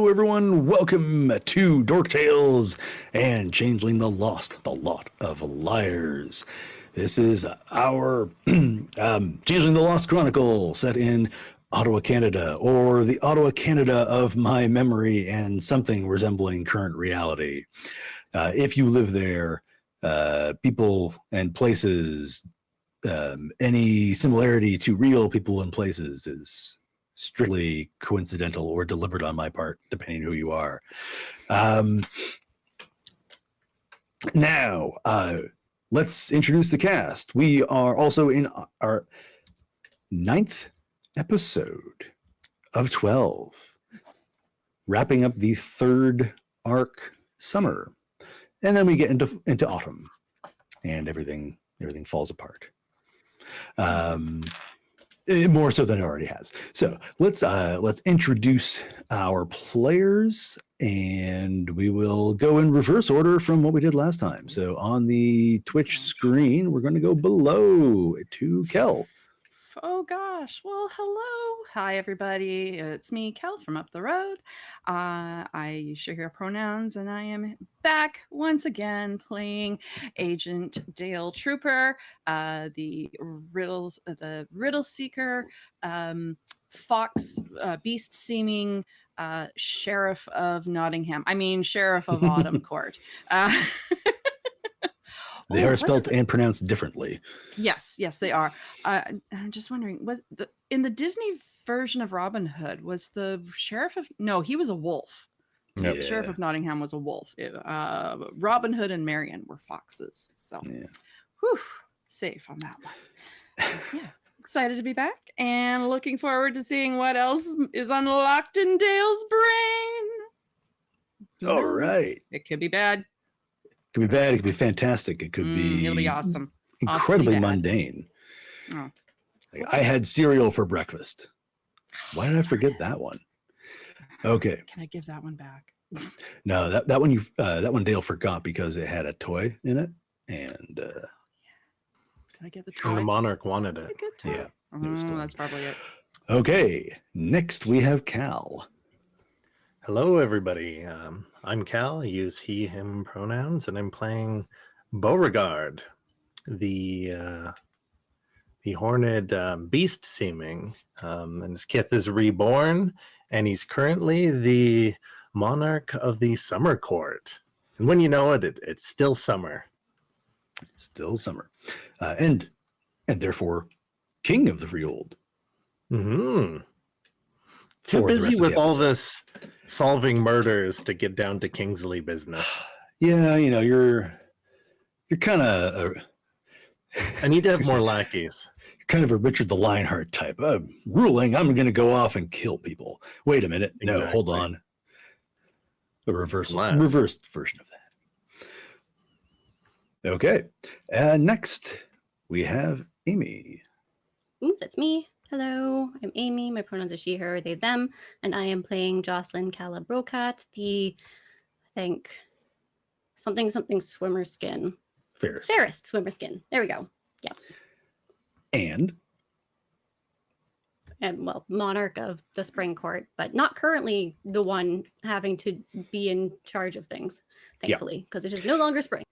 Hello, everyone. Welcome to Dork Tales and Changeling the Lost, the Lot of Liars. This is our Changeling the Lost chronicle set in Ottawa, Canada, or the Ottawa, Canada of my memory and something resembling current reality. If you live there, people and places, any similarity to real people and places is strictly coincidental or deliberate on my part, depending who you are. Now, let's introduce the cast. We are also in our 9th episode of 12, wrapping up the 3rd arc, summer, and then we get into autumn, and everything falls apart. More so than it already has. So let's introduce our players, and we will go in reverse order from what we did last time. So on the Twitch screen, we're going to go below to Kelle. Oh gosh, well, hello. Hi everybody, it's me, Kelle from up the road. I use she, her pronouns, and I am back once again playing Agent Dale Trooper, the riddle seeker, fox, beast seeming sheriff of Nottingham. Sheriff of Autumn Court. They are spelled and pronounced differently. Yes, they are. I'm just wondering, in the Disney version of Robin Hood, was the sheriff of... No, he was a wolf. Yep. The sheriff of Nottingham was a wolf. Robin Hood and Marion were foxes. So, whew, safe on that one. Yeah, excited to be back and looking forward to seeing what else is unlocked in Dale's brain. All right. It could be bad. It could be bad. It could be fantastic. It could be... It'll be awesome. Incredibly mundane. Oh. I had cereal for breakfast. Why did I forget that one? Okay. Can I give that one back? No, that one that one Dale forgot because it had a toy in it, and did I get the toy? And the monarch wanted it. Yeah, that's probably it. Okay, next we have Kal. Hello, everybody. I'm Kal. I use he, him pronouns, and I'm playing Beauregard, the horned beast seeming, and his kith is reborn, and he's currently the monarch of the summer court. And when you know it, it's still summer. Still summer. And therefore king of the freehold. Mm-hmm. Too busy with all this solving murders to get down to Kingsley business. Yeah, you're kind of... I need to have more lackeys. You're kind of a Richard the Lionheart type. Ruling, I'm going to go off and kill people. Wait a minute. Exactly. No, hold on. The reversed version of that. Okay. Next, we have Amy. Ooh, that's me. Hello, I'm Amy. My pronouns are she, her, they, them, and I am playing Jocelyn Brocat, the, I think, something swimmer skin. Fairest swimmer skin. There we go. Yeah. And well, monarch of the spring court, but not currently the one having to be in charge of things, thankfully, because it is no longer spring.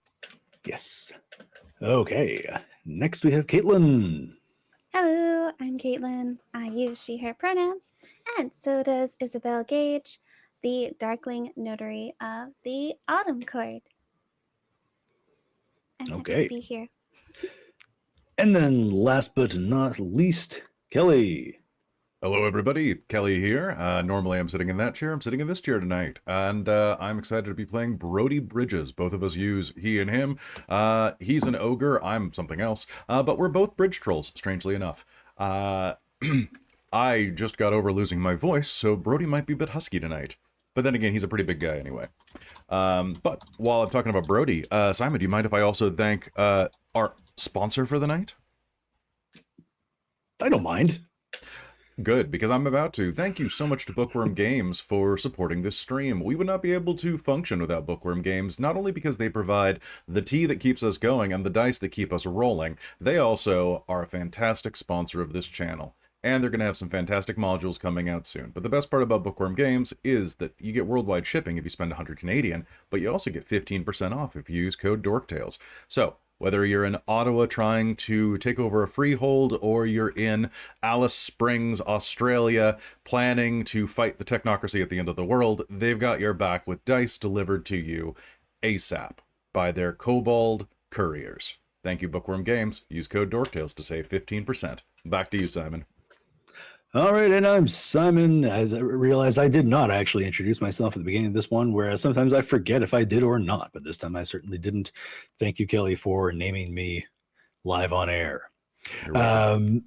Yes. Okay. Next we have Caitlan. Hello, I'm Caitlan. I use she, her pronouns, and so does Isobel Gage, the Darkling Notary of the Autumn Court. I'm happy to be here. And then last but not least, Kelle. Hello, everybody. Kelle here. Normally I'm sitting in that chair. I'm sitting in this chair tonight. And I'm excited to be playing Brodie Bridges. Both of us use he and him. He's an ogre. I'm something else. But we're both bridge trolls, strangely enough. I just got over losing my voice, so Brodie might be a bit husky tonight. But then again, he's a pretty big guy anyway. But while I'm talking about Brodie, Simon, do you mind if I also thank our sponsor for the night? I don't mind. Good, because I'm about to. Thank you so much to Bookwyrm Games for supporting this stream. We would not be able to function without Bookwyrm Games, not only because they provide the tea that keeps us going and the dice that keep us rolling, they also are a fantastic sponsor of this channel. and they're going to have some fantastic modules coming out soon. But the best part about Bookwyrm Games is that you get worldwide shipping if you spend 100 Canadian, but you also get 15% off if you use code DorkTales. So whether you're in Ottawa trying to take over a freehold, or you're in Alice Springs, Australia, planning to fight the technocracy at the end of the world, they've got your back with dice delivered to you ASAP by their kobold couriers. Thank you, Bookwyrm Games. Use code DorkTales to save 15%. Back to you, Simon. All right, and I'm Simon. As I realized, I did not actually introduce myself at the beginning of this one, whereas sometimes I forget if I did or not, but this time I certainly didn't. Thank you, Kelly, for naming me live on air. And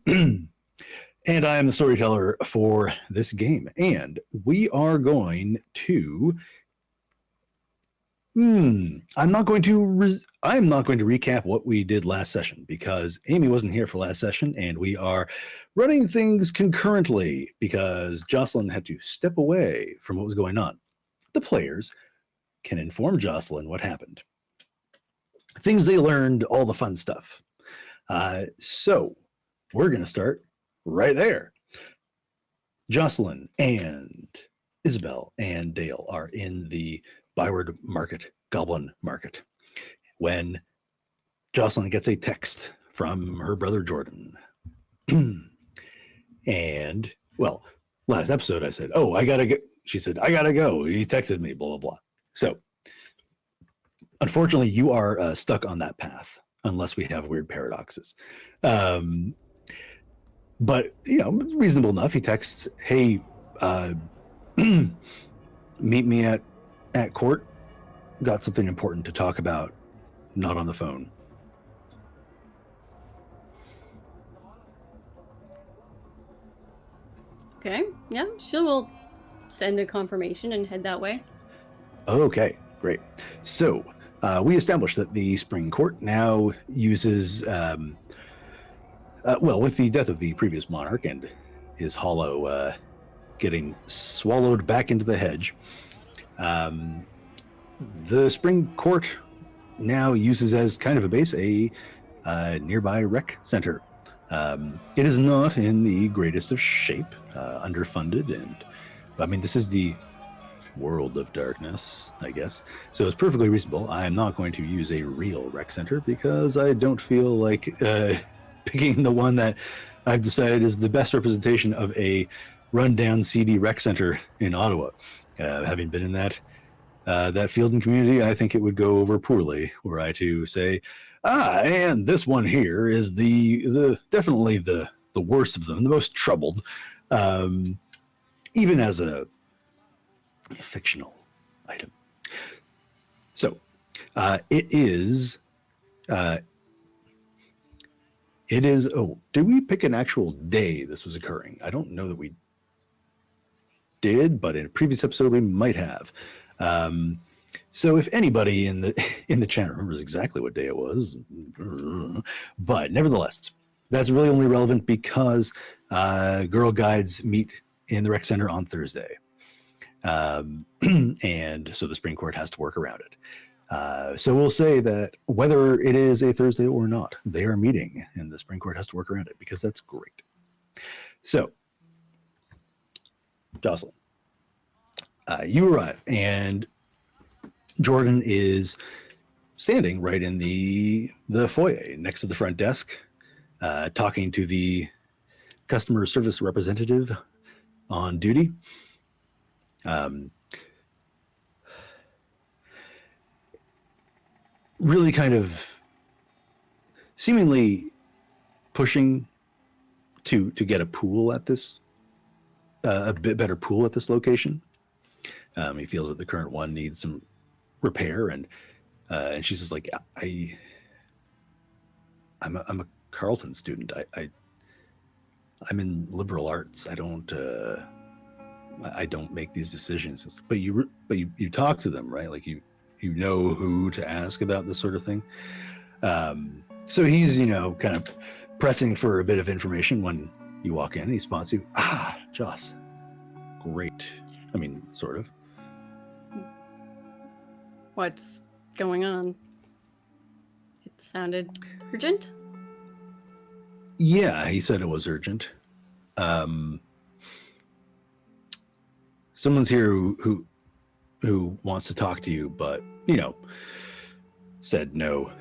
I am the storyteller for this game, and we are going to... I'm not going to recap what we did last session because Amy wasn't here for last session, and we are running things concurrently because Jocelyn had to step away from what was going on. The players can inform Jocelyn what happened. Things they learned, all the fun stuff. So we're going to start right there. Jocelyn and Isobel and Dale are in the Byward Market, Goblin Market, when Jocelyn gets a text from her brother Jordan. And, well, last episode I said, oh, I gotta go. She said, I gotta go. He texted me, blah, blah, blah. So, unfortunately, you are stuck on that path, unless we have weird paradoxes. But, you know, reasonable enough. He texts, hey, meet me at court. Got something important to talk about, not on the phone. Okay, yeah, she will send a confirmation and head that way. Okay, great. So we established that the Spring Court now uses, well, with the death of the previous monarch and his hollow getting swallowed back into the hedge, the Spring Court now uses as kind of a base a nearby rec center. It is not in the greatest of shape, underfunded, and I mean, this is the world of darkness, I guess. So it's perfectly reasonable. I'm not going to use a real rec center because I don't feel like picking the one that I've decided is the best representation of a rundown CD rec center in Ottawa. Having been in that field and community, I think it would go over poorly were I to say, and this one here is the definitely the worst of them, the most troubled, even as a fictional item. So it is. Oh, did we pick an actual day this was occurring? I don't know that we did, but in a previous episode we might have. So if anybody in the chat remembers exactly what day it was, but nevertheless, that's really only relevant because Girl Guides meet in the rec center on Thursday. And so the Spring Court has to work around it. So we'll say that whether it is a Thursday or not, they are meeting and the Spring Court has to work around it because that's great. So, Jocelyn, you arrive and Jordan is standing right in the foyer next to the front desk, talking to the customer service representative on duty. Really kind of seemingly pushing to get a pool at this, a bit better pool at this location. He feels that the current one needs some repair, and she's just like, I'm a Carleton student. I'm in liberal arts. I don't make these decisions. But you talk to them, right? Like you know who to ask about this sort of thing. So he's, kind of pressing for a bit of information when you walk in and he spots you. Joss. Great. I mean, sort of. What's going on? It sounded urgent. Yeah, he said it was urgent. Someone's here who wants to talk to you, but said no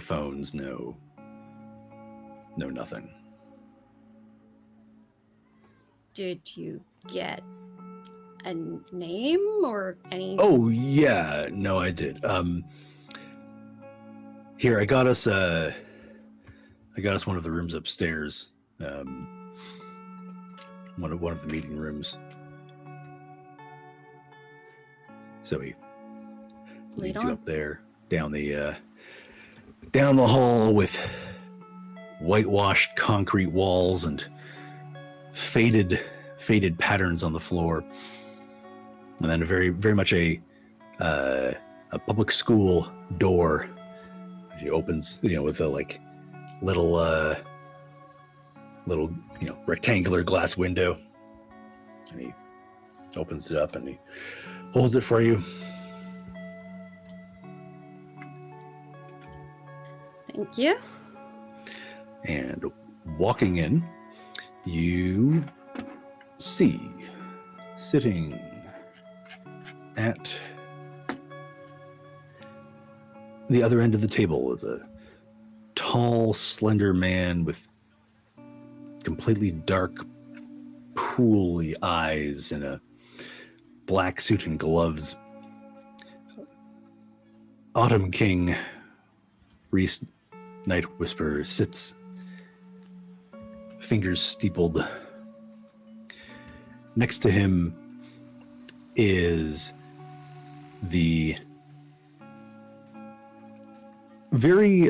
phones, no nothing. Did you get a name or any? Oh yeah, no, I did. Here, I got us one of the rooms upstairs. One of the meeting rooms. So he leads you up there, down the hall with whitewashed concrete walls and faded patterns on the floor, and then a very much a public school door. She opens, with a little rectangular glass window, and he opens it up and he holds it for you. Thank you. And walking in, you see sitting at the other end of the table is a tall, slender man with completely dark, pooly eyes and a black suit and gloves. Autumn King, Reese Night Whisperer, sits, fingers steepled. Next to him is the very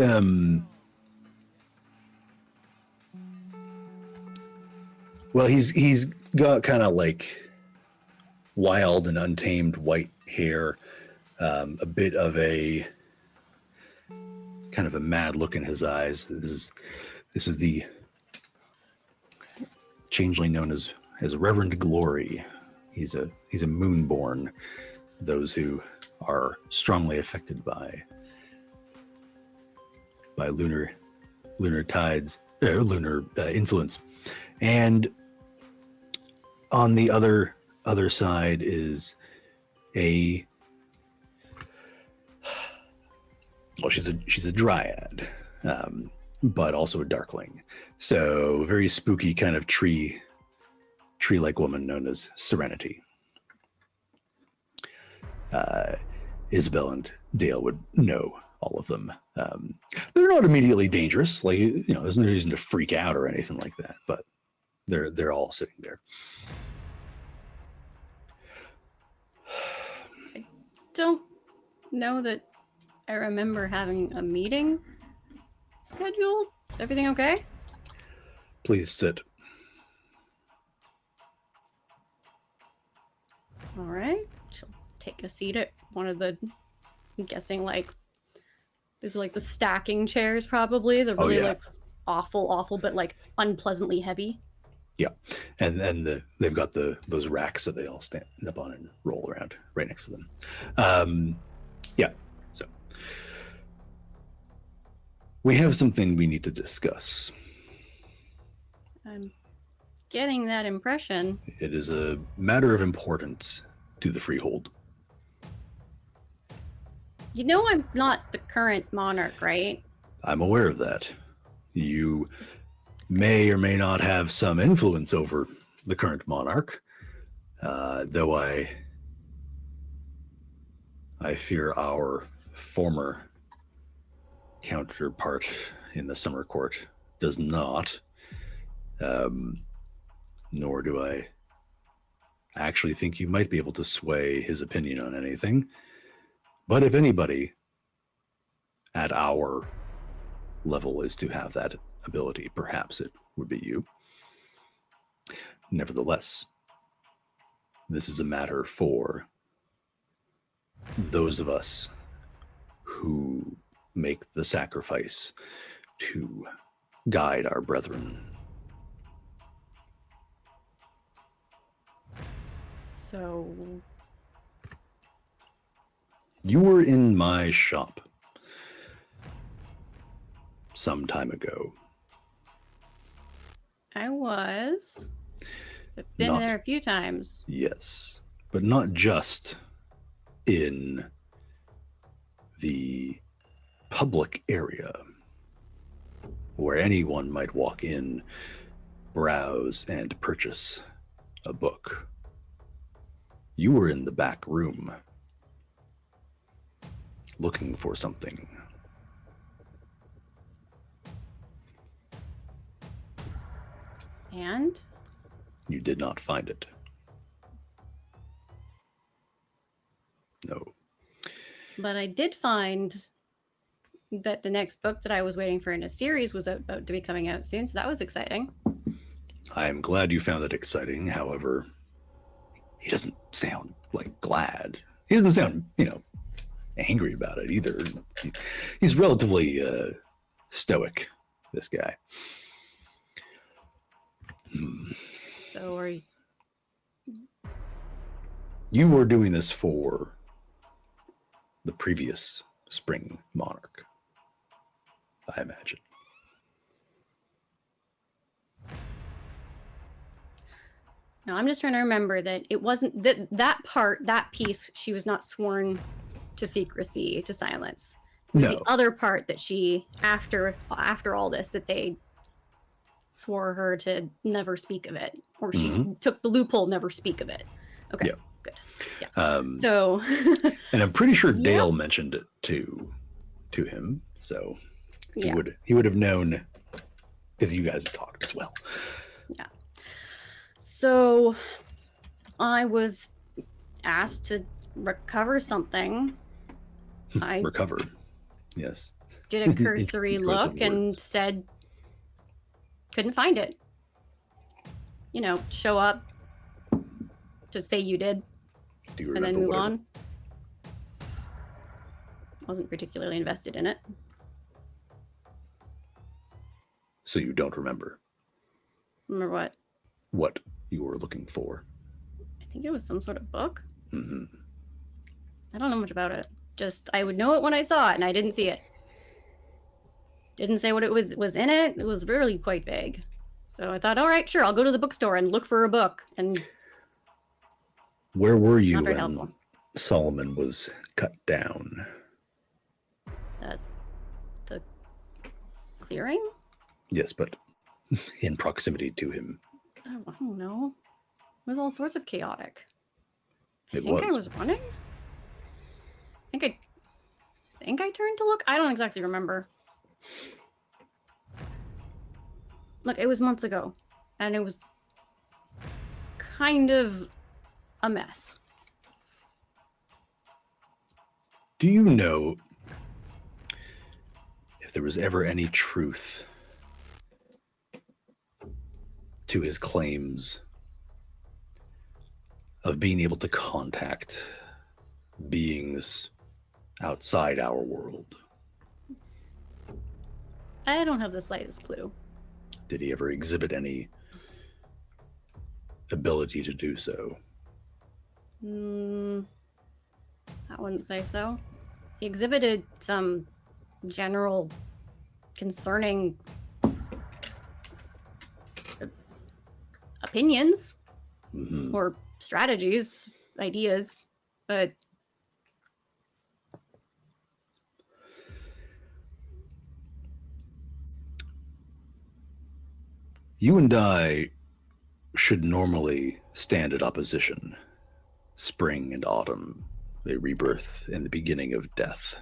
well, he's got kind of wild and untamed white hair, a bit of a kind of a mad look in his eyes. This is the changeling known as Reverend Glory. He's a moonborn, those who are strongly affected by lunar tides, lunar influence. And on the other side is she's a dryad, but also a darkling. So very spooky kind of tree-like woman known as Serenity. Isobel and Dale would know all of them. They're not immediately dangerous. There's no reason to freak out or anything like that, but they're all sitting there. I don't know that I remember having a meeting scheduled. Is everything okay? Please sit. All right. She'll take a seat at one of the, I'm guessing these are the stacking chairs probably. They're really awful, but unpleasantly heavy. Yeah, and then they've got those racks that they all stand up on and roll around right next to them. Yeah, so we have something we need to discuss. I'm getting that impression. It is a matter of importance to the freehold. I'm not the current monarch, right? I'm aware of that. You may or may not have some influence over the current monarch, though I fear our former counterpart in the summer court does not, nor do I actually think you might be able to sway his opinion on anything. But if anybody at our level is to have that ability, perhaps it would be you. Nevertheless, this is a matter for those of us who make the sacrifice to guide our brethren. So You were in my shop some time ago. I was. I've been Not- there a few times. Yes, but not just in the public area where anyone might walk in, browse, and purchase a book. You were in the back room looking for something. And You did not find it. No. but I did find that the next book that I was waiting for in a series was about to be coming out soon, so that was exciting. I am glad you found it exciting. However, he doesn't sound like glad. He doesn't sound, angry about it either. He's relatively stoic, this guy. So are you... You were doing this for the previous spring monarch, I imagine. No, I'm just trying to remember that it wasn't that piece, she was not sworn to secrecy, to silence. It was No. the other part that she, after all this, that they swore her to never speak of it, or she took the loophole, never speak of it. Okay, Yeah. good. Yeah. So, And I'm pretty sure Yep. Dale mentioned it to him, so he yeah. would have known, because you guys talked as well. Yeah. So I was asked to recover something. I Recover. Yes. did a cursory Impressive look and words. said, couldn't find it. Show up, just say you did, Do you and then remember move what it- on. Wasn't particularly invested in it. So you don't remember Remember what? what you were looking for? I think it was some sort of book. Hmm. I don't know much about it. Just I would know it when I saw it, and I didn't see it. Didn't say what it was in it. It was really quite vague. So I thought, all right, sure, I'll go to the bookstore and look for a book. And Where were you Not very when helpful. Solomon was cut down? the clearing? Yes, but in proximity to him. I don't know. It was all sorts of chaotic. I It think I was. was running. I think I turned to look. I don't exactly remember. Look, it was months ago, and it was kind of a mess. Do you know if there was ever any truth to his claims of being able to contact beings outside our world? I don't have the slightest clue. Did he ever exhibit any ability to do so? I wouldn't say so. He exhibited some general concerning opinions Mhm. or strategies, ideas, but You and I should normally stand at opposition. Spring and autumn, a rebirth and the beginning of death.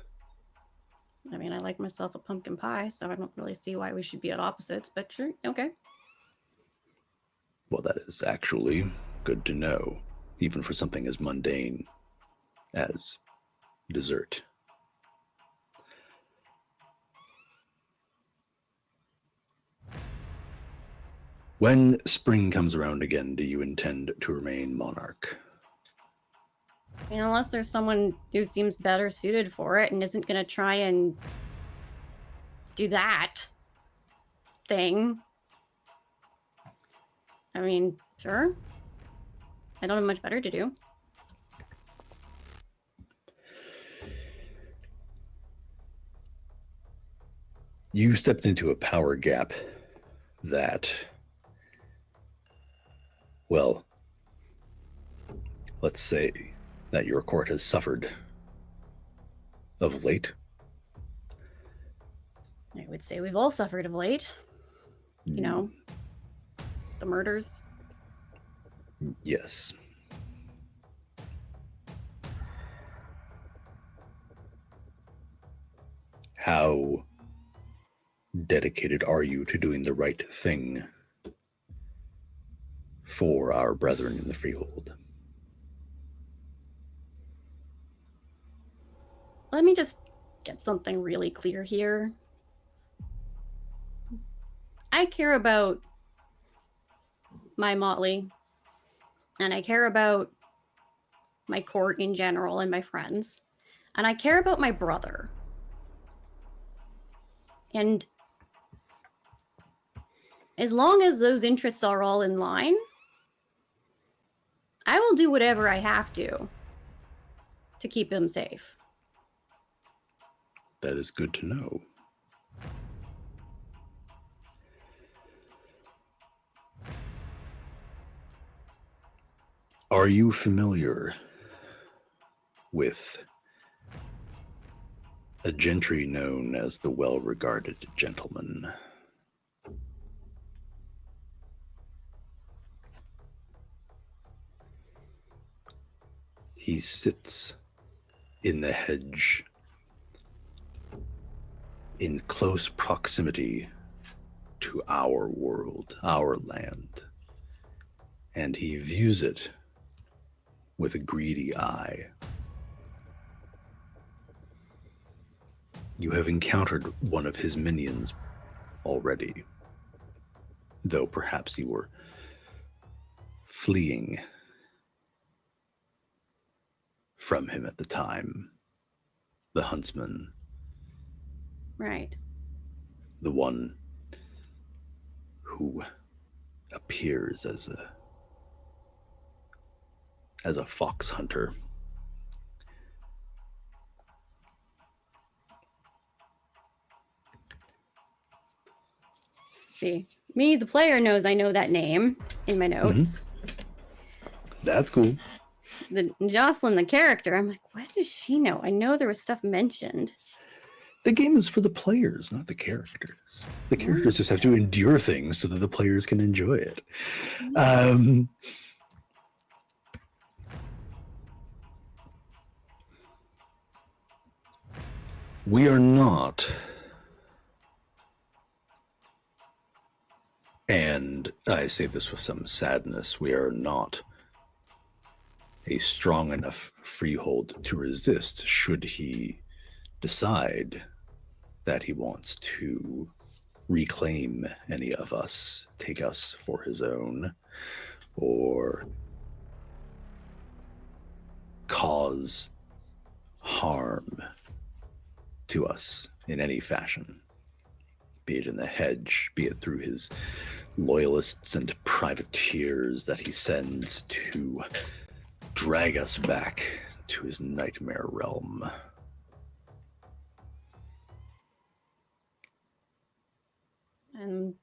I mean, I like myself a pumpkin pie, so I don't really see why we should be at opposites, but sure, okay. Well, that is actually good to know, even for something as mundane as dessert. When spring comes around again, do you intend to remain monarch? I mean, unless there's someone who seems better suited for it and isn't going to try and do that thing. I mean, sure. I don't have much better to do. You stepped into a power gap that Well, let's say that your court has suffered of late. I would say we've all suffered of late. You know, the murders. Yes. How dedicated are you to doing the right thing for our brethren in the freehold? Let me just get something really clear here. I care about my motley, and I care about my court in general and my friends, and I care about my brother. And as long as those interests are all in line, I will do whatever I have to keep him safe. That is good to know. Are you familiar with a gentry known as the well-regarded gentleman? He sits in the hedge in close proximity to our world, our land, and he views it with a greedy eye. You have encountered one of his minions already, though perhaps you were fleeing from him at the time. The huntsman. Right. The one who appears as a fox hunter. See, me, the player, knows I know that name in my notes. That's cool. The Jocelyn, the character, I'm like, what does she know? I know there was stuff mentioned. The game is for the players, not the characters. The characters just have to endure things so that the players can enjoy it. We are not, and I say this with some sadness, we are not a strong enough freehold to resist should he decide that he wants to reclaim any of us, take us for his own, or cause harm to us in any fashion, be it in the hedge, be it through his loyalists and privateers that he sends to drag us back to his nightmare realm. And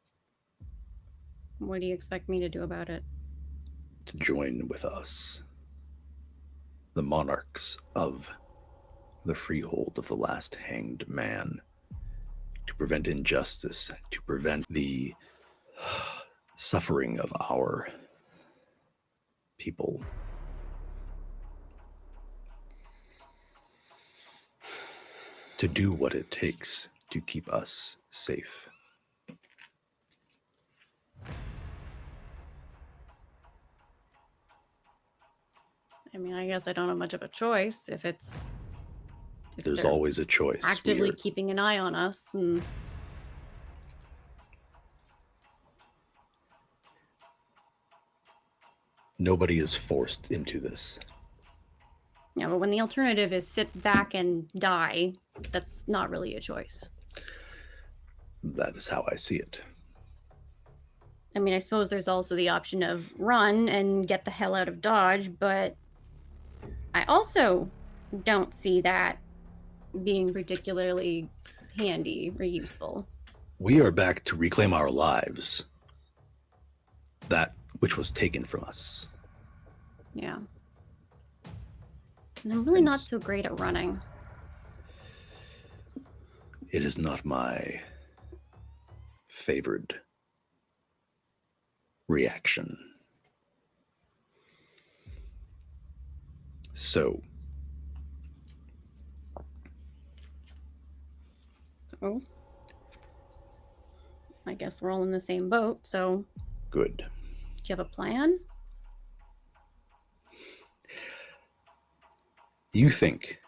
what do you expect me to do about it? To join with us, the monarchs of the freehold of the last hanged man, to prevent injustice, to prevent the suffering of our people. To do what it takes to keep us safe. I mean, I guess I don't have much of a choice if There's they're always a choice. actively keeping an eye on us. And nobody is forced into this. yeah, but when the alternative is sit back and die, that's not really a choice. That is how I see it. I mean, I suppose there's also the option of run and get the hell out of Dodge, but I also don't see that being particularly handy or useful. We are back to reclaim our lives. that which was taken from us. Yeah. And I'm really not so great at running. It is not my favored reaction. So, Oh. I guess we're all in the same boat, so good. do you have a plan? You think,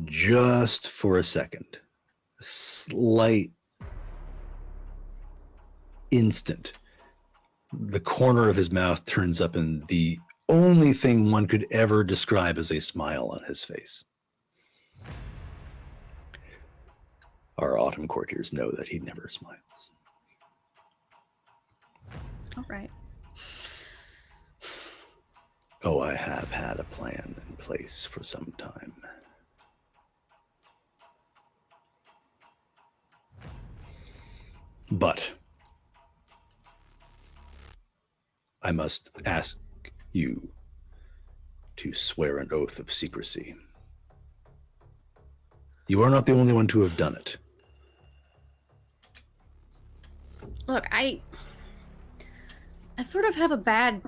just for a second, a slight instant, the corner of his mouth turns up and the only thing one could ever describe as a smile on his face. Our autumn courtiers know that he never smiles. All right. Oh, I have had a plan in place for some time. But I must ask you to swear an oath of secrecy. You are not the only one to have done it. Look, I sort of have a bad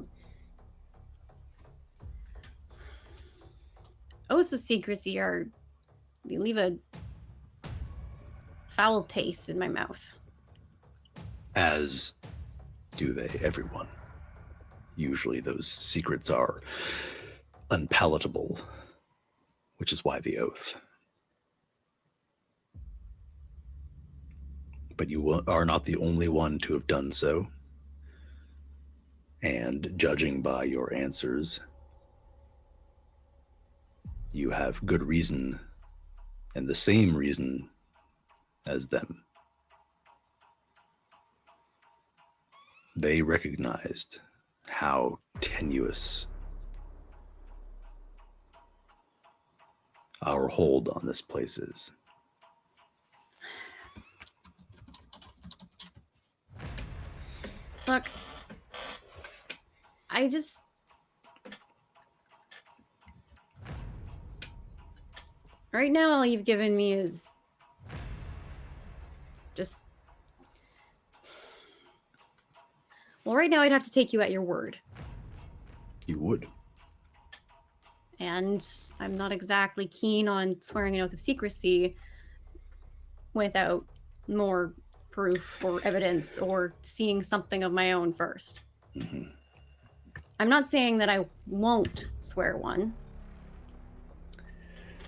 oaths of secrecy are they leave a foul taste in my mouth. As do they, everyone. Usually those secrets are unpalatable, which is why the oath. But you are not the only one to have done so. And judging by your answers, you have good reason and the same reason as them. They recognized how tenuous our hold on this place is. Look, I just right now all you've given me is just well, right now I'd have to take you at your word. You would. And I'm not exactly keen on swearing an oath of secrecy without more proof or evidence or seeing something of my own first. Mm-hmm. I'm not saying that I won't swear one,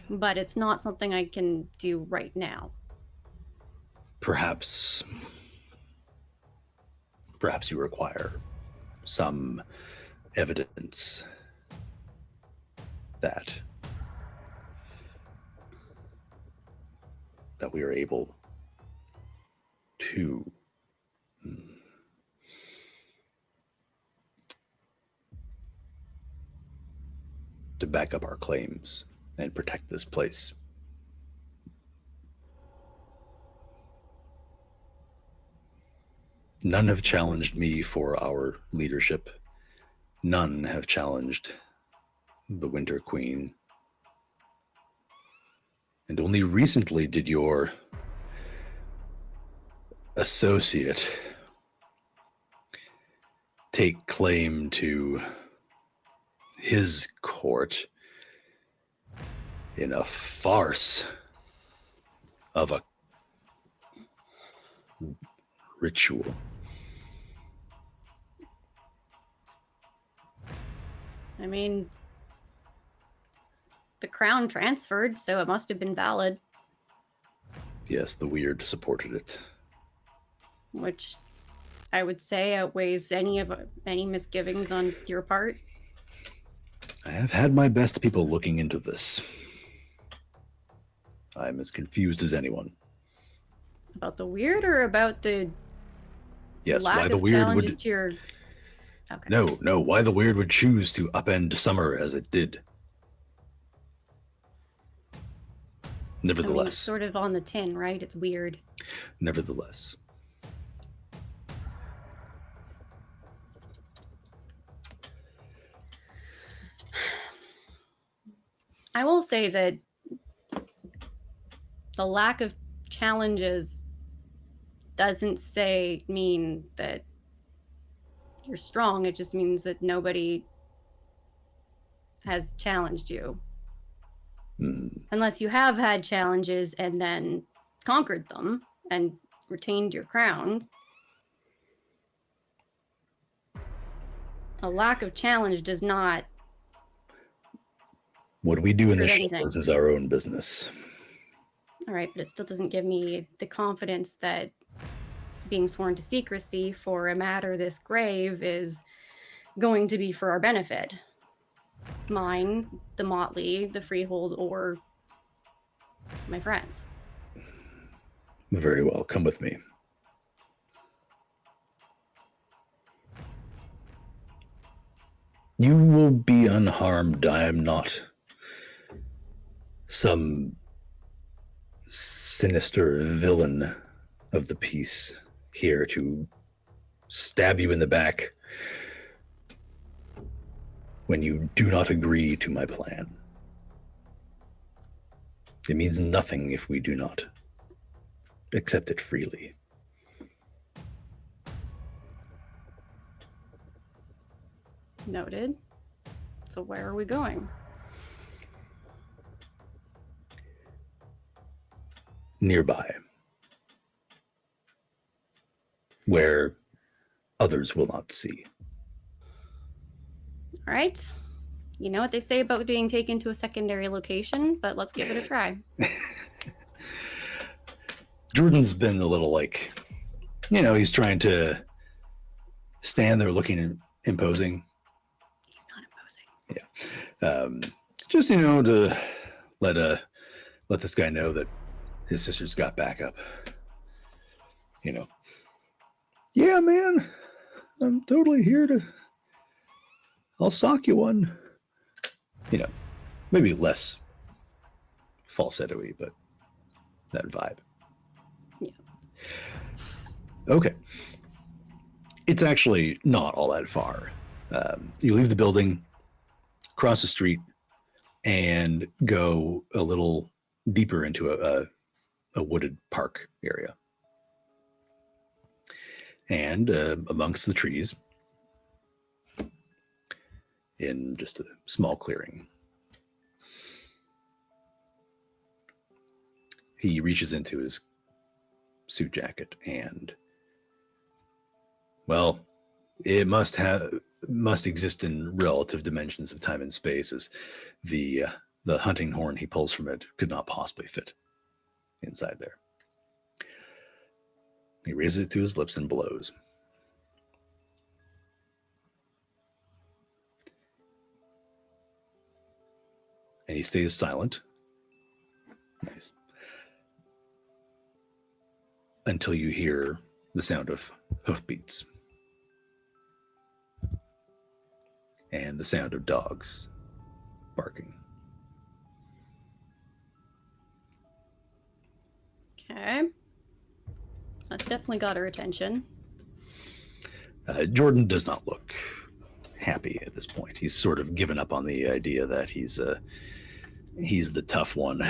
but it's not something I can do right now. Perhaps you require some evidence that we are able to back up our claims and protect this place. None have challenged me for our leadership. None have challenged the Winter Queen. And only recently did your associate take claim to his court in a farce of a ritual. I mean, the crown transferred, so it must have been valid. Yes, the weird supported it. Which I would say outweighs any misgivings on your part. I have had my best people looking into this. I'm as confused as anyone. About the weird or about the Yes, lack why the of weird challenges would... to your... Okay. No, why the weird would choose to upend summer as it did. Nevertheless. I mean, it's sort of on the tin, right? It's weird. Nevertheless. I will say that the lack of challenges doesn't mean that you're strong. It just means that nobody has challenged you. Unless you have had challenges and then conquered them and retained your crown. A lack of challenge does not. What we do in the anything. shadows is our own business. All right, but it still doesn't give me the confidence that being sworn to secrecy for a matter this grave is going to be for our benefit. Mine, the motley, the freehold, or my friends. Very well. Come with me. You will be unharmed. I am not some sinister villain of the peace here to stab you in the back when you do not agree to my plan. It means nothing if we do not accept it freely. Noted. So where are we going? Nearby, where others will not see. All right. You know what they say about being taken to a secondary location, but let's give it a try. Jordan's been a little he's trying to stand there looking imposing. He's not imposing. Yeah. Just, to let this guy know that his sister's got backup. Yeah, man, I'm totally here I'll sock you one. Maybe less falsetto-y, but that vibe. Yeah. Okay. It's actually not all that far. You leave the building, cross the street, and go a little deeper into a wooded park area. And amongst the trees, in just a small clearing, he reaches into his suit jacket and, well, it must exist in relative dimensions of time and space, as the hunting horn he pulls from it could not possibly fit inside there. He raises it to his lips and blows. And he stays silent. Nice. Until you hear the sound of hoofbeats. And the sound of dogs barking. Okay. That's definitely got her attention. Jordan does not look happy at this point. He's sort of given up on the idea that he's the tough one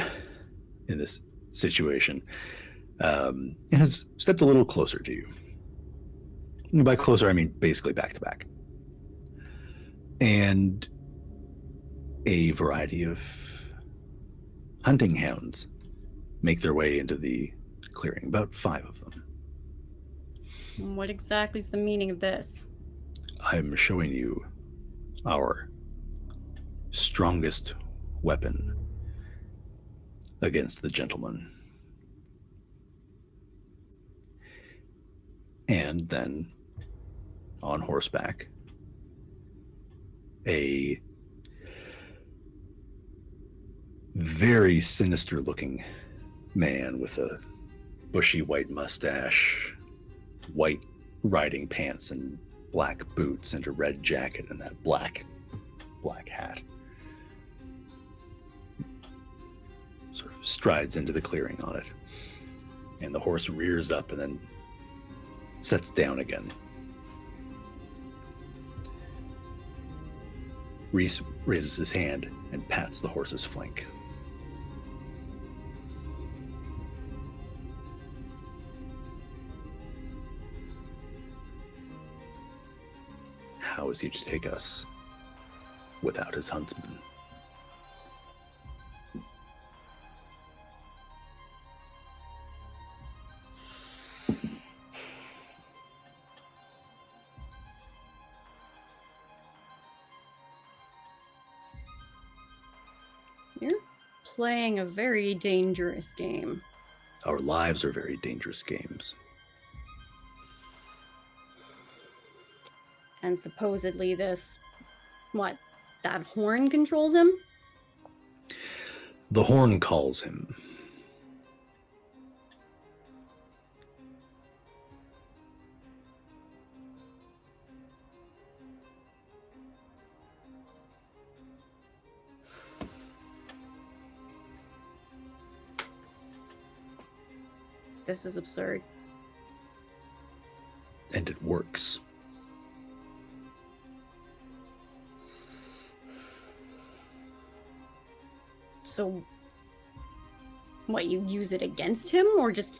in this situation. And has stepped a little closer to you. And by closer, I mean basically back to back. And a variety of hunting hounds make their way into the clearing, about 5 of them. What exactly is the meaning of this? I'm showing you our strongest weapon against the gentleman. And then, on horseback, a very sinister looking man with a bushy white mustache, white riding pants and black boots and a red jacket and that black hat. Sort of strides into the clearing on it. And the horse rears up and then sets down again. Reese raises his hand and pats the horse's flank. How is he to take us without his huntsman? You're playing a very dangerous game. Our lives are very dangerous games. And supposedly this, that horn controls him? The horn calls him. This is absurd. And it works. So, what, you use it against him, or just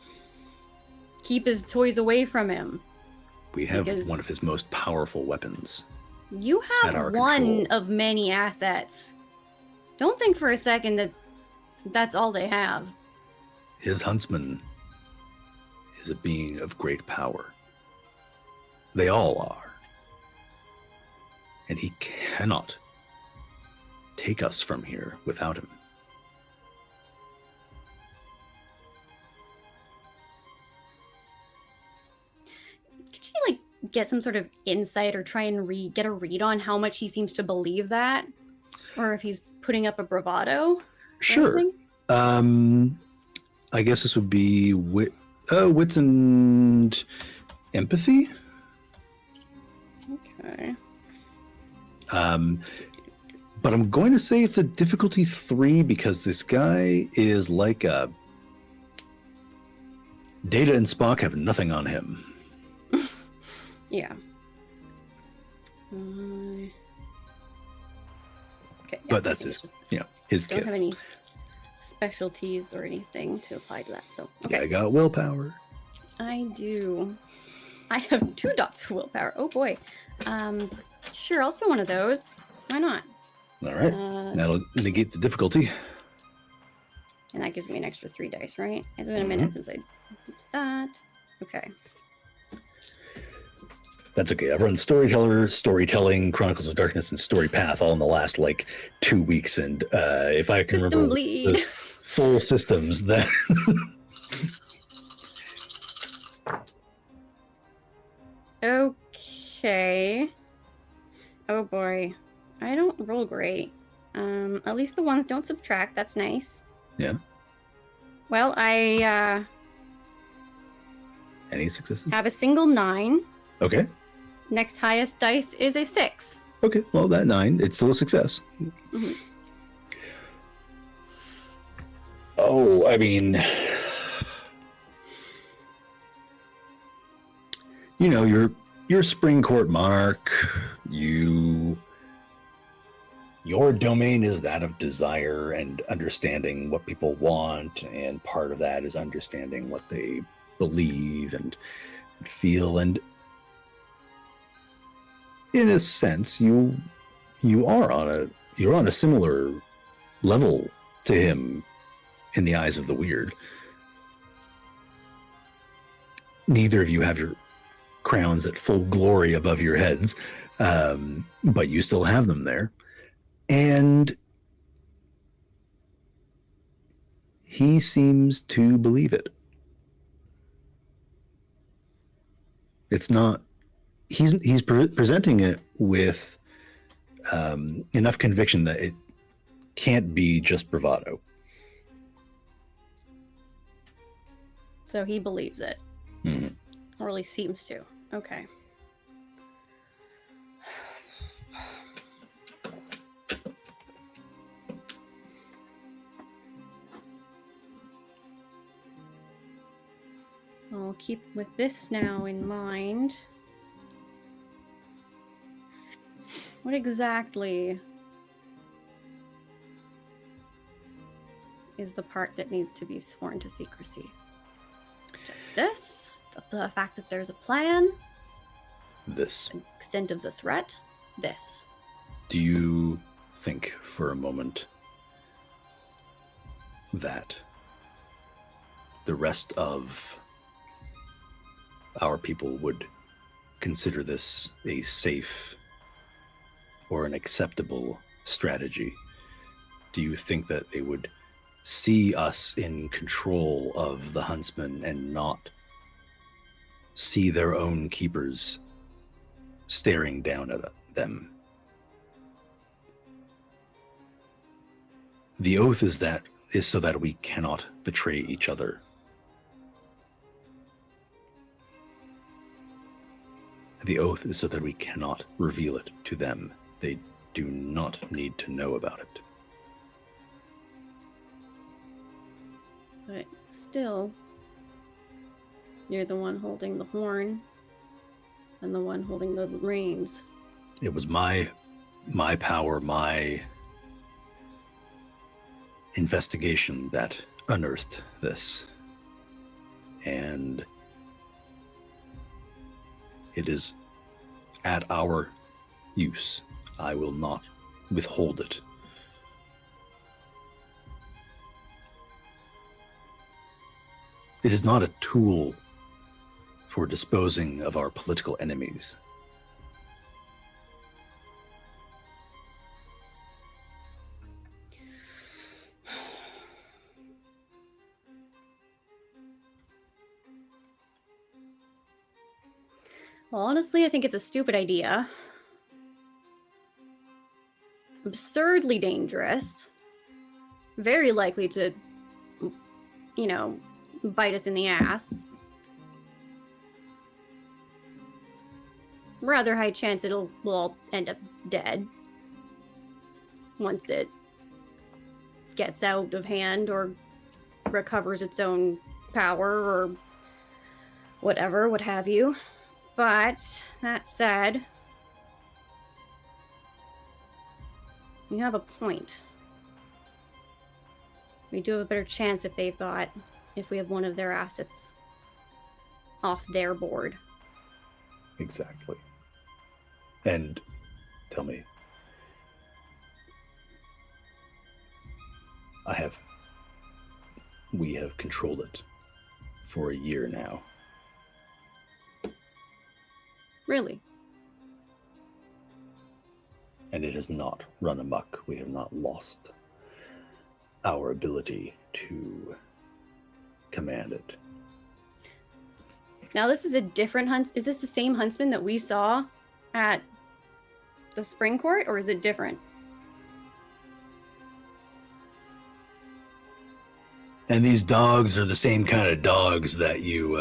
keep his toys away from him? We have Because one of his most powerful weapons. You At our have one control. of many assets. Don't think for a second that that's all they have. His huntsman is a being of great power. They all are. And he cannot take us from here without him. Could you get some sort of insight or try and get a read on how much he seems to believe that, or if he's putting up a bravado? or Sure. anything? I guess this would be wits and empathy. Okay. But I'm going to say it's a difficulty 3 because this guy is like a... Data and Spock have nothing on him. Yeah. Okay. Yeah, But I that's think his, it's just- his don't gift. have any specialties or anything to apply to that. So Yeah, okay. I got willpower. I do. I have 2 dots of willpower. Oh boy. Sure, I'll spend one of those. Why not? All right. That'll negate the difficulty. And that gives me an extra 3 dice, right? It's been a minute since I used that. Okay. That's okay. I've run Storyteller, Storytelling, Chronicles of Darkness, and Story Path all in the last 2 weeks. And if I can System remember bleed. those full systems, that Okay. Oh boy. I don't roll great. At least the ones don't subtract. That's nice. Yeah. Well, I Any successes? have a single 9. Okay. Next highest dice is a 6. Okay. Well, that 9, it's still a success. Mhm. Oh, I mean, you're Spring Court Monarch. Your domain is that of desire and understanding what people want, and part of that is understanding what they believe and feel. And in a sense, you're on a similar level to him in the eyes of the weird. Neither of you have your crowns at full glory above your heads, but you still have them there. And he seems to believe it. It's not, he's presenting it with enough conviction that it can't be just bravado. So he believes it. Mhm. Or at least seems to. Okay. I'll keep with this now in mind. What exactly is the part that needs to be sworn to secrecy. Just this, the fact that there's a plan, This. the extent of the threat, this. Do you think for a moment that the rest of our people would consider this a safe or an acceptable strategy? Do you think that they would see us in control of the huntsmen and not see their own keepers staring down at them? The oath is so that we cannot betray each other. The oath is so that we cannot reveal it to them. They do not need to know about it. But still, you're the one holding the horn and the one holding the reins. It was my power, my investigation that unearthed this. And it is at our use. I will not withhold it. It is not a tool for disposing of our political enemies. Well, honestly, I think it's a stupid idea. Absurdly dangerous. Very likely to, bite us in the ass. Rather high chance we'll all end up dead once it gets out of hand or recovers its own power or whatever, what have you. But that said, you have a point. We do have a better chance if we have one of their assets off their board. Exactly. And tell me, we have controlled it for a year now. Really? And it has not run amok. We have not lost our ability to command it. Now this is a different is this the same huntsman that we saw at the spring court, or is it different? And these dogs are the same kind of dogs that you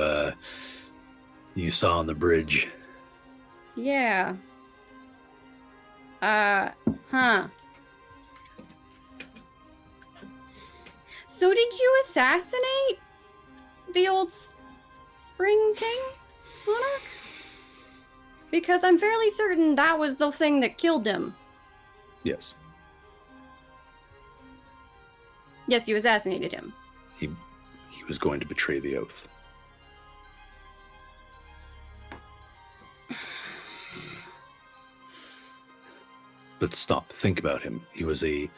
saw on the bridge. Yeah. So did you assassinate the old Spring King monarch? Because I'm fairly certain that was the thing that killed him. Yes. Yes, you assassinated him. He was going to betray the oath. But stop, think about him. He was a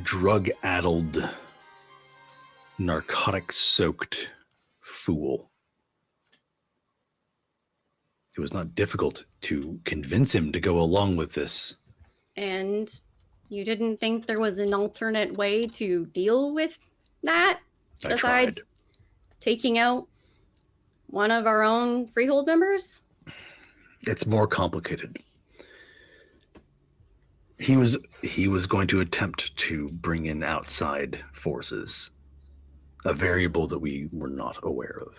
drug-addled, narcotic-soaked fool. It was not difficult to convince him to go along with this. And you didn't think there was an alternate way to deal with that? Besides taking out one of our own freehold members? It's more complicated. He was going to attempt to bring in outside forces, a variable that we were not aware of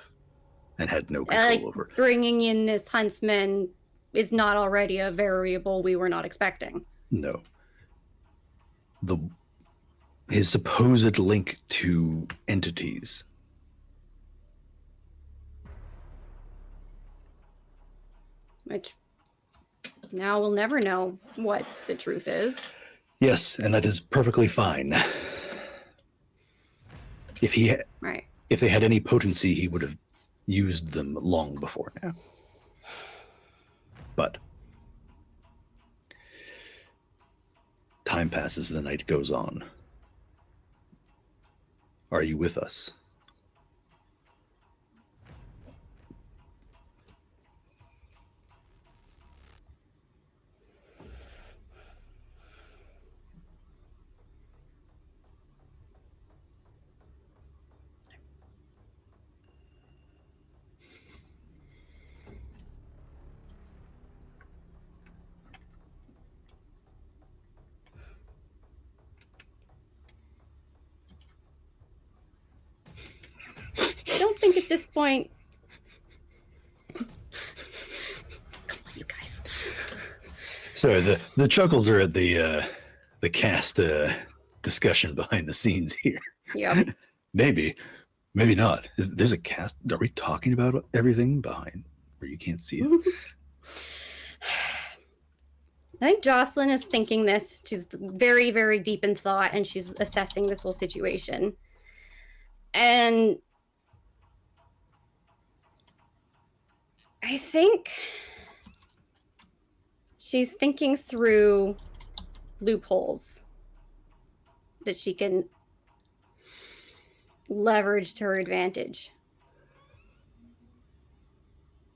and had no control over. Bringing in this huntsman is not already a variable we were not expecting. No. His supposed link to entities. Which now we'll never know what the truth is. Yes, and that is perfectly fine. Right. If they had any potency, he would have used them long before now. But time passes, the night goes on. Are you with us? I don't think at this point. Come on, you guys. So the chuckles are at the cast discussion behind the scenes here. Yep. Maybe not. There's a cast. Are we talking about everything behind where you can't see it? I think Jocelyn is thinking this. She's very, very deep in thought, and she's assessing this whole situation. And I think she's thinking through loopholes that she can leverage to her advantage.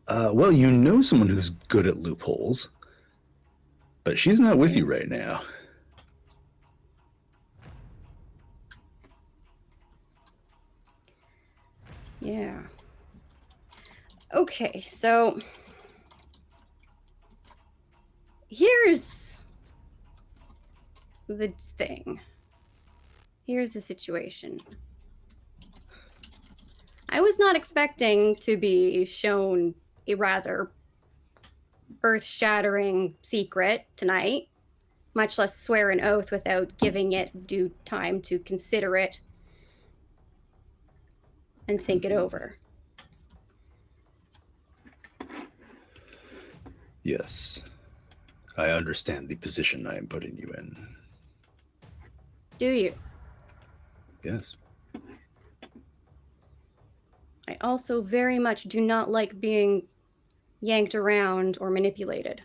Well, you know someone who's good at loopholes, but she's not with you right now. Yeah. Okay, so here's the thing. Here's the situation. I was not expecting to be shown a rather earth-shattering secret tonight, much less swear an oath without giving it due time to consider it and think it over. Yes, I understand the position I am putting you in. Do you? Yes. I also very much do not like being yanked around or manipulated.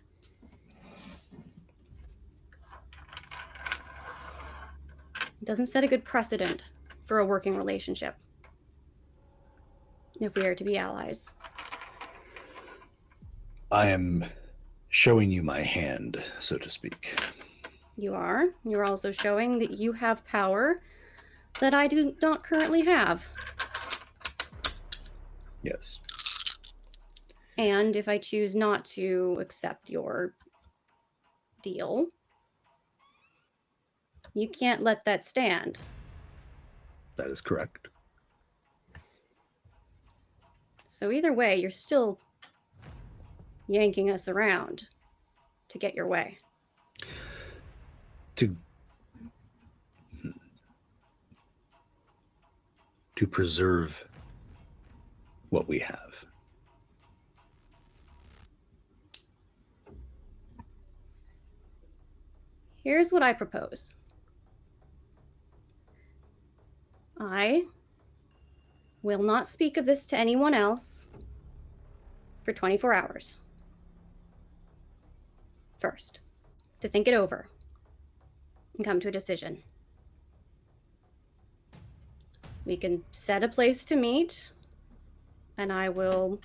It doesn't set a good precedent for a working relationship if we are to be allies. I am showing you my hand, so to speak. You are. You're also showing that you have power that I do not currently have. Yes. And if I choose not to accept your deal, you can't let that stand. That is correct. So either way, you're still yanking us around to get your way. To preserve what we have. Here's what I propose. I will not speak of this to anyone else for 24 hours. First, to think it over and come to a decision. We can set a place to meet, and I will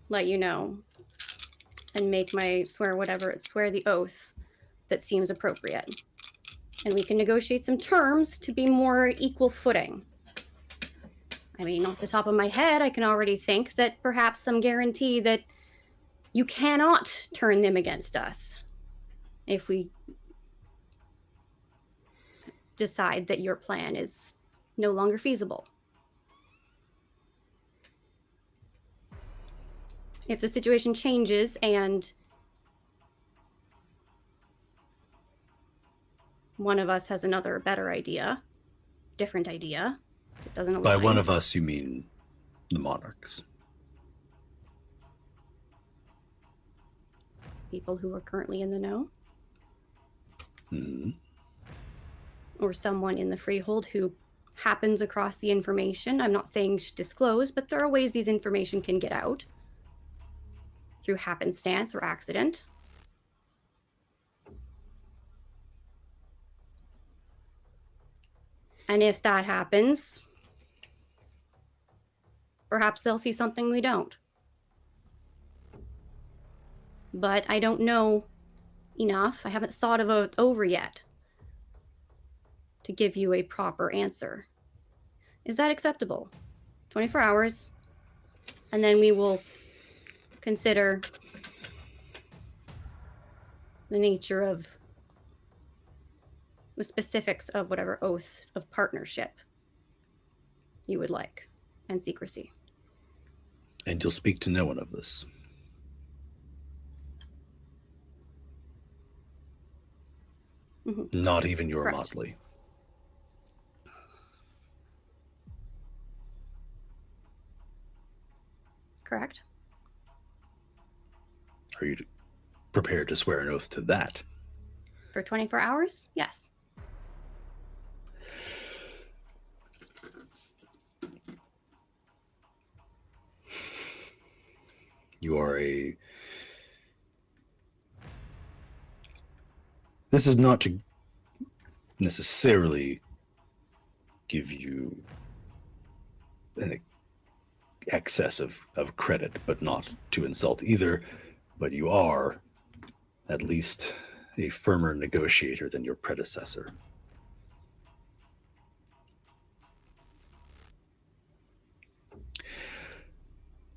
let you know and make my swear the oath that seems appropriate. And we can negotiate some terms to be more equal footing. I mean, off the top of my head, I can already think that perhaps some guarantee that you cannot turn them against us if we decide that your plan is no longer feasible. If the situation changes and one of us has another better idea, different idea, it doesn't align. By one of us, you mean the monarchs. People who are currently in the know. Mm-hmm. or someone in the freehold who happens across the information. I'm not saying disclose, but there are ways these information can get out through happenstance or accident. And if that happens, perhaps they'll see something we don't. But I don't know enough. I haven't thought of it over yet to give you a proper answer. Is that acceptable? 24 hours, and then we will consider the nature of the specifics of whatever oath of partnership you would like, and secrecy. And you'll speak to no one of this. Mm-hmm. Not even your Correct. motley. Correct. Are you prepared to swear an oath to that? For 24 hours? Yes. You are a... This is not to necessarily give you an excess of credit, but not to insult either. But you are at least a firmer negotiator than your predecessor.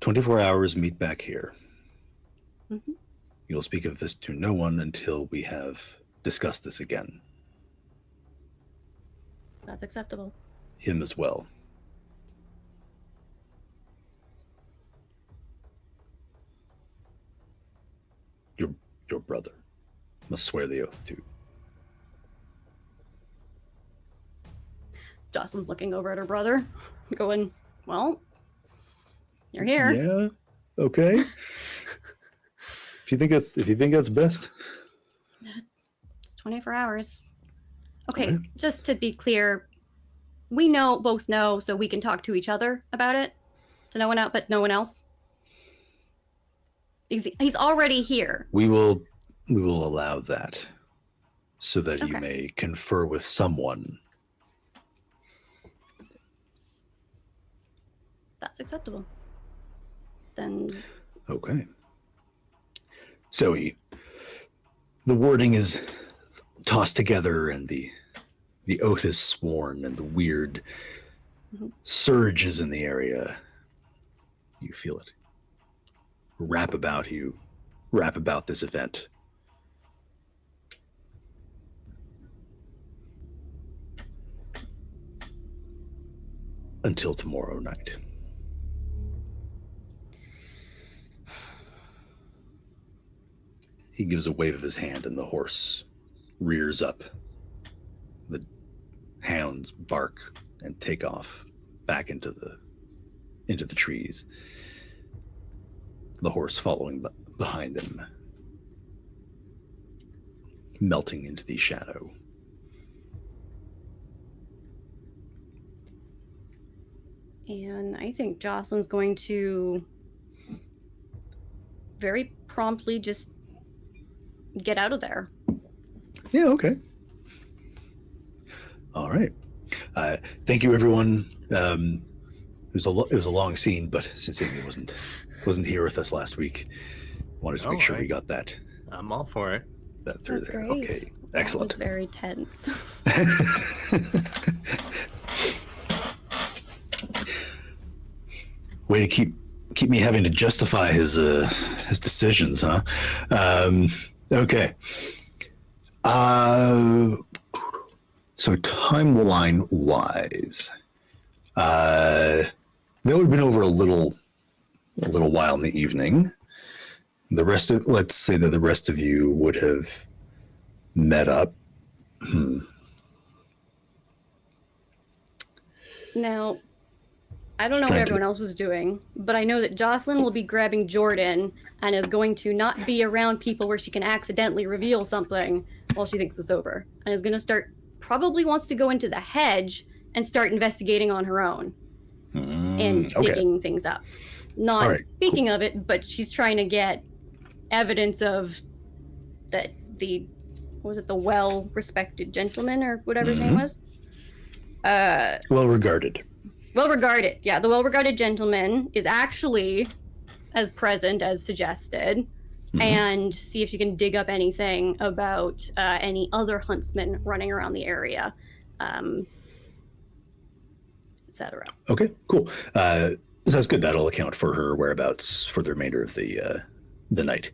"24 hours, meet back here. Mm-hmm. You'll speak of this to no one until we have discussed this again. That's acceptable. Him as well. Your brother must swear the oath too." Jocelyn's looking over at her brother, going, well, you're here. Yeah. Okay. If you think that's best. It's 24 hours. Okay, Alright. just to be clear, we both know, so we can talk to each other about it. To no one else, but no one else. He's already here. We will allow that so that you Okay. may confer with someone. That's acceptable. Then Okay. So the wording is tossed together and the oath is sworn and the weird Mhm. surge is in the area. You feel it wrap about this event. Until tomorrow night. He gives a wave of his hand and the horse rears up. The hounds bark and take off back into the trees. The horse following behind them, melting into the shadow. And I think Jocelyn's going to very promptly just get out of there. Yeah, okay. All right. Thank you, everyone. It was a long scene, but since Amy wasn't here with us last week, wanted to make sure we got that I'm all for it. through That's there. great. Okay, That excellent. was very tense. Way to keep me having to justify his decisions, huh? Okay. So timeline wise, that would have been over a little while in the evening. Let's say that the rest of you would have met up. Now, I don't know what Trying to- everyone else was doing, but I know that Jocelyn will be grabbing Jordan and is going to not be around people where she can accidentally reveal something while she thinks it's over, and is going to start probably wants to go into the hedge and start investigating on her own and okay. digging things up. Not All right, speaking of it, but she's trying to get evidence of that the well-respected gentleman or whatever his name was. Well regarded. Well-regarded. Yeah, the well-regarded gentleman is actually as present as suggested, and see if she can dig up anything about any other huntsmen running around the area, etc. Okay, cool. Sounds good. That'll account for her whereabouts for the remainder of the night.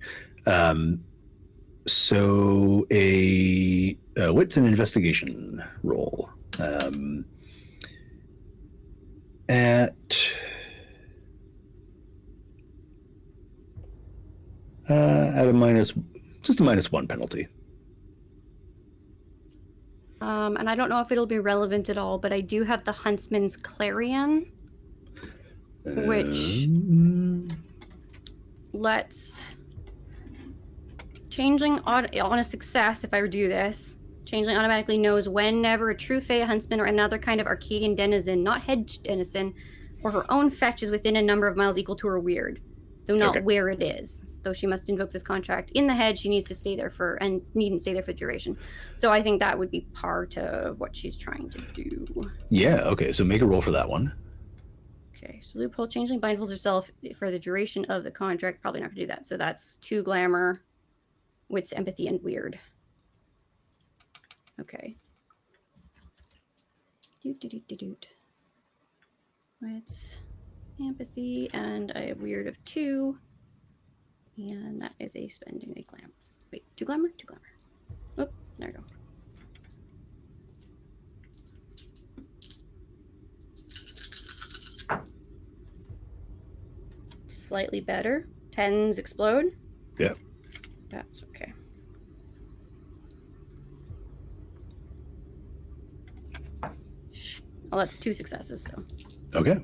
So a wits and investigation roll at a -1 penalty. And I don't know if it'll be relevant at all, but I do have the Huntsman's Clarion, which lets Changeling on a success, if I do this, Changeling automatically knows whenever a true Fey, huntsman, or another kind of Arcadian denizen, not hedge denizen, or her own fetch is within a number of miles equal to her weird, though not where it is. Though she must invoke this contract in the hedge, she needs to stay there and needn't stay there for duration. So I think that would be part of what she's trying to do. Yeah, okay, so make a roll for that one. Okay, so loophole, Changeling blindfolds herself for the duration of the contract. Probably not going to do that. So that's 2 glamour, wits, empathy, and weird. Okay. Wits, empathy, and I have weird of 2. And that is a spending a glamour. Wait, 2 glamour? 2 glamour. Oh, there we go. Slightly better. 10s explode. Yeah. That's okay. Well, that's 2 successes, so. Okay.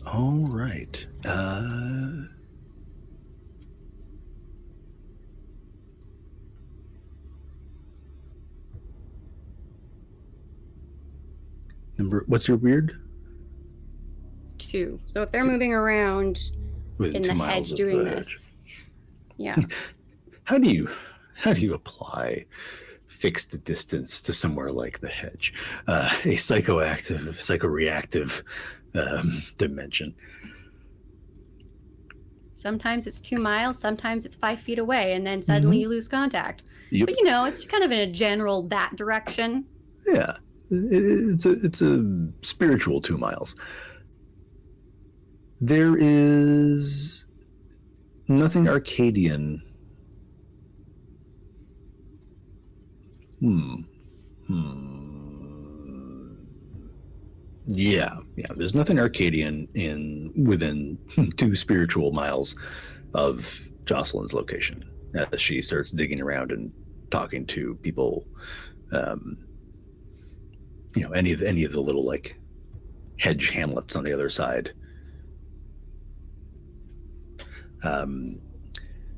All right. What's your weird? 2. So if they're moving around Within in 2 the miles hedge of doing the this, yeah. How do you apply fixed distance to somewhere like the hedge? A psychoreactive dimension. Sometimes it's 2 miles, sometimes it's 5 feet away, and then suddenly you lose contact. Yep. But it's kind of in a general that direction. Yeah. It's a spiritual 2 miles. There is nothing Arcadian. Yeah. There's nothing Arcadian within 2 spiritual miles of Jocelyn's location. As she starts digging around and talking to people, any of the little like hedge hamlets on the other side.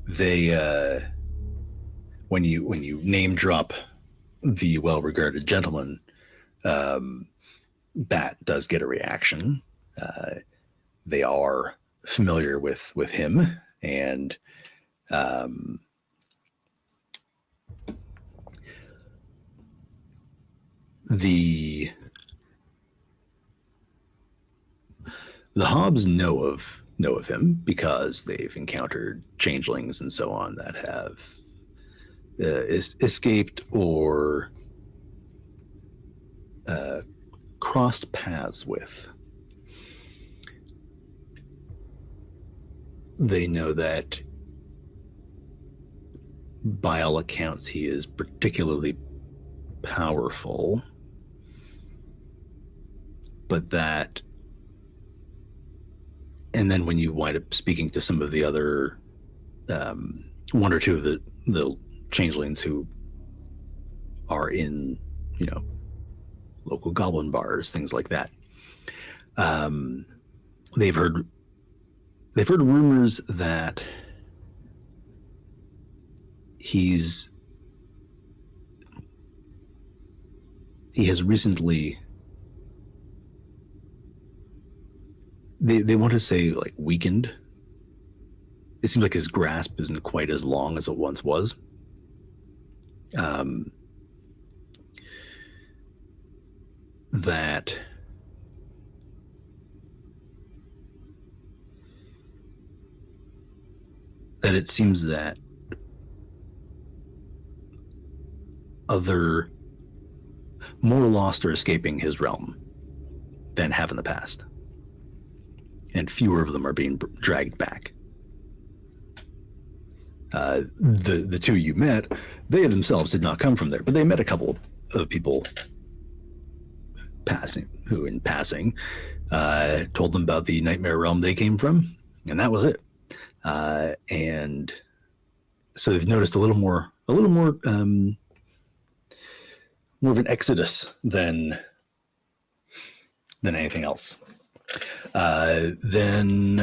They when you name drop the well-regarded gentleman, that does get a reaction. They are familiar with him, and the Hobbs know of him because they've encountered changelings and so on that have escaped or crossed paths with. They know that by all accounts he is particularly powerful, but that, and then when you wind up speaking to some of the other one or two of the changelings who are in local goblin bars, things like that, they've heard rumors that he has recently, they want to say like weakened. It seems like his grasp isn't quite as long as it once was. That it seems that more lost are escaping his realm than have in the past. And fewer of them are being dragged back. The two you met, they themselves did not come from there, but they met a couple of people who in passing told them about the nightmare realm they came from, and that was it. And so they've noticed a little more of an exodus than anything else. And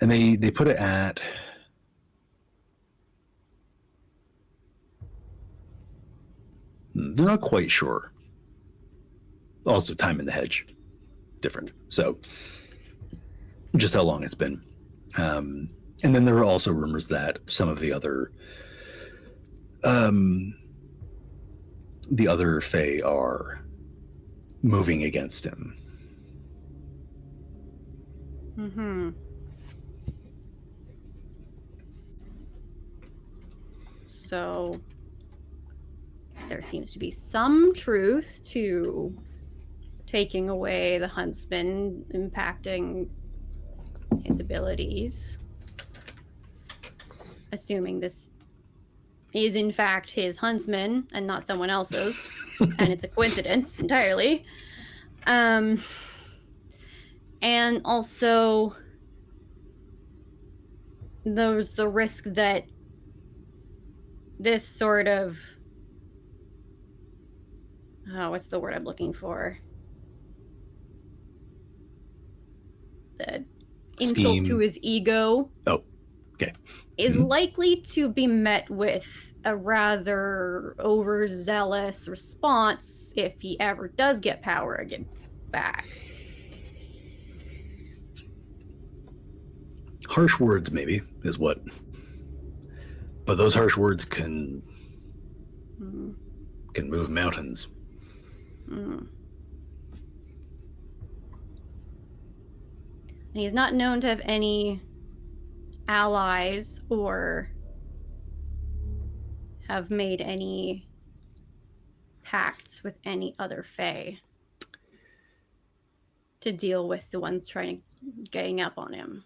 they put it at they're not quite sure. Also, time in the hedge, different. So, just how long it's been. And then there are also rumors that some of the other Fae are moving against him. Mm-hmm. So there seems to be some truth to taking away the huntsman, impacting his abilities. Assuming this is in fact his huntsman and not someone else's, and it's a coincidence entirely. And also there's the risk that this sort of what's the word I'm looking for? The insult Scheme. to his ego. Oh, okay. Is likely to be met with a rather overzealous response if he ever does get power again back. Harsh words, maybe, is what. But those harsh words can move mountains. He's not known to have any allies or have made any pacts with any other Fae to deal with the ones trying to gang up on him.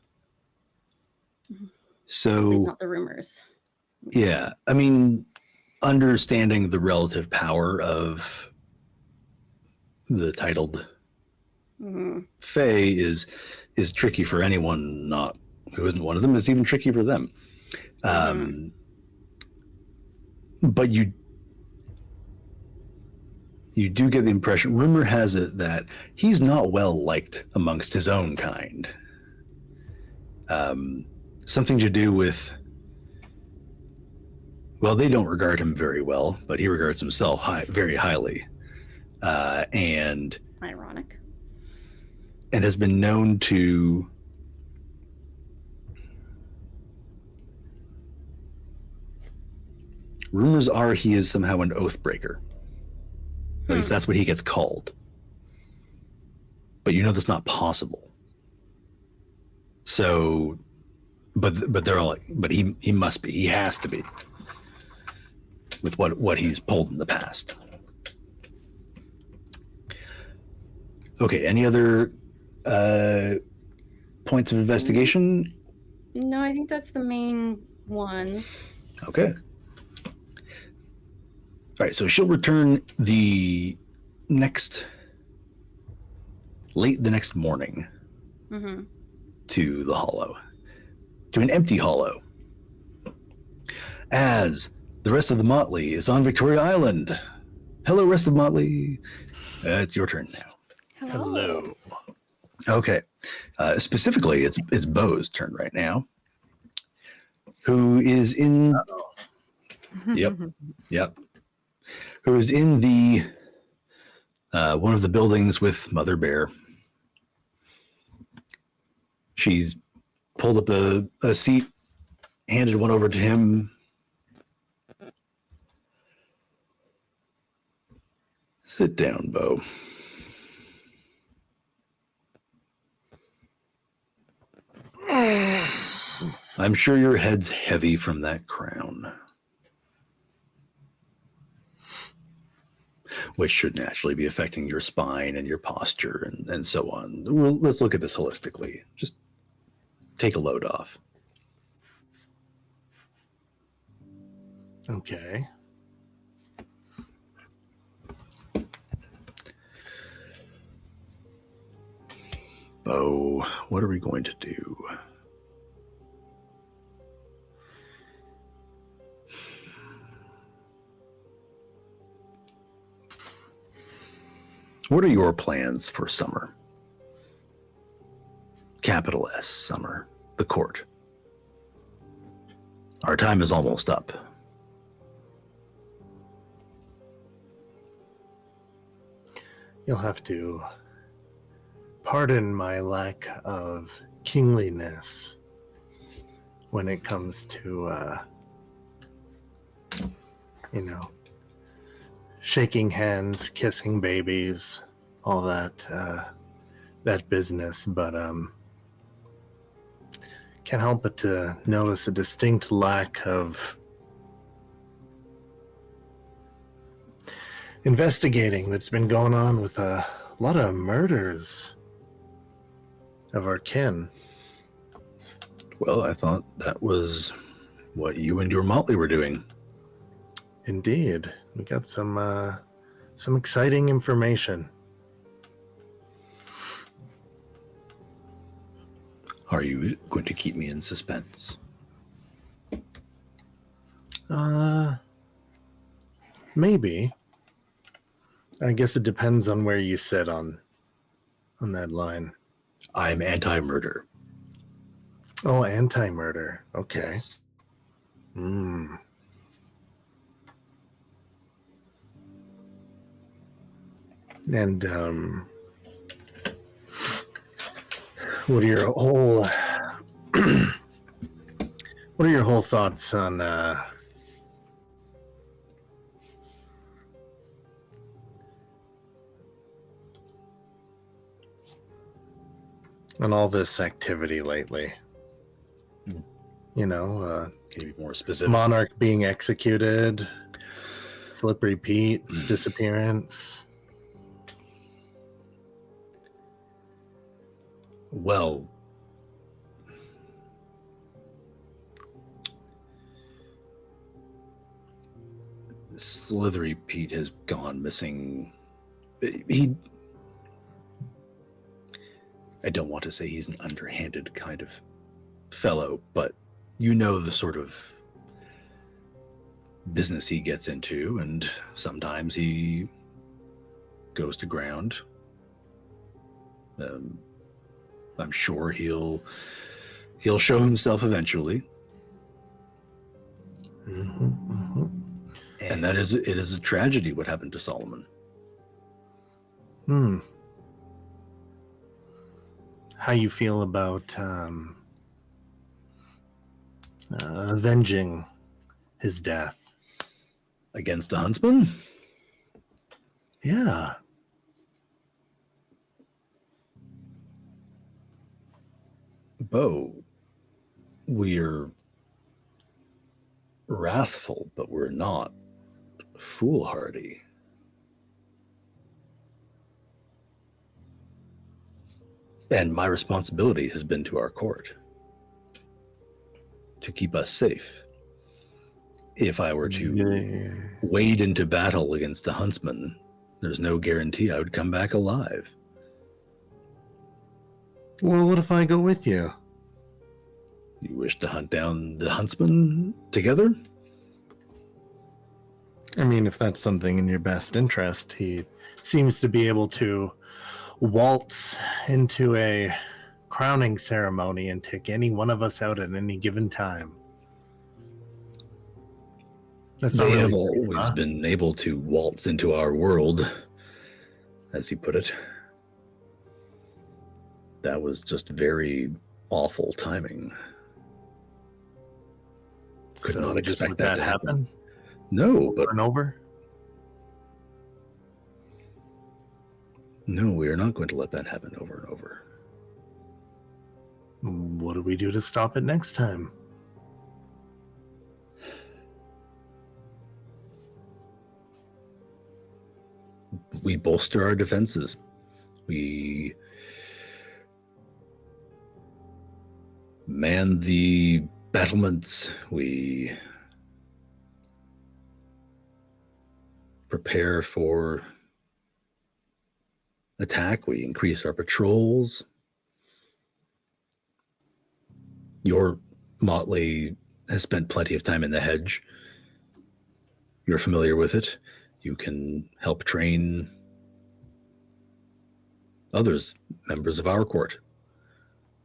So, it's not the rumors. Yeah, I mean, understanding the relative power of the titled Fae is tricky for anyone who isn't one of them. It's even tricky for them. But you do get the impression, rumor has it, that he's not well liked amongst his own kind. Something to do with, well, they don't regard him very well, but he regards himself very highly. And ironic. And has been known to rumors are he is somehow an oath breaker. At least that's what he gets called. But that's not possible. So, but they're all like, but he must be, he has to be, with what he's pulled in the past. Okay, any other points of investigation? No, I think that's the main ones. Okay. All right, so she'll return late the next morning to the hollow, to an empty hollow, as the rest of the motley is on Victoria Island. Hello, rest of motley. It's your turn now. Hello. Okay. Specifically, it's Beau's turn right now, who is in. Yep. who is in the one of the buildings with Mother Bear. She's pulled up a seat, handed one over to him. Sit down, Beau. I'm sure your head's heavy from that crown, which should naturally be affecting your spine and your posture and so on. Well, let's look at this holistically. Just take a load off. Okay. Beau, what are we going to do? What are your plans for summer? Capital S, summer, the court. Our time is almost up. You'll have to pardon my lack of kingliness when it comes to, shaking hands, kissing babies, all that business. But can't help but to notice a distinct lack of investigating that's been going on with a lot of murders of our kin. Well, I thought that was what you and your motley were doing. Indeed, we got some exciting information. Are you going to keep me in suspense? Maybe. I guess it depends on where you sit on that line. I'm anti-murder. Oh, anti-murder. Okay. Yes. Hmm. And what are your whole thoughts on all this activity lately? Can you be more specific? Monarch being executed, Slippery Pete's disappearance. Well, Slithery Pete has gone missing. I don't want to say he's an underhanded kind of fellow, but you know the sort of business he gets into, and sometimes he goes to ground. I'm sure he'll show himself eventually. Mm-hmm, mm-hmm. And it is a tragedy what happened to Solomon. How you feel about avenging his death? Against a huntsman? Yeah. Beau, we're wrathful, but we're not foolhardy. And my responsibility has been to our court to keep us safe. If I were to wade into battle against a huntsman, there's no guarantee I would come back alive. Well, what if I go with you? You wish to hunt down the huntsman together? I mean, if that's something in your best interest. He seems to be able to waltz into a crowning ceremony and take any one of us out at any given time. That's not They have really safe, always huh? been able to waltz into our world, as you put it. That was just very awful timing. Could So not we just expect let that to happen. happen No, over but and over. no, we are not going to let that happen over and over. What do we do to stop it next time? We bolster our defenses. We man the battlements. We prepare for attack. We increase our patrols. Your motley has spent plenty of time in the hedge. You're familiar with it. You can help train others, members of our court,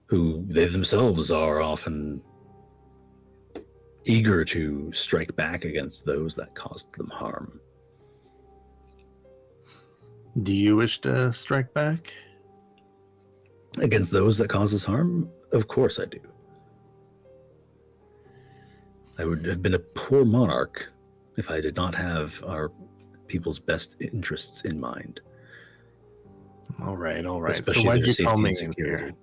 who they themselves are often eager to strike back against those that caused them harm. Do you wish to strike back? Against those that cause us harm? Of course I do. I would have been a poor monarch if I did not have our people's best interests in mind. All right, all right. Especially So why'd their you call safety me and in security. here?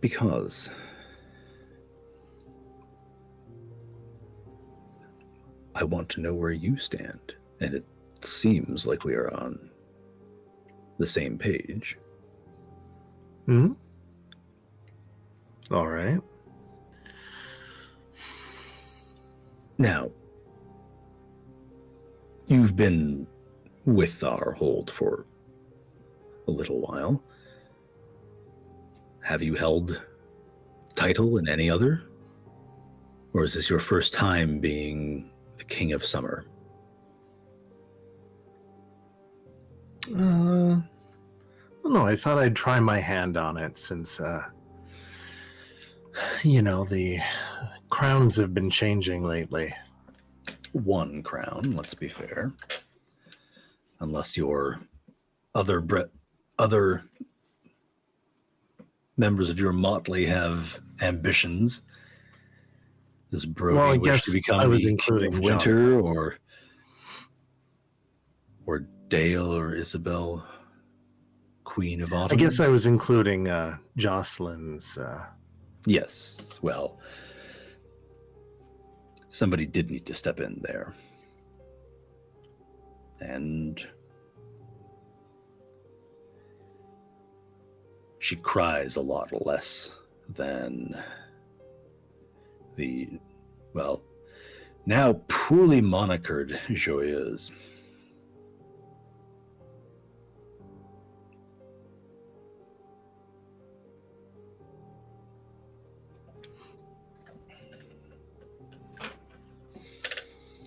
Because I want to know where you stand, and it seems like we are on the same page. Hmm? All right. Now, you've been with our hold for a little while. Have you held title in any other? Or is this your first time being the King of Summer? Well, no, I thought I'd try my hand on it since, the crowns have been changing lately. One crown, let's be fair. Unless your other members of your motley have ambitions. Does Brodie Well, I wish guess to become I was the King including of Winter, or Dale or Isobel, Queen of I Autumn? guess I was including Jocelyn's. Yes, well, somebody did need to step in there. And she cries a lot less than the, well, now poorly monikered Joyeuse.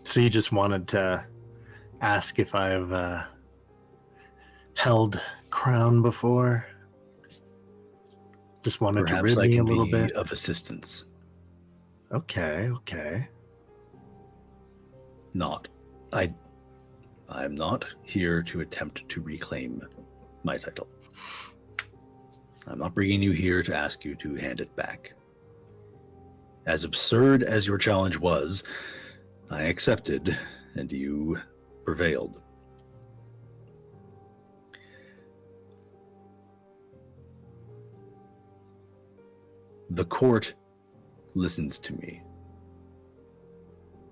So you just wanted to ask if I've held crown before? Just wanted Perhaps to I rid me a can little be bit? of assistance. Okay. I'm not here to attempt to reclaim my title. I'm not bringing you here to ask you to hand it back. As absurd as your challenge was, I accepted, and you prevailed. The court listens to me,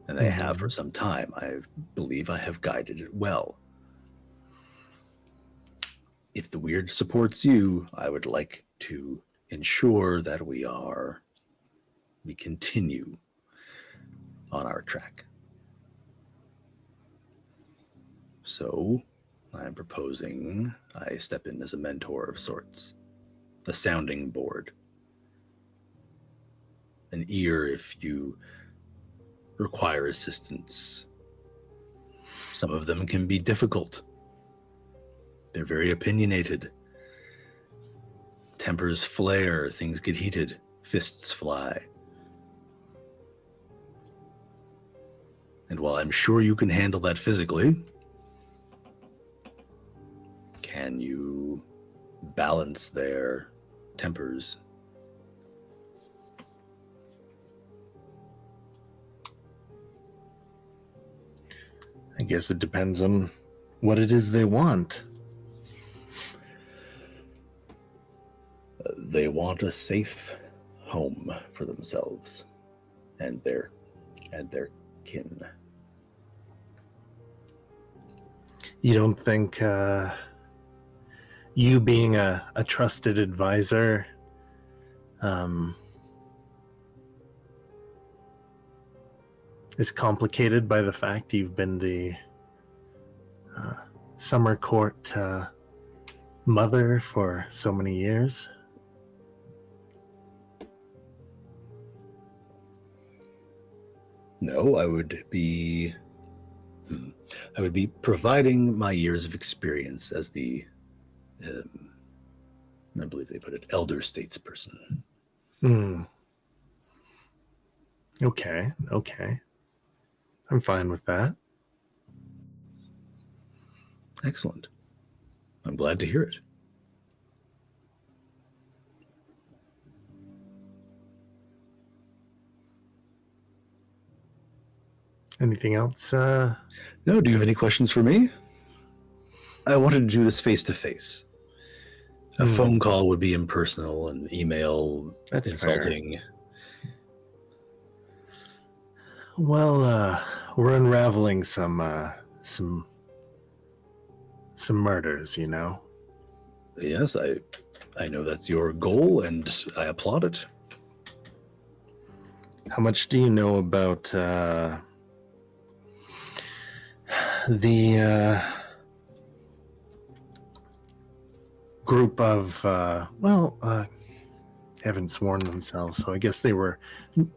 and they have for some time. I believe I have guided it well. If the weird supports you, I would like to ensure that we continue on our track. So I'm proposing I step in as a mentor of sorts, a sounding board, an ear if you require assistance. Some of them can be difficult. They're very opinionated. Tempers flare, things get heated, fists fly. And while I'm sure you can handle that physically, can you balance their tempers? I guess it depends on what it is they want. They want a safe home for themselves and their kin. You don't think you being a trusted advisor is complicated by the fact you've been the summer court mother for so many years? No, I would be providing my years of experience as the, I believe they put it, elder statesperson. Okay. I'm fine with that. Excellent. I'm glad to hear it. Anything else? No, do you have any questions for me? I wanted to do this face to face. A phone call would be impersonal, and email That's insulting. fair. Well, we're unraveling some murders, you know. Yes, I know that's your goal, and I applaud it. How much do you know about the group of haven't sworn themselves, so I guess they were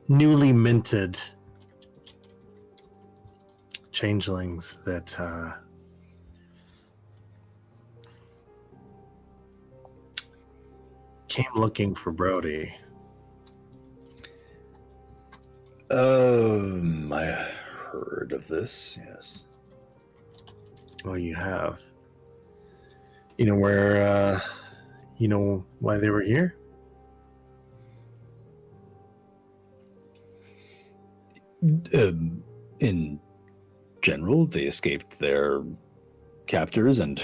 newly minted changelings that came looking for Brodie? I heard of this, yes. Oh, you have. You know where, you know why they were here? In general, they escaped their captors and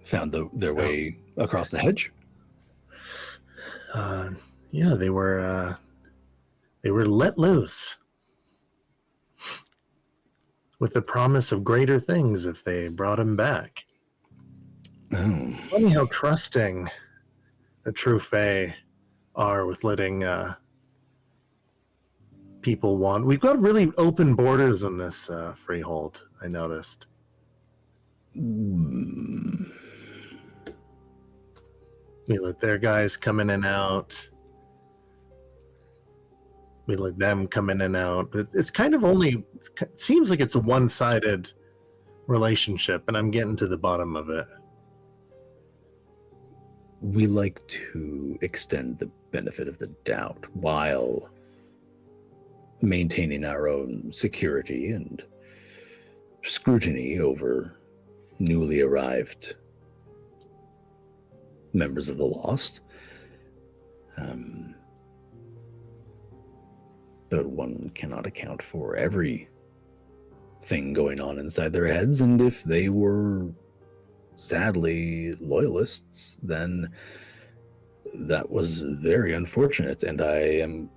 found their way across the hedge. Yeah, they were let loose with the promise of greater things if they brought him back. Oh. Funny how trusting the true Fae are with letting people want. We've got really open borders in this freehold, I noticed. We let their guys come in and out. We let them come in and out. It's kind of only, it seems like it's a one-sided relationship, and I'm getting to the bottom of it. We like to extend the benefit of the doubt while maintaining our own security and scrutiny over newly arrived members of the Lost. But one cannot account for everything going on inside their heads, and if they were sadly loyalists, then that was very unfortunate, and I am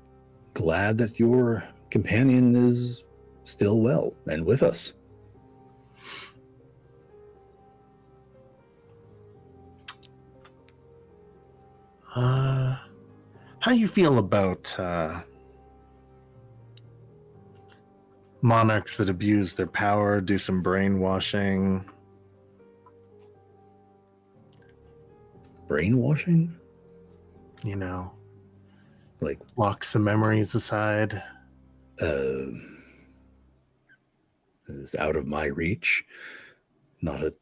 glad that your companion is still well and with us. How you feel about monarchs that abuse their power, do some brainwashing? Brainwashing? You know, Like, lock some memories aside? is out of my reach. Not a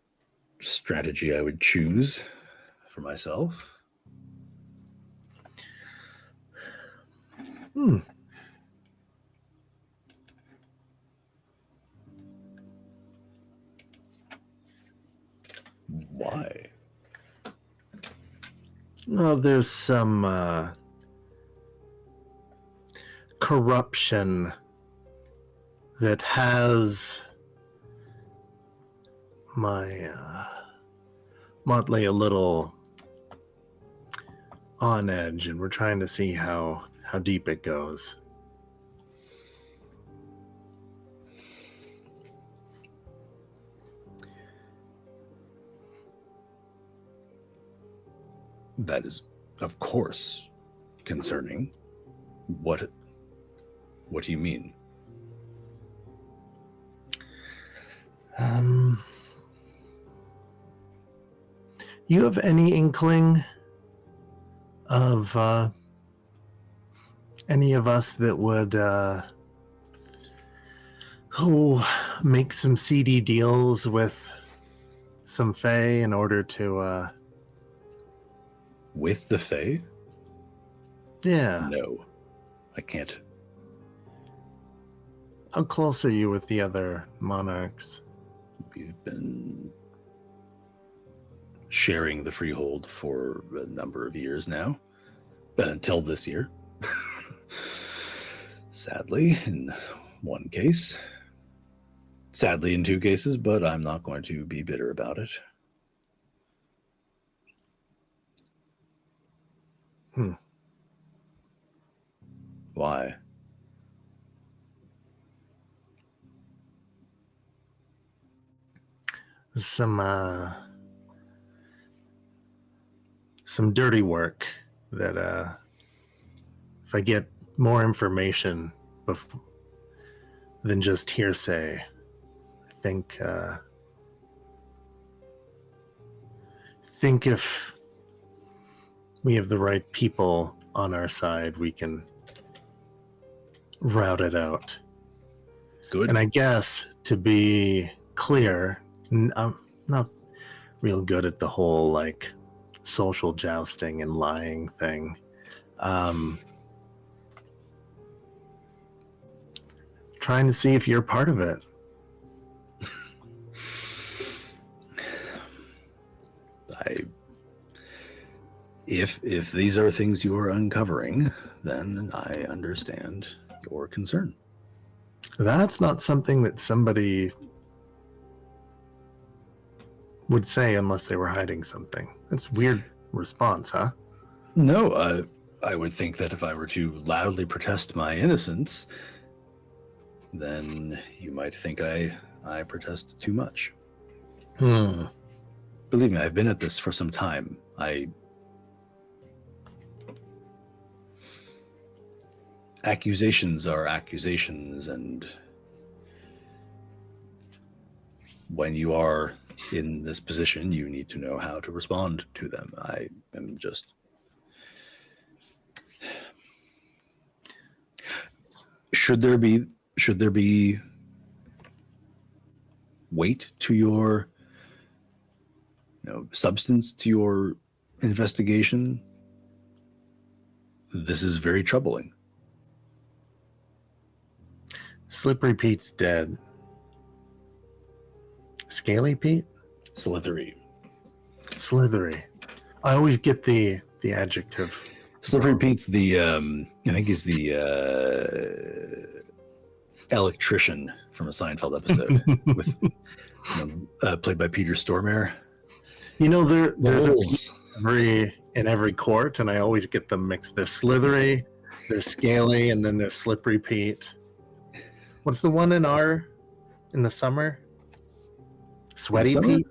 strategy I would choose for myself. Why? Well, there's some corruption that has my motley a little on edge, and we're trying to see how deep it goes. That is, of course, concerning. What do you mean? You have any inkling of any of us that would make some seedy deals with some fae in order to With the Fae? yeah. No, I can't. How close are you with the other monarchs? We've been sharing the freehold for a number of years now, until this year. Sadly, in one case. Sadly, in two cases, but I'm not going to be bitter about it. Why? Some dirty work that if I get more information than just hearsay, I think if we have the right people on our side, we can route it out. Good. And I guess, to be clear, I'm not real good at the whole like social jousting and lying thing. Trying to see if you're part of it. If these are things you are uncovering, then I understand your concern. That's not something that somebody would say unless they were hiding something. That's a weird response, huh? No, I would think that if I were to loudly protest my innocence, then you might think I protest too much. Believe me, I've been at this for some time. Accusations are accusations, and when you are in this position, you need to know how to respond to them. I am just... Should there be weight to your, substance to your investigation? This is very troubling. Slippery Pete's dead. Scaly Pete? Slithery. Slithery. I always get the adjective. Slippery Pete's the, I think he's the electrician from a Seinfeld episode, with played by Peter Stormare. There's Holes. in every court, and I always get them mixed. There's Slithery, there's Scaly, and then there's Slippery Pete. What's the one in the summer? Sweaty Pete?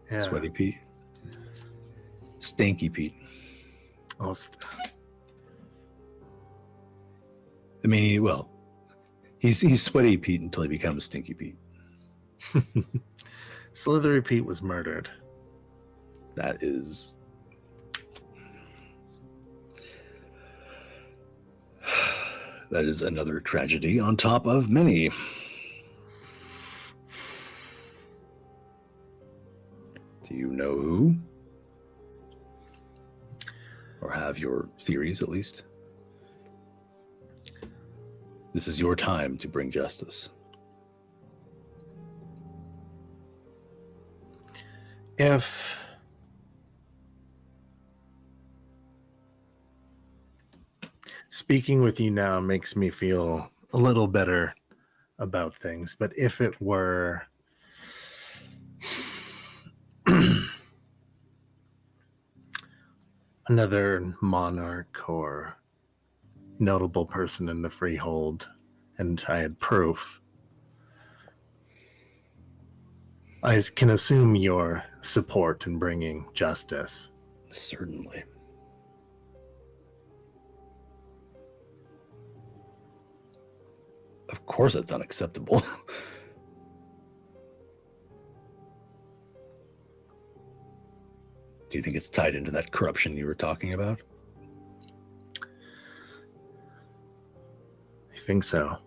Yeah. Sweaty Pete. Stanky Pete. Oh, I mean, well, he's Sweaty Pete until he becomes Stinky Pete. Slithery Pete was murdered. That is... That is another tragedy on top of many. Do you know who? Or have your theories, at least? This is your time to bring justice. If speaking with you now makes me feel a little better about things. But if it were another monarch or notable person in the freehold, and I had proof, I can assume your support in bringing justice. Certainly. Of course that's unacceptable. Do you think it's tied into that corruption you were talking about? I think so.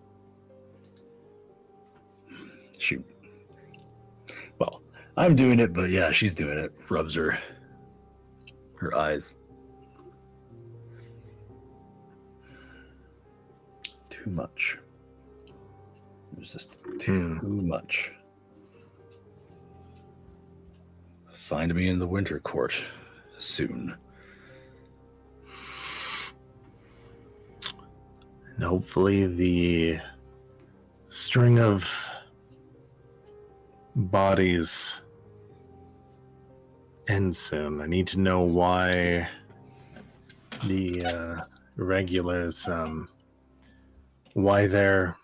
Shoot. Well, I'm doing it, but yeah, she's doing it. Rubs her eyes. Too much. There's just too much. Find me in the winter court soon. And hopefully the string of bodies ends soon. I need to know why the regulars, why they're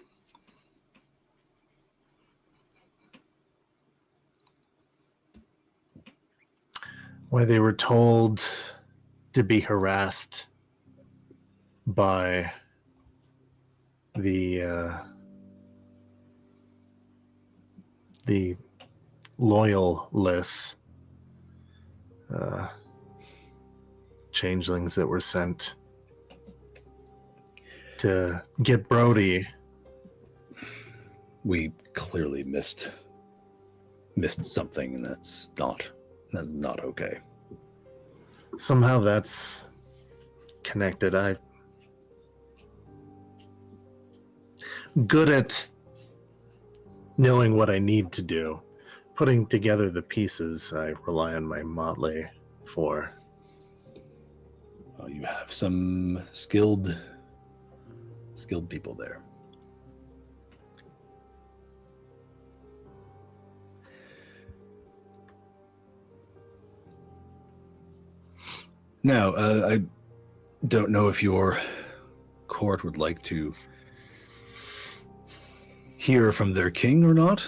they were told to be harassed by the loyalists, changelings that were sent to get Brodie. We clearly missed something, and that's not okay. Somehow that's connected. I'm good at knowing what I need to do. Putting together the pieces, I rely on my motley for. Well, you have some skilled people there. Now, I don't know if your court would like to hear from their king or not,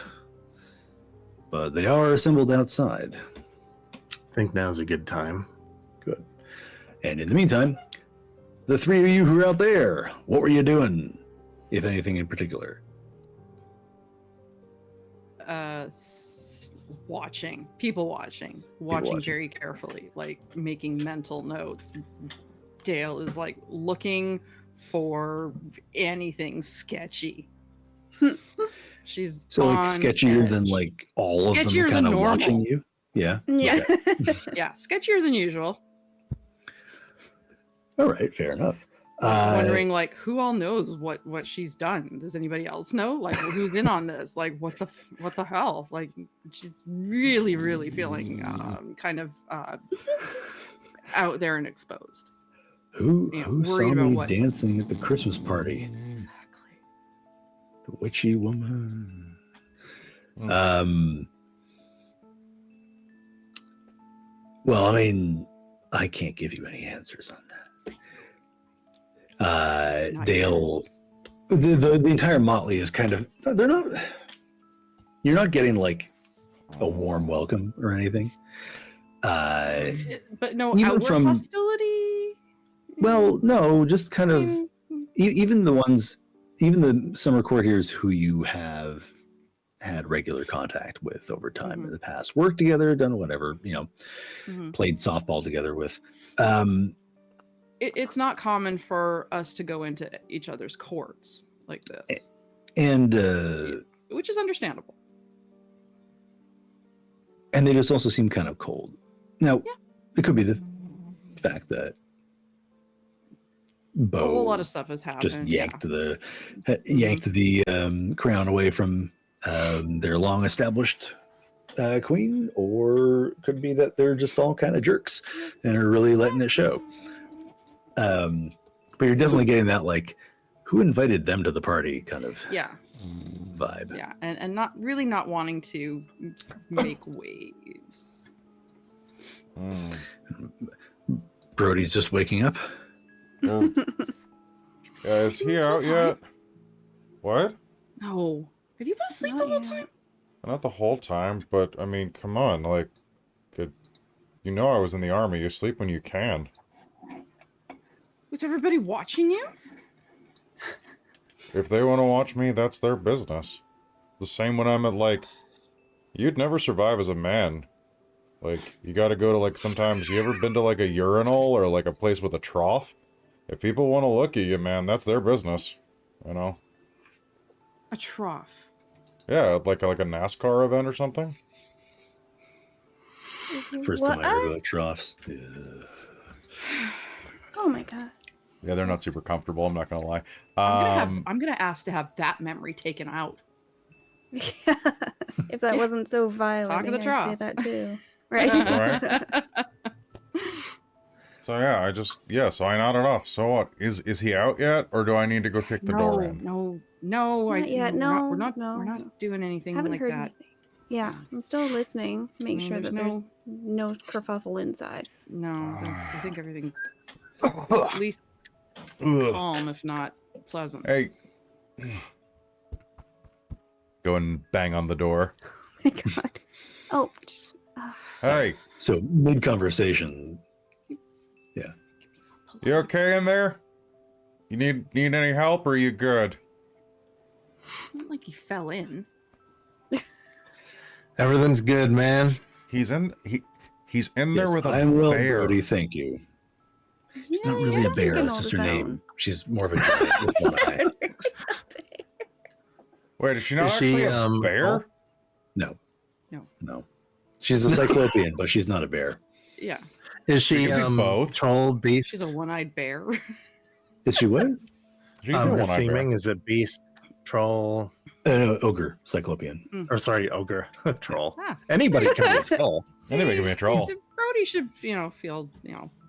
but they are assembled outside. I think now's a good time. Good. And in the meantime, the three of you who are out there, what were you doing, if anything in particular? Watching very carefully, like making mental notes. Dale is like looking for anything sketchy. She's so like on sketchier edge. than like all of Sketchier them kind than of watching normal. you. Yeah. Yeah. Yeah, sketchier than usual. All right, fair enough. Wondering like who all knows what she's done. Does anybody else know? Like who's in on this? Like what the hell? Like she's really feeling kind of out there and exposed. Who saw worried about me what- dancing at the Christmas party? Exactly. The witchy woman. Well, I mean, I can't give you any answers on that. Dale, the entire motley is kind of, you're not getting like a warm welcome or anything. But no even outward from- hostility. Well, no, just kind of, even the summer courtiers who you have had regular contact with over time in the past, worked together, done whatever, played softball together with. It's not common for us to go into each other's courts like this, And which is understandable. And they just also seem kind of cold. Now, it could be the fact that Bo A whole lot of stuff has happened. just yanked the crown away from their long-established queen, or could be that they're just all kind of jerks and are really letting it show. But you're definitely getting that, like, who invited them to the party kind of Yeah, vibe. yeah, and not wanting to make waves. Brodie's just waking up. Well, yeah, is he out yet? What? No, have you been asleep the Not whole yet. time? Not the whole time, but I mean, come on, like, you know I was in the army. You sleep when you can. Was everybody watching you? If they want to watch me, that's their business. The same when I'm at, like, you'd never survive as a man. Like, you gotta go to, like, sometimes, you ever been to, like, a urinal or, like, a place with a trough? If people want to look at you, man, that's their business. You know? A trough. Yeah, like a NASCAR event or something. First time I heard about troughs. Yeah. Oh my god. Yeah, they're not super comfortable, I'm not gonna lie. I'm gonna ask to have that memory taken out. If that wasn't so violent, Talk of the I'd say trough. that too. Right. Right? So yeah, so I nodded off. So what? Is he out yet, or do I need to go kick the door in? No. Not yet. We're not No. doing anything Haven't like heard that. anything. Yeah, I'm still listening. Make No, sure that there's there's no kerfuffle inside. No, I think everything's at least calm, if not pleasant. Hey. Go and bang on the door. Oh my god. Oh. Hey, So mid conversation, you okay in there? You need any help, or are you good? It's not like he fell in. Everything's good, man. He's in there with a I'm well, bear. Brodie, thank you. She's not Yeah, really you're a bear. thinking That's all just the her name. sound. She's more of a giant with one eye. Wait, is she not Is actually she, a bear? No. No. No. She's a cyclopean, but she's not a bear. Yeah, Is she could be both. troll beast? she's a one-eyed bear. Is she what? She's a one-eyed bear. Assuming is it beast, troll, Ogre, cyclopean. or sorry, ogre, troll. Ah. Anybody can be a troll. Anybody can be a troll. Brodie should, feel,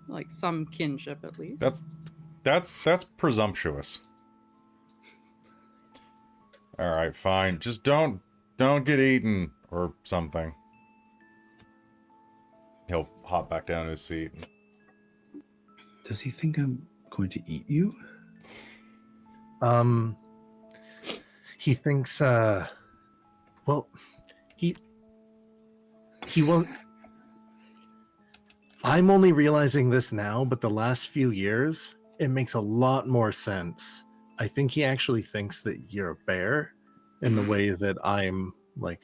like some kinship at least. That's presumptuous. All right, fine. Just don't get eaten or something. He'll hop back down to his seat. Does he think I'm going to eat you? He thinks, well, he was. I'm only realizing this now, but the last few years, it makes a lot more sense. I think he actually thinks that you're a bear in the way that I'm like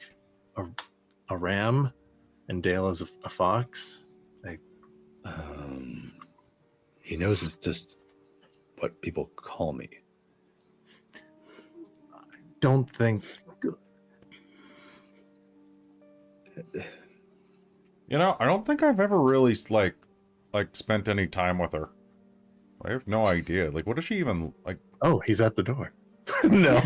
a ram and Dale is a fox. Like, He knows it's just what people call me. don't think. You know, I don't think I've ever really like spent any time with her. I have no idea. Like, what does she even like? Oh, he's at the door. No.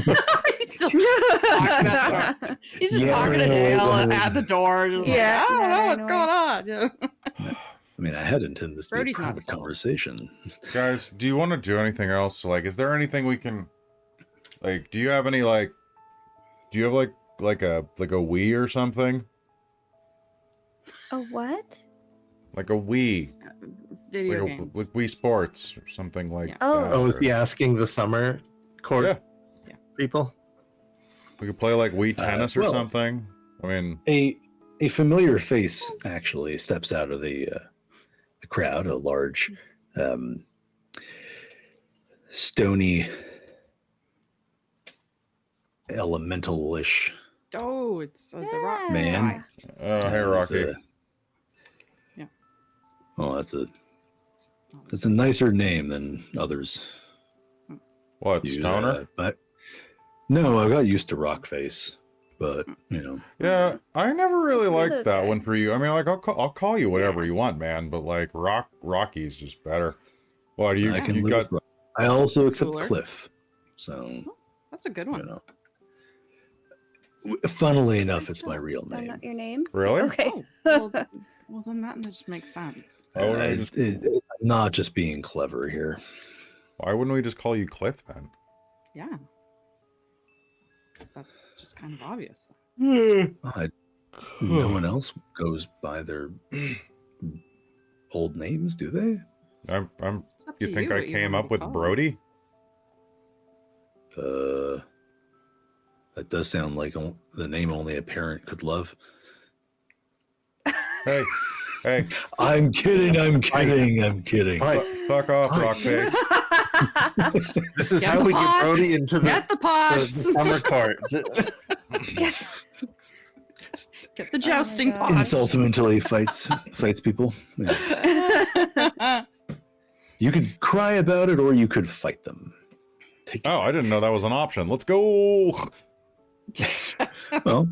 He's still talking at the door. He's just talking to Dale at the door. Just Yeah, like, I don't know yeah, what's I going on. Yeah. I mean, I had intended this to be a Brodie's not private subtle. conversation. Guys, do you want to do anything else? Like, is there anything we can like? Do you have any like? Do you have like a Wii or something? A what? Like a Wii, Video like games. like Wii Sports or something like. Yeah. Oh. that, Oh, is or- he asking the summer court Yeah. people? We could play like Wii Tennis or well- something. I mean, A familiar face actually steps out of the crowd. A large, stony, elemental-ish Oh, it's the rock Yeah. man. oh hey It's Rocky. Yeah. Well, that's a nicer name than others. What use, stoner? but no, I got used to Rockface, but you know, Yeah, I never really Some of liked those that one guys. for you. I mean, like I'll call you whatever you want, man. But like Rocky's just better. What do you I can you live got? with Rock. I also accept Cooler. Cliff, so That's a good you one. know. Funnily enough, it's my Sure. real Is that name. not your name? Really? Okay. Oh, well, then that just makes sense. Oh, no, just- I'm not just being clever here. Why wouldn't we just call you Cliff then? Yeah. That's just kind of obvious. No one else goes by their old names, do they? It's up You to think I what you came want up to with call it. Brodie? That does sound like the name only a parent could love. Hey, hey, I'm kidding. I'm kidding. fuck off, Rockface. This is Get how the we get pots! Brodie into Get the the pots! summer court. Get the jousting God. pots. Insult him until he fights people. Yeah. You could cry about it, or you could fight them. Oh, I didn't know that was an option. Let's go. Well,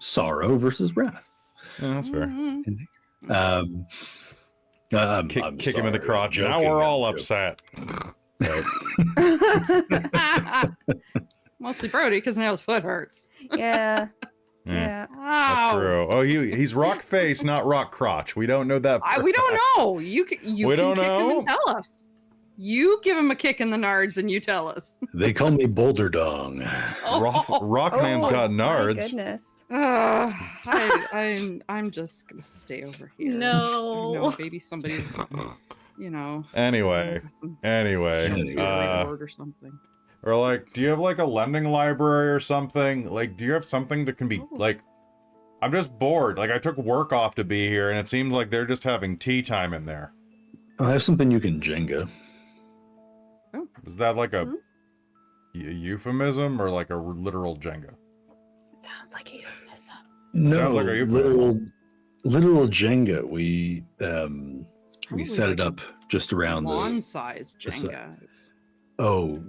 sorrow versus wrath. Yeah, that's fair. I'm Kick him in the sorry, crotch. I'm Now joking, we're all I'm upset. Mostly Brodie, because now his foot hurts. Yeah. Mm, Yeah. That's true. Oh, he's rock face, not rock crotch. We don't know that. We don't know. You We can don't kick him know. and tell us. You give him a kick in the nards and you tell us. They call me Boulder Dong. Rockman's got My nards. goodness. I'm just gonna stay over here. No. No, maybe somebody's, Anyway, word or something. or like, do you have like a lending library or something? Like, do you have something that can be like? I'm just bored. Like, I took work off to be here, and it seems like they're just having tea time in there. I have something you can Jenga. Is that like a euphemism or like a literal Jenga? It sounds like a euphemism. No, Sounds like a euphemism. literal Jenga. We Probably set it like up just around lawn-sized the Jenga. Oh,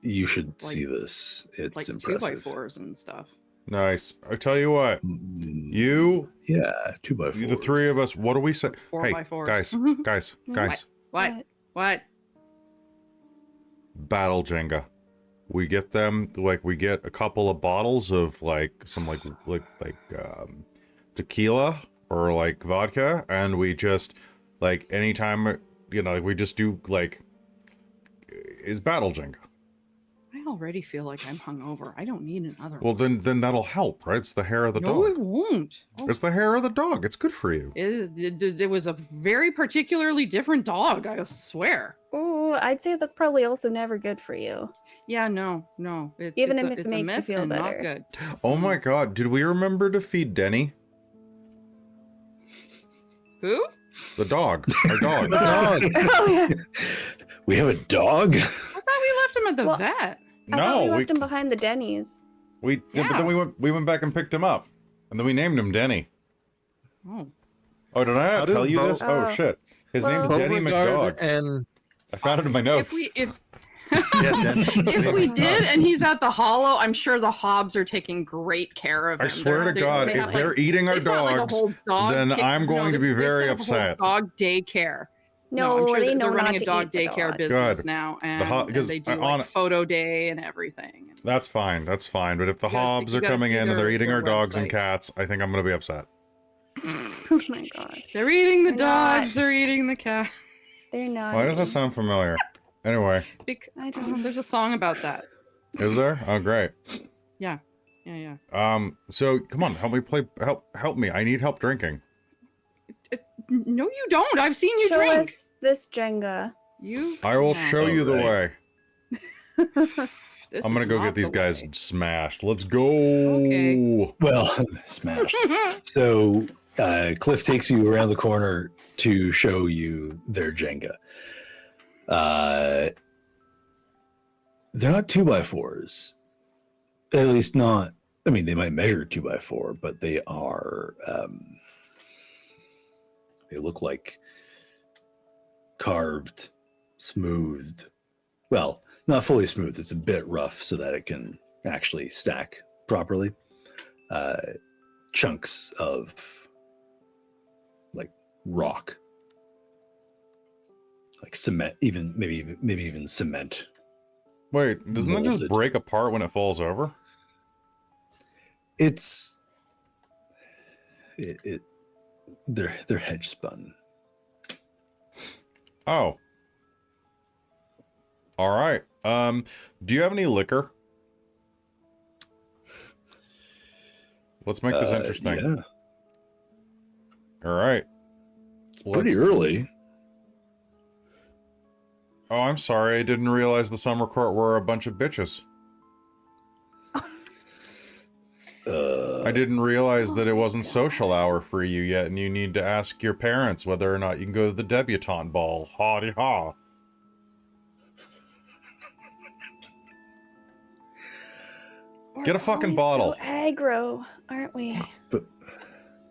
you should Like- see this. It's Like impressive. 2x4s and stuff. Nice. I tell you what, you, 2x4. the three of us. What do we say? Hey, 4x4s. guys. What? Battle Jenga. We get them, like, we get a couple of bottles of like some like tequila or like vodka, and we just like anytime like we just do like is battle Jenga. I already feel like I'm hungover. I don't need another Well, one. then that'll help, right? It's the hair of the No, it dog. won't. Oh, It's the hair of the dog. It's good for you. it was a very particularly different dog, I swear. Oh, I'd say that's probably also never good for you. Yeah, no. Even it's if it a makes you myth feel and not better. good. Oh my god, did we remember to feed Denny? Who? The dog. Our dog. Dog. Oh, yeah. We have a dog. I thought we left him at the Well, vet. I thought we No, left him behind the Denny's. but Yeah. then we went back and picked him up. And then we named him Denny. Oh. Oh, did I How not did tell you Bo- this? Oh shit. His well- name's Denny Beauregard McDog. and I found it in my notes. If Denny. if we did and he's at the hollow, I'm sure the Hobbs are taking great care of him. I swear to They- God, they if have, they're like- eating our they've got, like, a dogs, whole dog then I'm going to be they very set up a whole upset. Dog daycare. No, I'm sure they that know they're running not a to dog eat the daycare dog. business Good. now, and, because and they do on- like photo day and everything. That's fine. That's fine. But if the You gotta see- Hobbs you are gotta coming see in and they're their- eating their our dogs and website. cats, I think I'm going to be upset. Oh my god. They're eating the They're dogs. not. They're eating the cat. They're not. Why does that sound familiar? Anyway, I don't know. There's a song about that. is there? Oh, great. Yeah. So come on, help me play. Help me. I need help drinking. No, you don't. I've seen you Show drink. us this Jenga. You. I will No. show you the Alright. way. This I'm gonna is go not get these the guys way. smashed. Let's go. Okay. Well, smashed. So Cliff takes you around the corner to show you their Jenga. They're not 2x4s. At least not. I mean, they might measure 2x4, but they are. They look like carved, smoothed. Well, not fully smooth. It's a bit rough so that it can actually stack properly. Chunks of like rock, like cement, even maybe even cement. Wait, doesn't that just Molded. break apart when it falls over? They're hedge spun. Oh. All right. Do you have any liquor? Let's make this interesting. Yeah. All right. It's pretty early. Oh, I'm sorry. I didn't realize the summer court were a bunch of bitches. I didn't realize that it wasn't social hour for you yet, and you need to ask your parents whether or not you can go to the debutante ball. Ha-de-ha. Get a fucking bottle. So aggro, aren't we? But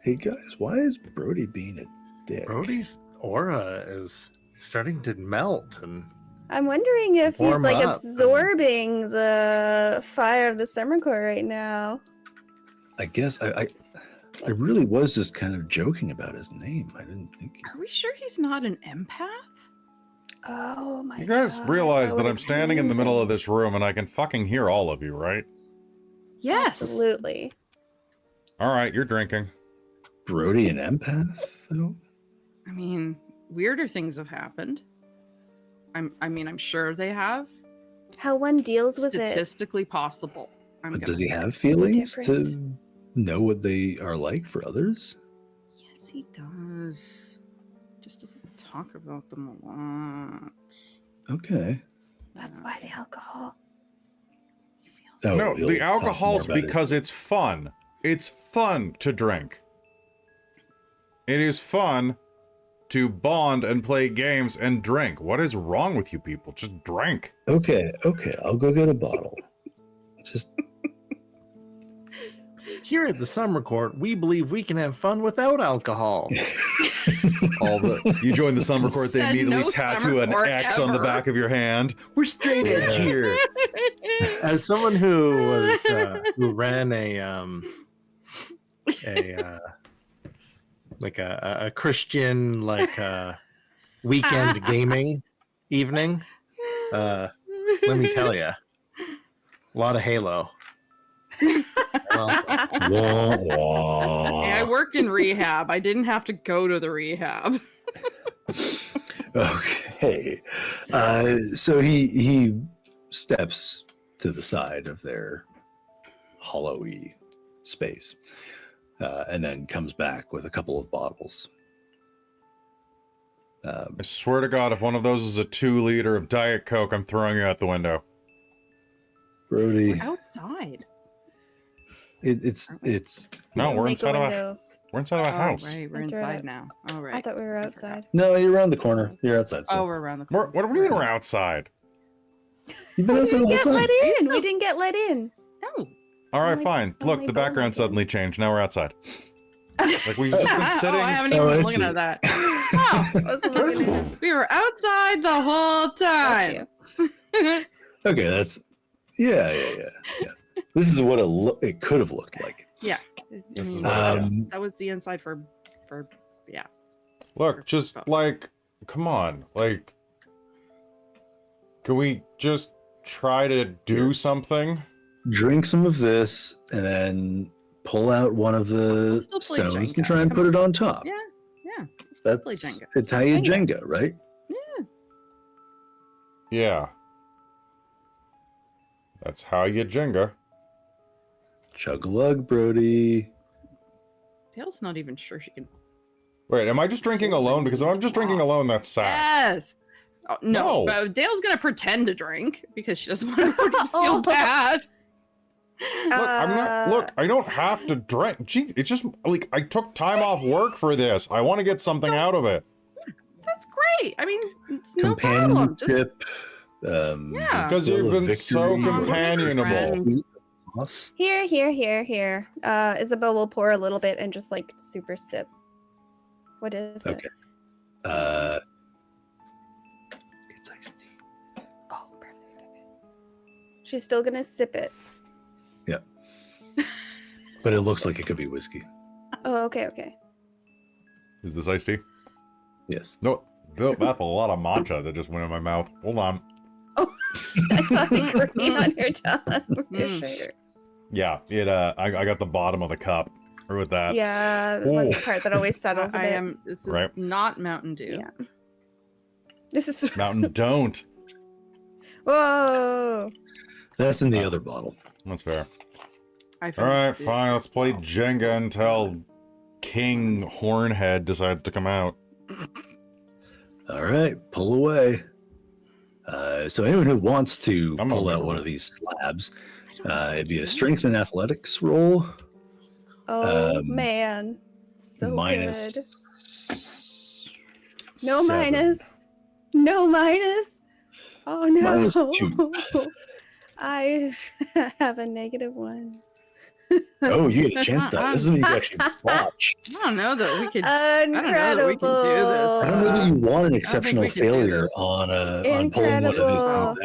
hey guys, why is Brodie being a dick? Brodie's aura is starting to melt, and I'm wondering if he's Warm like up. absorbing the fire of the summer core right now. I guess I really was just kind of joking about his name. I didn't think. Are we sure he's not an empath? Oh my god. You guys realize that I'm standing in the middle of this room. room and I can fucking hear all of you, right? Yes. Absolutely. All right, you're drinking. Brodie an empath though? I mean, weirder things have happened. I'm sure they have. How one deals with it. Statistically possible. But does he have feelings different. to know what they are like for others? Yes, he does. Just doesn't talk about them a lot. Okay. That's why the alcohol. He feels Oh, No, he'll the talk alcohol's more about because it's fun. It's fun to drink. It is fun to bond and play games and drink. What is wrong with you people? Just drink. Okay, I'll go get a bottle. Just here at the summer court, we believe we can have fun without alcohol. You join the summer court, they Said immediately no tattoo summer an court X on the ever. back of your hand. We're straight edge here. As someone who was who ran a Christian weekend gaming evening, let me tell you, a lot of Halo. wah, wah. Hey, I worked in rehab. I didn't have to go to the rehab. Okay. So he steps to the side of their hollowy space, and then comes back with a couple of bottles. I swear to God, if one of those is a 2-liter of Diet Coke, I'm throwing you out the window. Brodie, We're outside. it's No, we're Make inside of a window. house. Right, we're I threw it inside up. now. All right. I thought we were outside. no, you're around the corner. You're outside. Oh, So. we're around the What corner. do you mean we're outside? You've been outside the We whole didn't get time. let in. so- We didn't get let in. No. All right, Only- fine. Look, only the Belle background might suddenly changed. Now we're outside. Like we've just been Oh, sitting. I haven't even Oh, I been looking see. at that. Oh, I wasn't looking at it. we were outside the whole Bless time. you. Okay, that's yeah. This is what it could have looked like. Yeah. This is That was the inside for yeah. Look, just like, come on, like, can we just try to do something? Drink some of this and then pull out one of the I'll still play stones Jenga. and try and Come put on. it on top. Yeah. Play That's Jenga. it's how you Jenga, right? Yeah. That's how you Jenga. Chug a lug, Brodie. Dale's not even sure she can. Wait, am I just drinking alone? Because if I'm just drinking alone, that's sad. Yes. Oh, no, No. Dale's gonna pretend to drink because she doesn't want everybody to feel bad. Look, I'm not. Look, I don't have to drink. Gee, it's just like I took time off work for this. I want to get something out of it. That's great. I mean, it's no problem. Just Companionship. Yeah. Because Will you've of been victory so or companionable. friends. loss. Here. Isobel will pour a little bit and just like super sip. What is Okay. it? It's iced tea. Oh, perfect. Okay. She's still gonna sip it. But it looks like it could be whiskey. Oh, okay. Is this iced tea? Yes. No, that's a lot of matcha that just went in my mouth. Hold on. I saw the green on your tongue. Your shirt. Yeah, it. I got the bottom of the cup. Or with that. Yeah, the Ooh. part that always settles a I bit. am. This is Right. not Mountain Dew. Yeah. This is Mountain don't. Whoa. That's in the other bottle. That's fair. I All found right, it. fine. Let's play Jenga until King Hornhead decides to come out. All right, pull away. So anyone who wants to I'm pull gonna out roll. one of these slabs, it'd be a strength and athletics roll. Oh man. So minus good. No 7. minus. No minus. Oh no. Minus 2. I have a -1. Oh, you get a chance die. This is when you can actually watch. I don't know that we could. Incredible. I don't know that we can do this. I don't know that you want an exceptional we could do failure this. on pulling one of these Incredible. things out.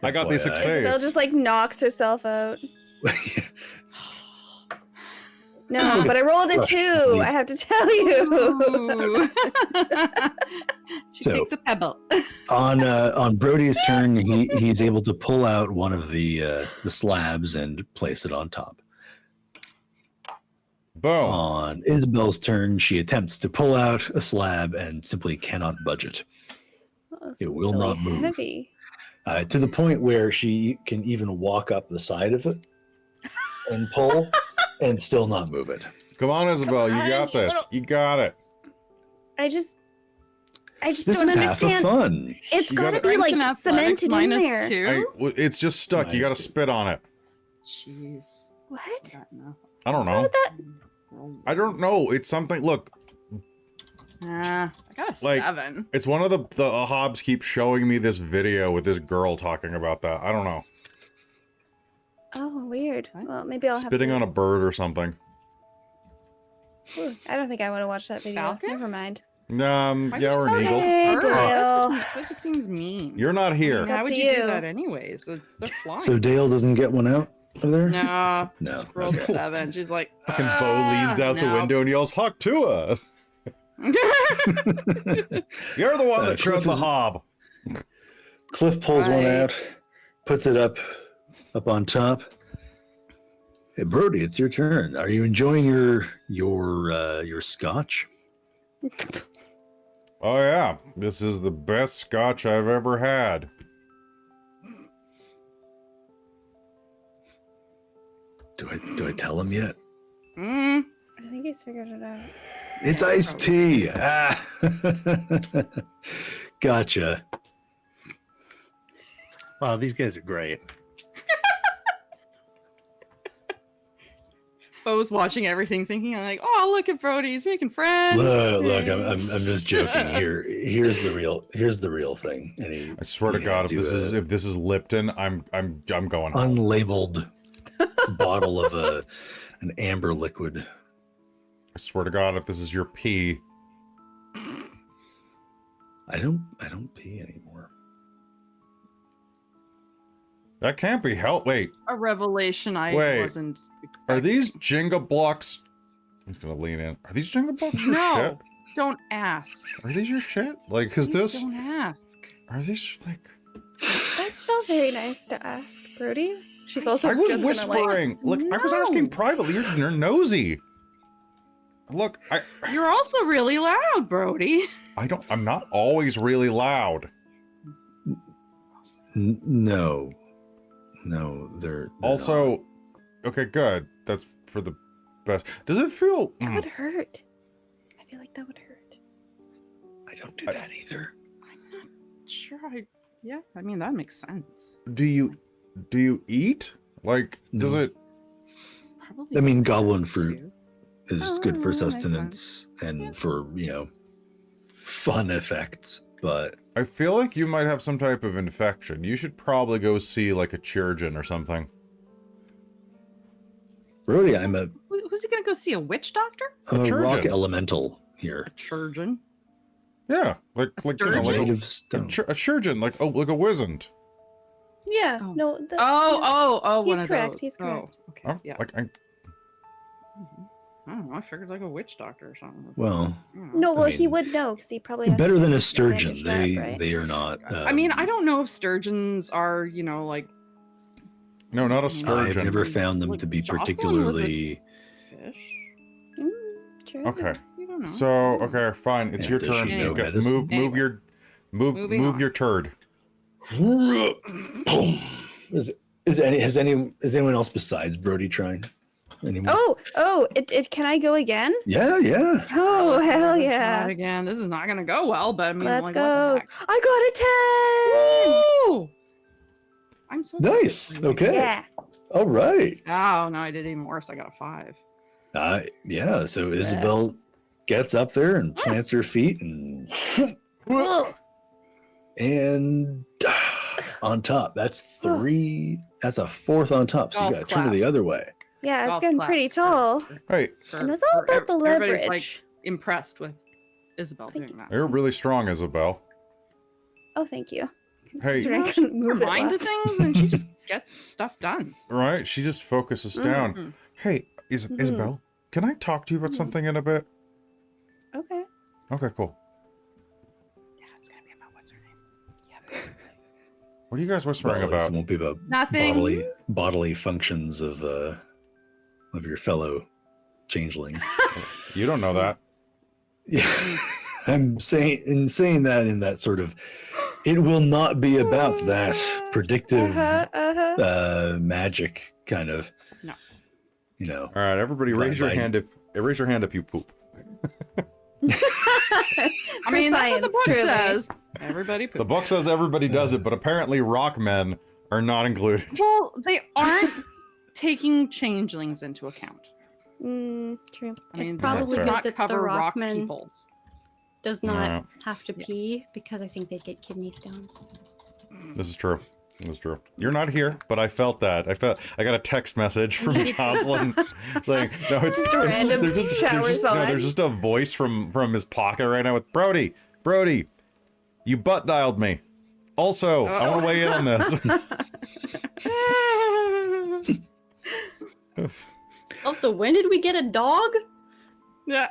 I got the FYI. success. Isabel just like knocks herself out. No, but I rolled a 2. I have to tell you. Ooh. She So- takes a pebble. On Brodie's turn, he's able to pull out one of the slabs and place it on top. Boom. On Isabel's turn, she attempts to pull out a slab and simply cannot budge it. Oh, this It is will really not move. Heavy. To the point where she can even walk up the side of it and pull and still not move it. Come on, Isabel. Come You on, got you this. little- You got it. I just This don't is half the understand. fun. It's You gotta gotta- be like Strength and athletics cemented in there. -2. It's just stuck. You got to Nice. spit on it. Jeez. What? I don't know. I don't know. It's something. Look, I got a Like- 7. it's one of the Hobbs keeps showing me this video with this girl talking about that. I don't know. Oh, weird. What? Well, maybe I'll Spitting have on a bird or something. to. I don't think I want to watch that video. Falcon? Never mind. Why Yeah, or an would you eagle. Okay, Bird. deal. That just seems mean. You're not here. It's How up would to you do you. that anyways? They're flying. So Dale doesn't get one out of there? No. No. Rolled Okay. 7. She's like, Fucking Bo leans out the no. window and yells, "Huck Tua!" You're the one that showed Cliff the is- hob. Cliff pulls one Right. out, puts it up on top. Hey, Brodie, it's your turn. Are you enjoying your scotch? Oh yeah, this is the best scotch I've ever had. Do I tell him yet? Mm, I think he's figured it out. It's Yeah, iced probably. tea. Ah. Gotcha. Wow, these guys are great. Bo's watching everything, thinking like, "Oh, look at Brodie, he's making friends." Look, I'm just joking. Here's the real thing. And he, I swear to he God, hands if you this is Lipton, I'm going home. unlabeled bottle of an amber liquid. I swear to God, if this is your pee, I don't pee anymore. that can't be helped. Wait, A revelation I Wait. wasn't expecting. are these Jenga blocks? He's gonna lean in. Are these Jenga blocks your No, shit? don't ask. Are these your shit? Like, is Please this? Don't ask. Are these like? That's not very nice to ask, Brodie. She's also I was just gonna, whispering. Look, I was No. asking privately. You're nosy. Look, You're also really loud, Brodie. I'm not always really loud. No, they're Also, okay, good. That's for the best. Does it feel? That would hurt. I feel like that would hurt. I don't do that either. I'm not sure. Yeah, I mean that makes sense. Do you eat? Like, does No. it? Probably. I mean, doesn't goblin hurt fruit you. is Oh, good for that makes sustenance and for fun effects, but I feel like you might have some type of infection. You should probably go see like a chirurgeon or something. Brodie, I'm a Who's he gonna go see? A witch doctor? rock chirurgeon. elemental here. A chirurgeon? Yeah, like A like sturgeon? like Native a stone. chirurgeon, like like a wizard. Yeah. Oh. No. Oh, He's one of correct, those. he's correct. Oh, okay. Oh, Yeah. like I don't know. I figured like a witch doctor or something. Well, I don't know. No. Well, he mean, would know because he probably has better to than get a his sturgeon. bandaged up, right? They are not. I mean, I don't know if sturgeons are, like no, not a I've sturgeon. never found them Like, to be Jocelyn was a- particularly. fish. True. Okay. You don't know. So okay, fine. It's Yeah, your does turn. she know Get- medicine? move Anyway. your move Moving move on. your turd. Is anyone else besides Brodie trying? Anyone? It can I go again? Yeah. Oh, hell Try yeah. it again. This is not gonna go well, but I mean, Let's like, go. what the heck? I Woo! I'm so Nice. excited. Okay. got a 10. Yeah. All right. Oh no, I did even worse. I got a 5. Yeah. So Isobel gets up there and plants her feet and on top. That's 3. That's a 4th on top. So you Golf got to turn it the claps. other way. Yeah, it's Golf getting claps pretty for- tall. Hey, And it's all about the everybody's, like, leverage. impressed with Isobel doing that. you're really strong, Isobel. Oh, thank you. Hey, Considering I couldn't Her move it mind to last. things, and she just gets stuff done. right? She just focuses down. Mhm. Hey, Isobel, can I talk to you about something in a bit? Okay. Okay, cool. Yeah, it's gonna be about what's her name. What are you guys whispering Well, about? it won't be about Nothing. bodily functions of your fellow changelings. You don't know that. Yeah. I'm saying that in that sort of, it will not be about that predictive magic kind of. No. You know. All right, everybody, raise your Bye. hand if you poop. I mean, that's what the science, book truly. says. Everybody The poops. book says everybody does it, but apparently rock men are not included. Well, they aren't taking changelings into account. True. I mean, It's that probably does good not that cover the rock rockman peoples. does not Yeah. have to pee because I think they'd get kidney stones. This is true. This is true. You're not here, but I felt that. I got a text message from Jocelyn saying, "No, it's random showers on. there's just a voice from his pocket right now with Brodie, you butt dialed me. Also, I want to weigh in on this." Also, when did we get a dog? Yeah,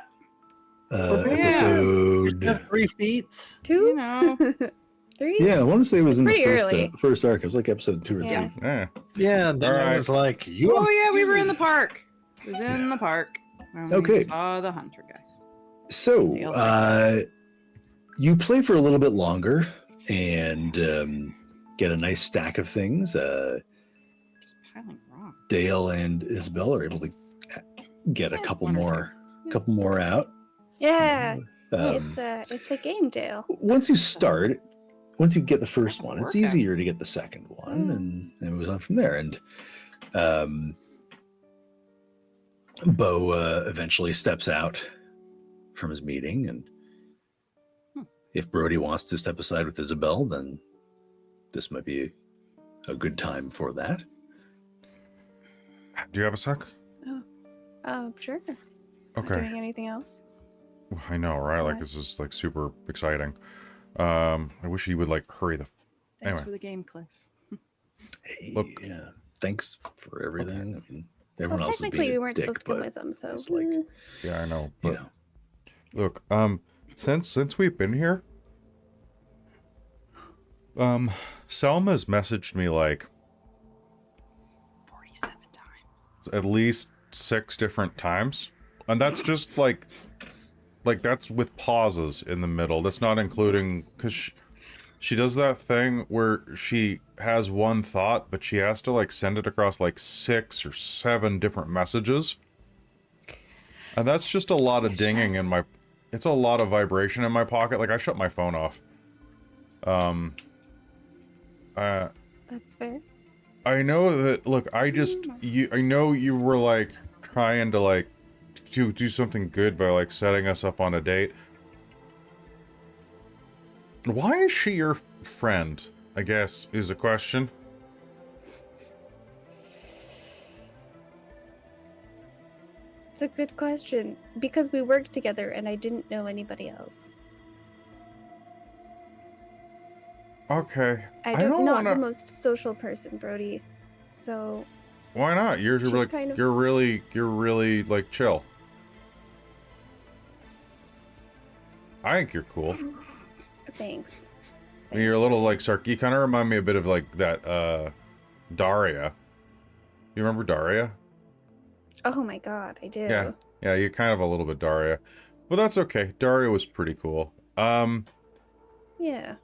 Episode. You have 3 feet. 2? you know. 3? Yeah, I want to say it was in the pretty early. first arc. It was like episode 2 or 3. Yeah. Yeah. Yeah, and then All I right. was like, you Oh yeah, we were in the park. It was in the park. And we Okay. saw the hunter guy. So, you play for a little bit longer and get a nice stack of things. Just piling wrong. Dale and Isobel are able to get a Yeah, couple one or more out. Yeah. Um, It's a game, Dale. once you get the first one, it's Workout. easier to get the second one, and it was on from there. And Beau eventually steps out from his meeting, and if Brodie wants to step aside with Isobel, then this might be a good time for that. Do you have a sec? Sure. Not Okay. doing anything else? I know, right? Like this is like super exciting. I wish he would like hurry the. Thanks Anyway. for the game, Cliff. Hey, Look. yeah, thanks for everything. I mean, Well, everyone else is technically, being we a weren't dick, supposed to come but with them, so. it's like, Yeah, I know. you But know. look, since we've been here, Selma's messaged me like 47 times. at least 6 different times, and that's just like that's with pauses in the middle. That's not including because she does that thing where she has one thought, but she has to like send it across like 6 or 7 different messages, and that's just a lot of dinging in my. It's a lot of vibration in my pocket. Like I shut my phone off. That's fair. I know that. Look, I know you were like trying to like do something good by like setting us up on a date. Why is she your friend? I guess is a question. It's a good question. Because we worked together and I didn't know anybody else. Okay. I'm not wanna... the most social person, Brodie. So, Why not? You're She's like kind of- you're really like chill. I think you're cool. thanks. You're a little like Sark. You kind of remind me a bit of like that Daria. You remember Daria? Oh my god, I do. Yeah. Yeah, you're kind of a little bit Daria. But that's okay. Daria was pretty cool. Yeah.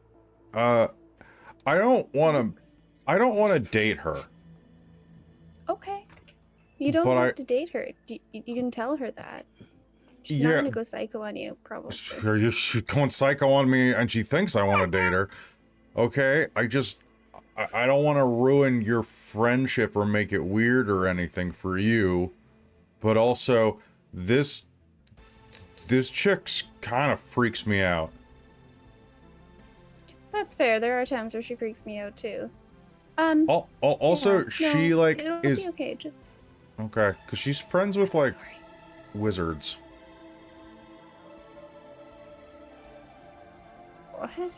I don't want to. Thanks. I don't want to date her. Okay. You don't But have to date her. You can tell her that. She's not gonna go psycho on you, probably. She's going psycho on me, and she thinks I want to date her. Okay, I don't want to ruin your friendship or make it weird or anything for you, but also this chick kind of freaks me out. That's fair. There are times where she freaks me out too. Also, yeah, she no, like it'll is be okay. Just okay because she's friends with like sorry. wizards. What?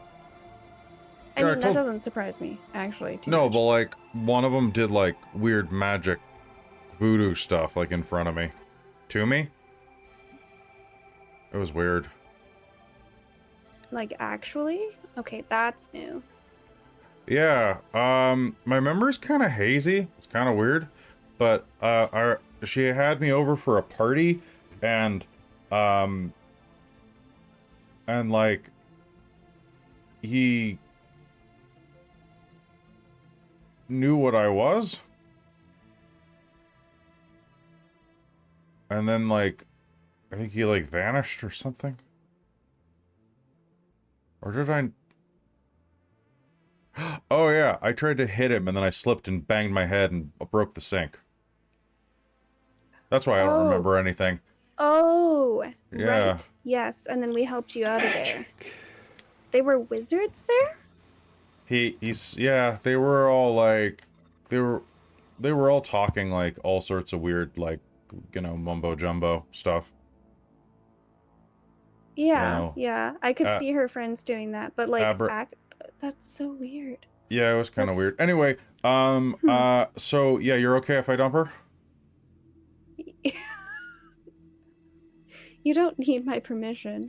I Yeah, mean, that doesn't surprise me, actually. No, but like one of them did like weird magic voodoo stuff like in front of me. To me? It was weird. Like, actually? Okay, that's new. Yeah, my memory's kind of hazy. It's kind of weird, but she had me over for a party, and like he knew what I was, and then like I think he like vanished or something, or did I? Oh yeah, I tried to hit him and then I slipped and banged my head and broke the sink. That's why I don't remember anything. Oh, Yeah. right. Yes, and then we helped you out of there. They were wizards there? Yeah, they were all like they were all talking like all sorts of weird like, you know, mumbo jumbo stuff. Yeah, know, yeah. I could see her friends doing that, but like that's so weird. Yeah, it was kind of weird. Anyway, so yeah, you're okay if I dump her? You don't need my permission.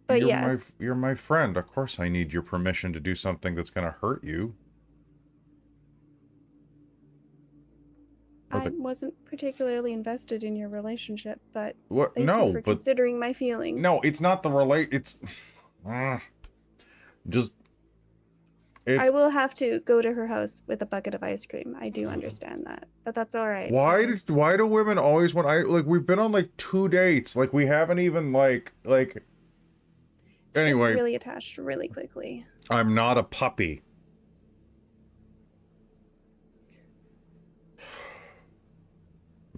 But yes. You're my friend. Of course I need your permission to do something that's going to hurt you. I wasn't particularly invested in your relationship, but what? thank you for considering my feelings. No, it's not the it's just I will have to go to her house with a bucket of ice cream. I do understand that, but that's all right. Why do women always want we've been on like 2 dates, like we haven't even like anyway. It's really attached really quickly. I'm not a puppy.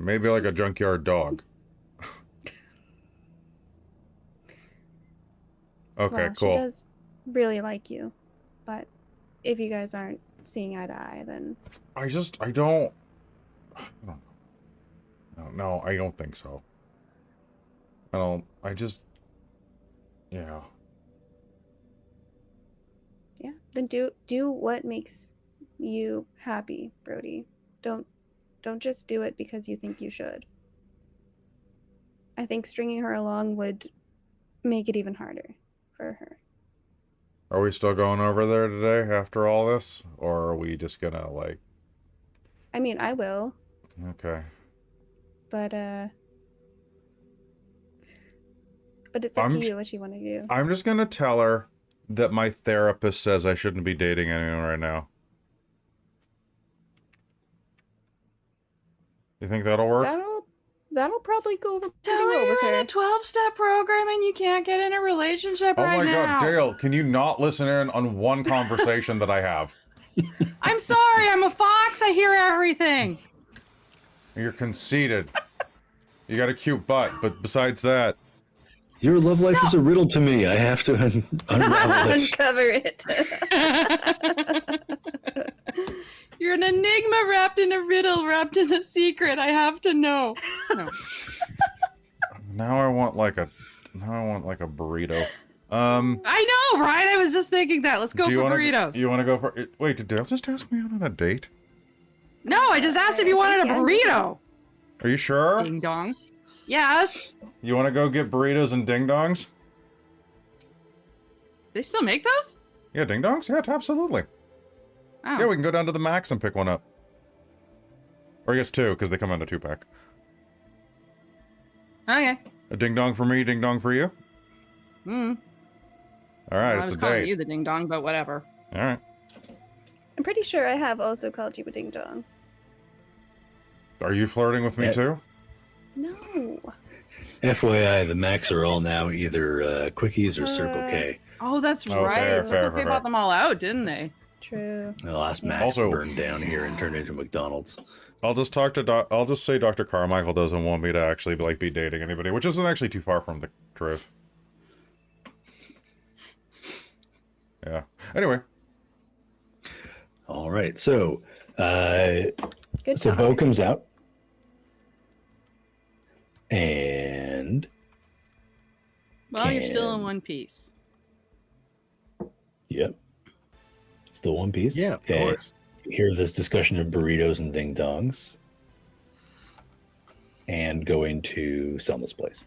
Maybe like a junkyard dog. Okay, well, cool. She does really like you, but if you guys aren't seeing eye to eye, then I don't no, I don't think so. Yeah. Yeah, then do what makes you happy, Brodie. Don't just do it because you think you should. I think stringing her along would make it even harder for her. Are we still going over there today after all this? Or are we just gonna like... I mean, I will. Okay. But it's up to you what you want to do. I'm just gonna tell her that my therapist says I shouldn't be dating anyone right now. You think that'll work? That'll probably go over pretty Tell her well with you're her. in a 12-step program and you can't get in a relationship right now. Oh my god, Dale, can you not listen in on one conversation that I have? I'm sorry, I'm a fox. I hear everything. You're conceited. You got a cute butt, but besides that... Your love life is a riddle to me. I have to unravel this. Uncover it. You're an enigma wrapped in a riddle, wrapped in a secret. I have to know. No. Now I want like a burrito. I know, right? I was just thinking that. Let's go for burritos. You want to go for it? Wait, did Dale just ask me out on a date? No, I just asked if you wanted a burrito. Are you sure? Ding dong. Yes. You want to go get burritos and ding dongs? They still make those? Yeah, ding dongs? Yeah, absolutely. Oh. Yeah, we can go down to the Max and pick one up. Or I guess 2, because they come in a 2-pack. Okay. A ding dong for me, ding dong for you? All right, I it's was a calling date. you the ding dong, but whatever. All right. I'm pretty sure I have also called you a ding dong. Are you flirting with me Yeah. too? No. FYI, the Macs are all now either Quickies or Circle K. Oh, that's Oh, right. fair, Circle fair, K fair. bought them all out, didn't they? True. The last Yeah. Mac Also- burned down here and turned into McDonald's. I'll just talk to I'll just say Dr. Carmichael doesn't want me to actually be dating anybody, which isn't actually too far from the truth. Yeah. Anyway, All right, so Good so talk. Bo comes out, and Well, you're still in Can- one piece. yep, still one piece. Yeah, of And course. you hear this discussion of burritos and ding dongs, and going to Selma's place.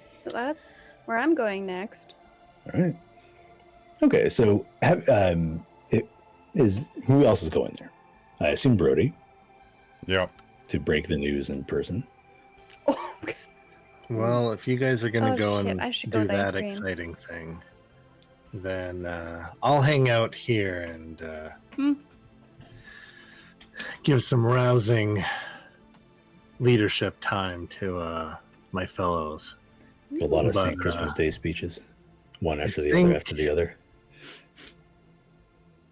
So that's where I'm going next. All right. Okay, so who else is going there? I assume Brodie yeah. to break the news in person. Well, if you guys are gonna Oh, go shit, and I should go do with ice that cream. exciting thing, then I'll hang out here and give some rousing leadership time to my fellows. A lot of But, St. Christmas Day speeches, one after the think- other after the other.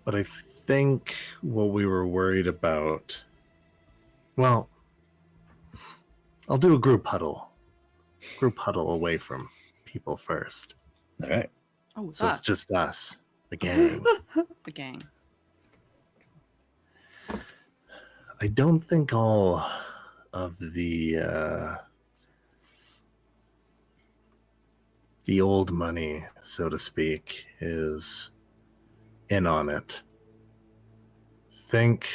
But I think what we were worried about, well, I'll do a group huddle away from people first. All right. Oh, So it's just us, the gang. the gang. I don't think all of the old money, so to speak, is in on it. Think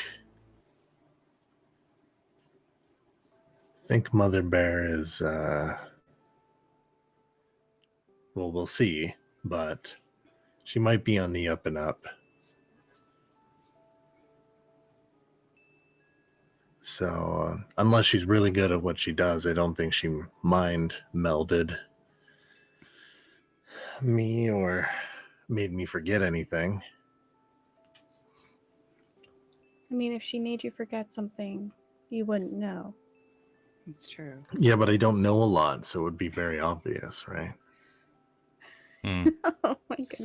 Mother Bear is well, we'll see, but she might be on the up and up. So unless she's really good at what she does, I don't think she mind melded me or made me forget anything. I mean, if she made you forget something, you wouldn't know. It's true. Yeah, but I don't know a lot, so it would be very obvious, right? Hmm. Oh my goodness.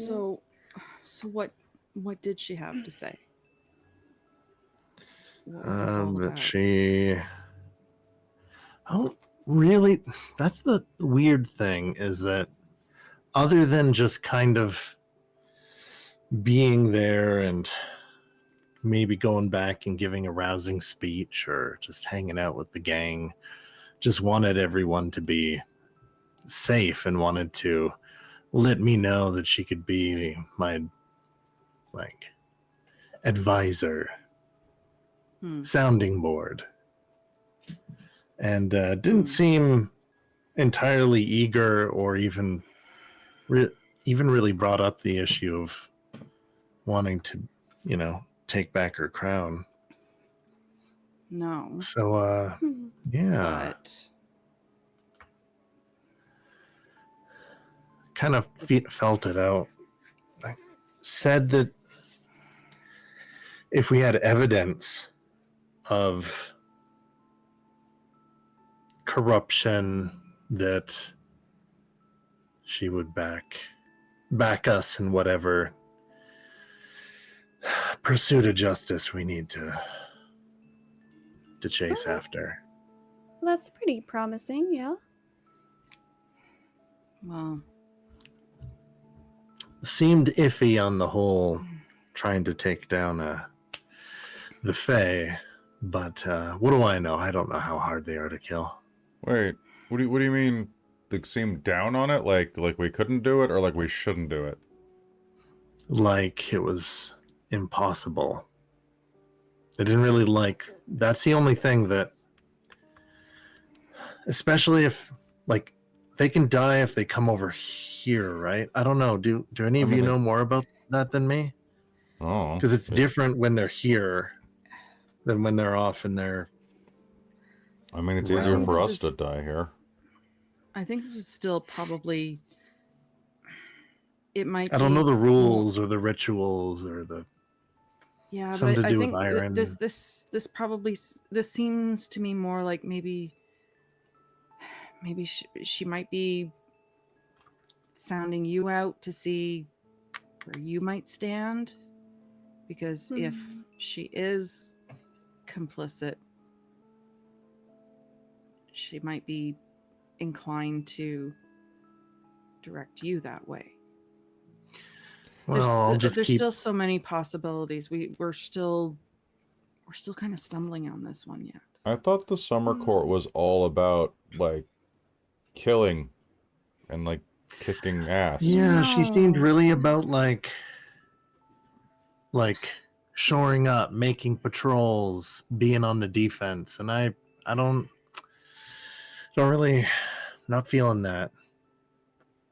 So what did she have to say? What was this all That about? she. Oh, really? That's the weird thing, is that other than just kind of being there and maybe going back and giving a rousing speech or just hanging out with the gang, just wanted everyone to be safe and wanted to let me know that she could be my advisor, sounding board, and didn't seem entirely eager or even really brought up the issue of wanting to, take back her crown. No. So, yeah, But kind of felt it out. I said that if we had evidence of corruption, that she would back us in whatever pursuit of justice we need to chase after. Well, that's pretty promising, yeah. well, Seemed iffy on the whole, trying to take down the Fae, but what do I know? I don't know how hard they are to kill. Wait, what do you mean? They seem down on it? Like we couldn't do it, or like we shouldn't do it? Like it was impossible. I didn't really like. That's the only thing that, especially if they can die if they come over here, right? I don't know. Do any of you know more about that than me? Oh, Because it's different when they're here than when they're off in their I mean, it's easier Well, for this us to die here. I think this is still probably. It might. I don't know be the more- rules or the rituals or the Yeah, something but to do think with iron. this probably this seems to me more like maybe she might be sounding you out to see where you might stand, because if she is complicit, she might be inclined to direct you that way. Well, I'll just There's keep. still so many possibilities. We're still kind of stumbling on this one yet. I thought the summer court was all about, like, killing and, like, kicking ass. Yeah, she seemed No. really about like shoring up, making patrols, being on the defense, and I don't really, not feeling that.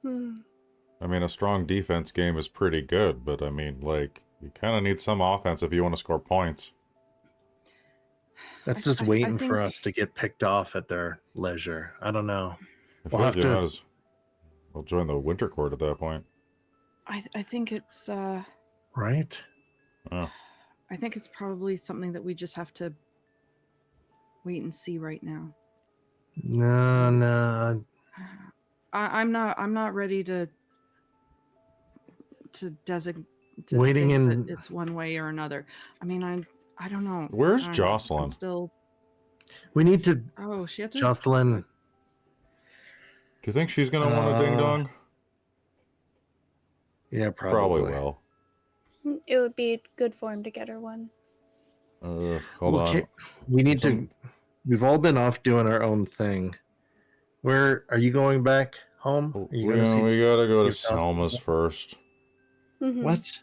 I mean, a strong defense game is pretty good, but I mean, like, you kind of need some offense if you want to score points. That's I- just I waiting think- for us to get picked off at their leisure. I don't know. I We'll feel have like you to- might as well join the winter court at that point. I think it's Right? Oh. I think it's probably something that we just have to wait and see right now. No. I'm not ready to designate Waiting say in- that it's one way or another. I mean, I don't know. Where's I'm Jocelyn? still. We need to, Oh, she had to. Jocelyn. Do you think she's gonna want a ding dong? Yeah, Probably will. It would be good for him to get her one. Hold on. Okay, we need to. We've all been off doing our own thing. Where are you going back home? Are you We gonna see gotta go to your Selma's first. what?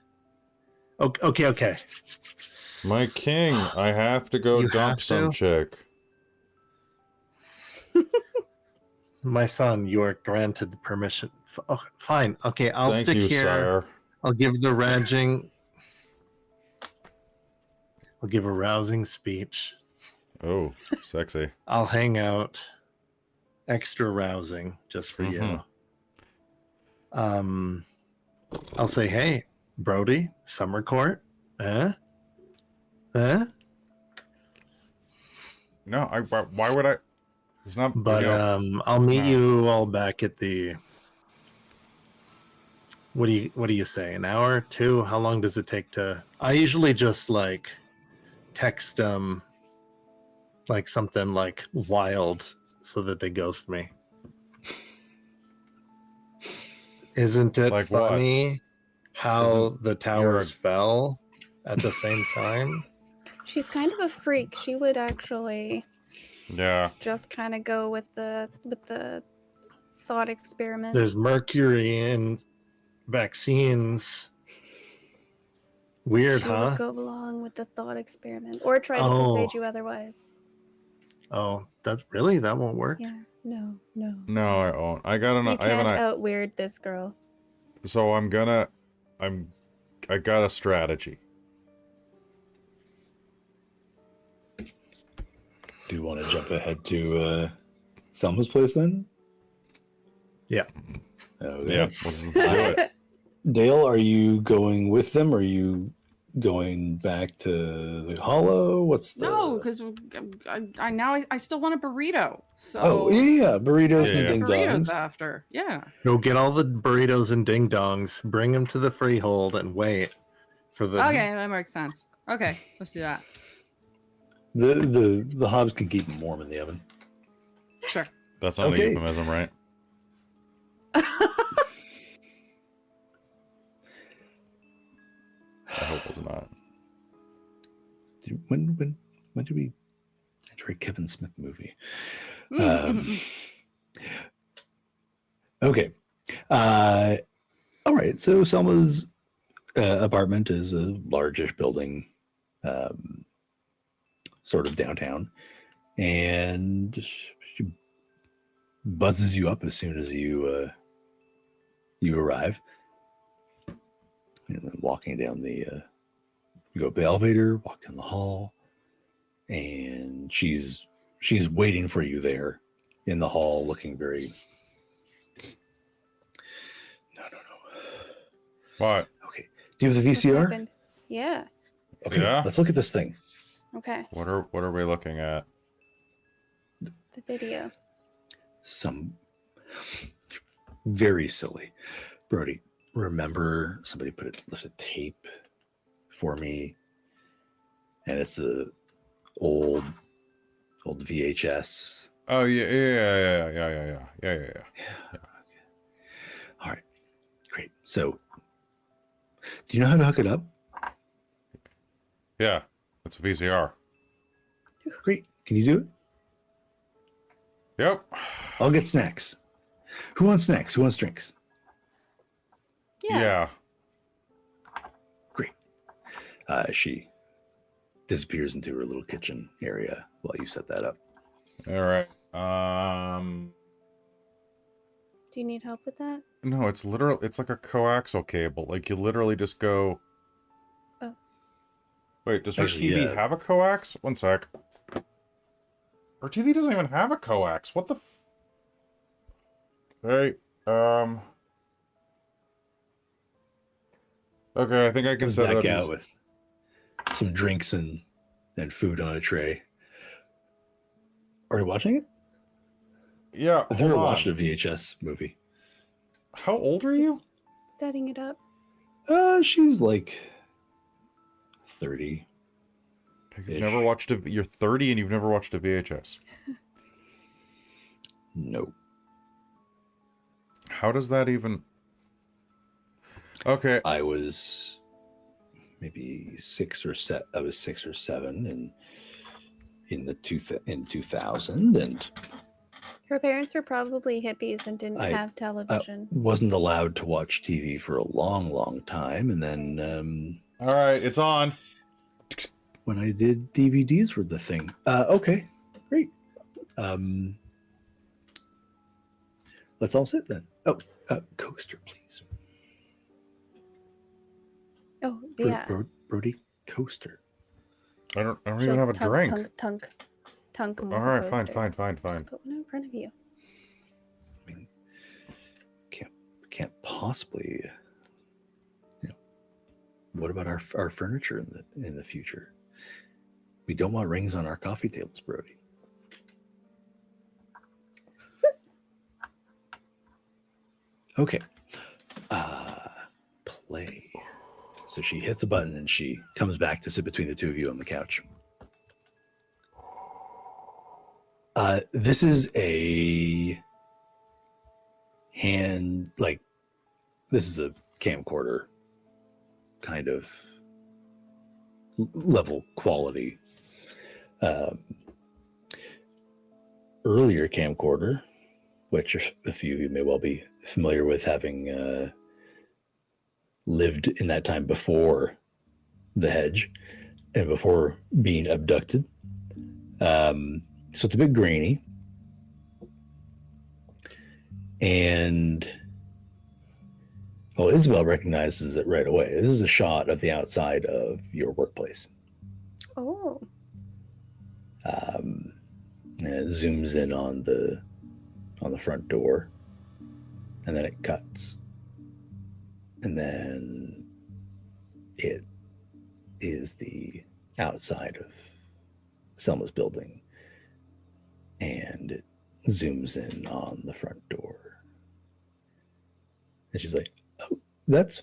Okay. My king, I have to go You dump have some to? chick. My son, you are granted the permission. Oh, fine. Okay, I'll Thank stick you, here. sire. I'll give the raging. I'll give a rousing speech. Oh, sexy. I'll hang out. Extra rousing just for you. I'll say, hey, Brodie, summer court. No, why would I? It's not. But you know, I'll meet no. you all back at the. What do you say? An hour, 2? How long does it take to? I usually just like text them like something like wild so that they ghost me. Isn't it Like what? funny how the towers fell at the same time? She's kind of a freak. She would actually Yeah. just kind of go with the thought experiment. There's mercury in vaccines. Weird, she huh? would go along with the thought experiment or try to Oh. persuade you otherwise. Oh, that won't work. Yeah, no. No, I won't. I got an. You I have can't an. out weird this girl. So I got a strategy. Do you want to jump ahead to Selma's place then? Yeah. Okay. Yeah, let's do it. Dale, are you going with them? Or are you going back to the hollow? What's the... No, because I still want a burrito. So Oh, yeah, burritos Yeah, and yeah. ding burritos dongs. after. Yeah. Go get all the burritos and ding dongs, bring them to the freehold, and wait for the. Okay, that makes sense. Okay, let's do that. The hobs can keep them warm in the oven. Sure. That's not Okay. a euphemism, right? I hope it's not. When did we enter a Kevin Smith movie? Okay. All right. So Selma's apartment is a largish building, sort of downtown, and she buzzes you up as soon as you arrive. And then walking down you go up the elevator, walk down the hall, and she's she's waiting for you there in the hall, looking very. No. What? Okay. Do you have the What VCR? happened? Yeah. Okay. Yeah? Let's look at this thing. Okay. What are we looking at? The video. Some very silly. Brodie, remember somebody left a tape for me, and it's a old VHS. Oh yeah. Yeah. Okay. All right. Great. So, do you know how to hook it up? Yeah. It's a VCR. Great. Can you do it? Yep. I'll get snacks. Who wants snacks? Who wants drinks? Yeah. Great. She disappears into her little kitchen area while you set that up. All right. Do you need help with that? No, it's like a coaxial cable. Like you literally just go. Oh. Wait, does her Actually, TV yeah. have a coax? One sec. Her TV doesn't even have a coax. What the Okay, okay, I think I can Comes set it back up. out with some drinks and food on a tray. Are you watching it? Yeah, I've hold never on. watched a VHS movie. How old are you? Setting it up. She's like 30. You've never watched you're 30 and you've never watched a VHS. Nope. How does that even... Okay. I was maybe 6 or 7. I was 6 or 7 in 2000, and Her parents were probably hippies and didn't I- have television. wasn't allowed to watch TV for a long time. And then All right, it's on. when I did DVDs were the thing. Okay, great. Let's all sit then. Oh, coaster, please. Oh, yeah. Brodie, coaster. I don't She'll even have a tunk, drink. Tunk. All right, fine. Just put one in front of you. I mean, can't possibly. What about our furniture in the future? We don't want rings on our coffee tables, Brodie. Okay. Play. So she hits the button and she comes back to sit between the two of you on the couch. This is a this is a camcorder kind of level quality. Earlier camcorder, which a few of you may well be familiar with, having lived in that time before the hedge and before being abducted. So it's a bit grainy. And Isobel recognizes it right away. This is a shot of the outside of your workplace. Oh. And it zooms in on the front door, and then it cuts, and then it is the outside of Selma's building, and it zooms in on the front door, and she's like, "Oh, that's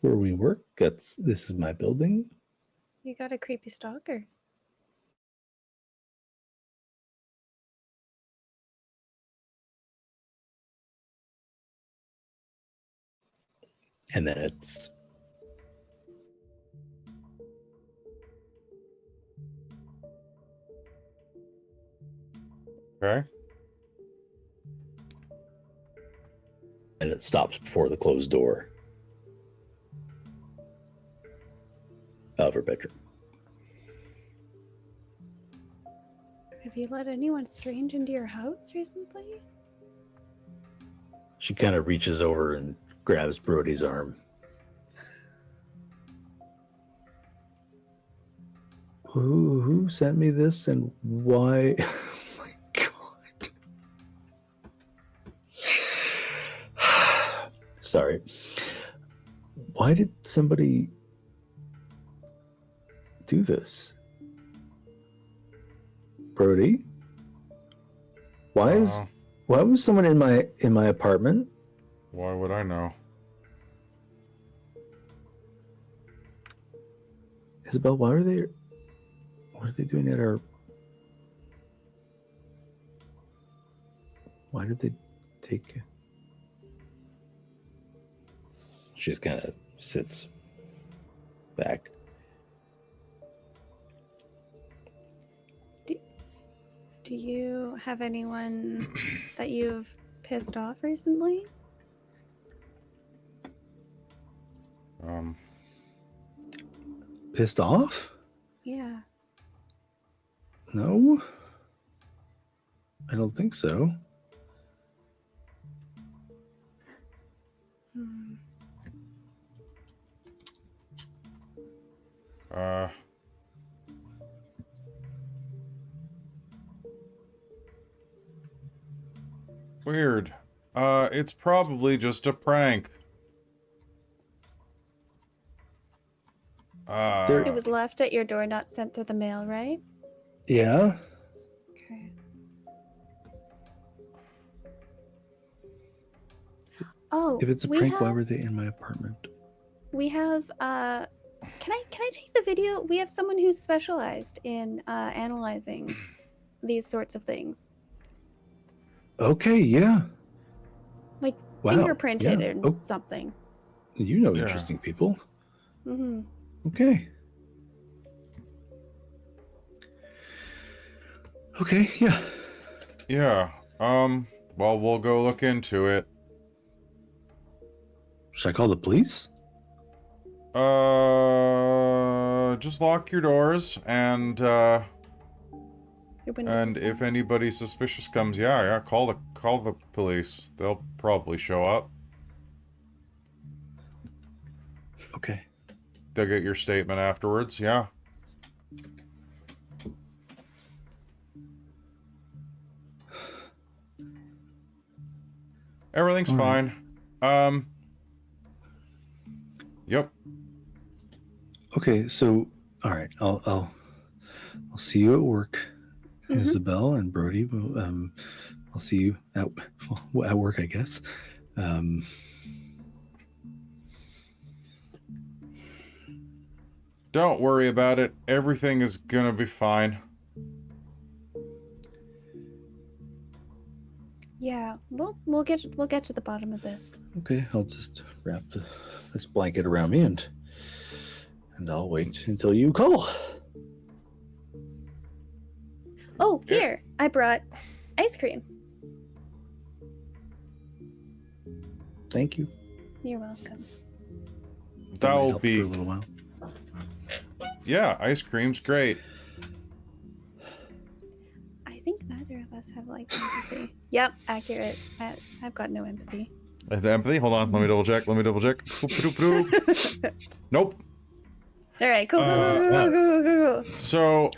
where we work. This is my building." You got a creepy stalker. And then it's Okay. and it stops before the closed door of her bedroom. Have you let anyone strange into your house recently? She kind of reaches over and grabs Brodie's arm. Who sent me this and why? Oh my god. Sorry. Why did somebody do this? Brodie? Why was someone in my apartment? Why would I know? Isobel, what are they doing at our... Why did they take... She just kind of sits back. Do you have anyone that you've pissed off recently? Pissed off? Yeah. No. I don't think so. Hmm. Weird. It's probably just a prank. It was left at your door, not sent through the mail, right? Yeah? Okay. Oh, If it's a prank, why were they in my apartment? We have can I take the video? We have someone who's specialized in analyzing these sorts of things. Okay, yeah. Like Wow, fingerprinted yeah. and Oh. something. You know Yeah. interesting people. Mm-hmm. Okay. Okay, yeah. Yeah. Well, we'll go look into it. Should I call the police? Just lock your doors and Your windows. and if anybody suspicious comes, yeah, call the police. They'll probably show up. Okay. They'll get your statement afterwards, yeah. Everything's All right. fine. Yep. Okay, so all right, I'll see you at work, Isobel and Brodie. I'll see you at work, I guess. Don't worry about it. Everything is gonna be fine. Yeah, we'll get to the bottom of this. Okay, I'll just wrap this blanket around me and I'll wait until you call. Oh, here, I brought ice cream. Thank you. You're welcome. That might That'll help be for a little while. Yeah, ice cream's great. I think neither of us have like empathy. Yep, accurate. I've got no empathy. Empathy? Hold on, let me double check. Nope. All right, cool. So,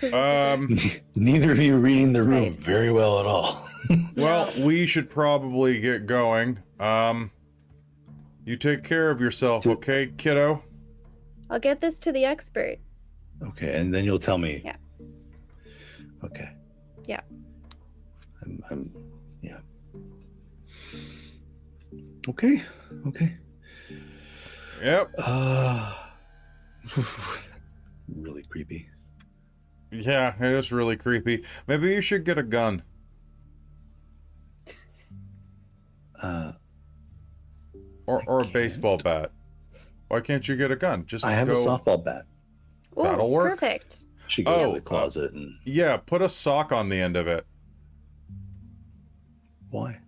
Neither of you reading the room Right. very well at all. well, we should probably get going. You take care of yourself, okay, kiddo? I'll get this to the expert. Okay, and then you'll tell me. Yeah. Okay. Yeah. Yeah. Okay. Yep. That's really creepy. Yeah, it is really creepy. Maybe you should get a gun. Or a baseball bat. Why can't you get a gun? Just I have go... a softball bat. Ooh, That'll work. Perfect. She goes Oh, to the closet and Yeah, put a sock on the end of it. why?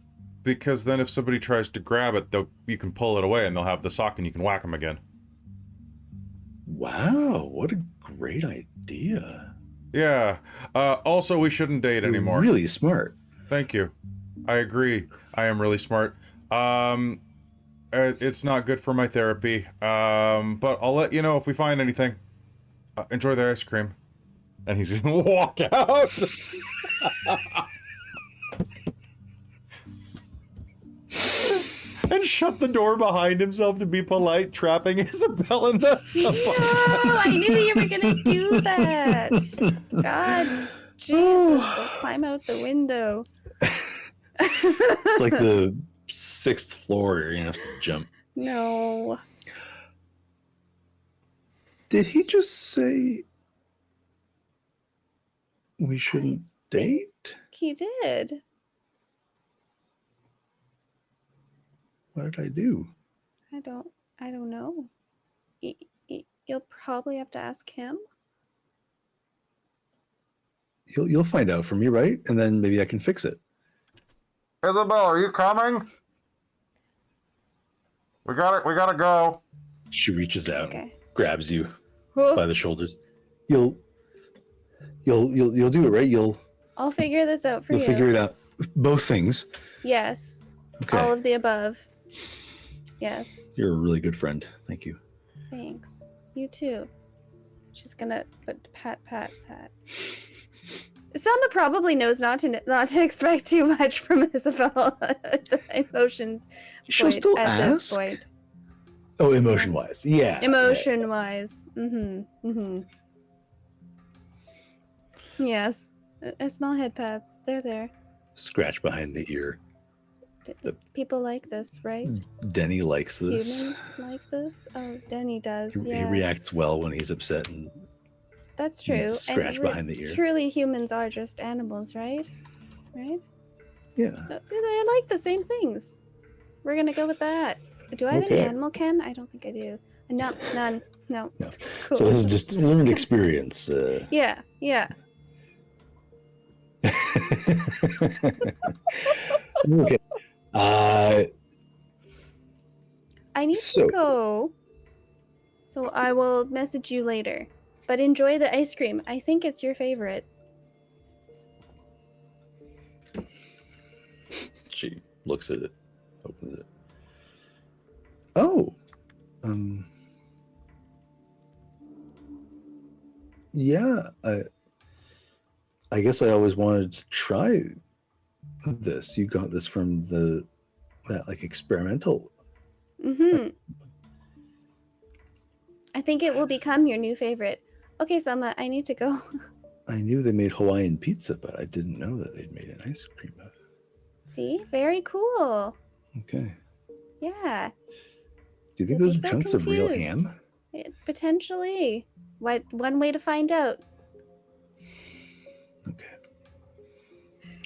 Because then if somebody tries to grab it, you can pull it away and they'll have the sock and you can whack them again. Wow, what a great idea. Yeah. Also, we shouldn't date You're anymore. really smart. Thank you. I agree. I am really smart. It's not good for my therapy. But I'll let you know if we find anything. Enjoy the ice cream. And he's gonna walk out. And shut the door behind himself to be polite, trapping Isobel in the No, I knew you were gonna do that. God, Jesus! I'll climb out the window. It's like the 6th floor. You're gonna have to jump. No. Did he just say we shouldn't date? He did. What did I do? I don't know. You'll probably have to ask him. You'll find out for me, right? And then maybe I can fix it. Isobel, are you coming? We gotta go. She reaches out, Okay. grabs you Whoa. by the shoulders. You'll do it, right? You'll I'll figure this out for you. figure it out. Both things. Yes. Okay. All of the above. Yes. You're a really good friend. Thank you. Thanks. You too. She's gonna pat. Selma probably knows not to expect too much from Isobel. The emotions. She'll still at this ask. point. Oh, emotion-wise. Yeah. Emotion wise. Yes. I smell head pats. They're there. Scratch behind the ear. People like this, right? Denny likes this. Humans like this? Oh, Denny does. He Yeah. reacts well when he's upset and That's true. scratch behind the ear. Truly, humans are just animals, right? Right? yeah. So they like the same things. We're gonna go with that. Do I have Okay. any animal ken? I don't think I do. No, none. No. No. Cool. So this is just learned experience. Yeah. Okay. I need So- to go. So I will message you later. But enjoy the ice cream. I think it's your favorite. She looks at it, opens it. Oh. Yeah, I guess I always wanted to try this. You got this from that like experimental. Mm-hmm. I think it will become your new favorite. Okay, Selma, I need to go. I knew they made Hawaiian pizza, but I didn't know that they'd made an ice cream of it. See? Very cool. Okay. Yeah. Do you think You'll those be are so chunks of real confused. ham? Potentially. One way to find out. Okay.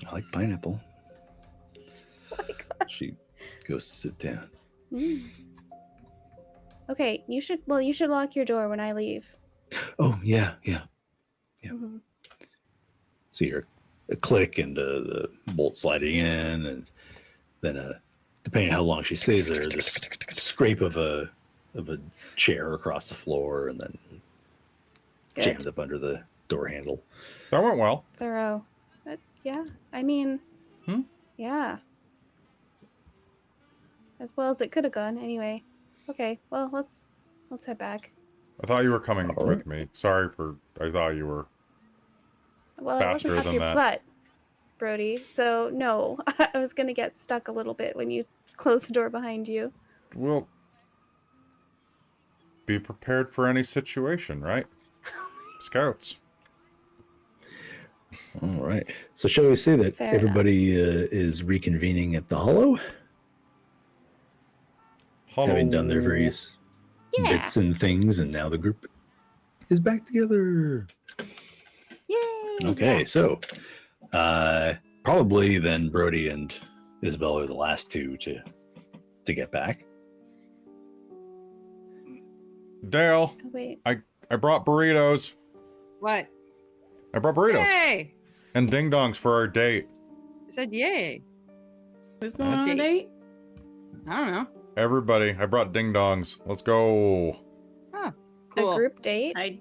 I like pineapple. Oh my God. She goes to sit down. Mm. Okay, you should lock your door when I leave. Oh, yeah. Yeah. Mhm. So you hear a click and the bolt sliding in, and then depending on how long she stays there, the scrape of a chair across the floor, and then Good. jammed up under the door handle. That went well. Thorough. Yeah, I mean, Hmm? yeah. As well as it could have gone, anyway. Okay, well, let's head back. I thought you were coming All with right. me. I thought you were. Well, I Faster wasn't up than your that. butt, Brodie. So no, I was gonna get stuck a little bit when you closed the door behind you. Well, be prepared for any situation, right? Scouts. All right. So shall we say that Fair everybody is reconvening at the Hollow, having done their various Yeah. bits and things, and now the group is back together. Yay! Okay, so probably then Brodie and Isobel are the last two to get back. Dale, Oh, wait. I brought burritos. What? I brought burritos Yay! and ding dongs for our date. I said yay. Who's going on a date? I don't know. Everybody, I brought ding dongs. Let's go. Oh, cool. A group date? I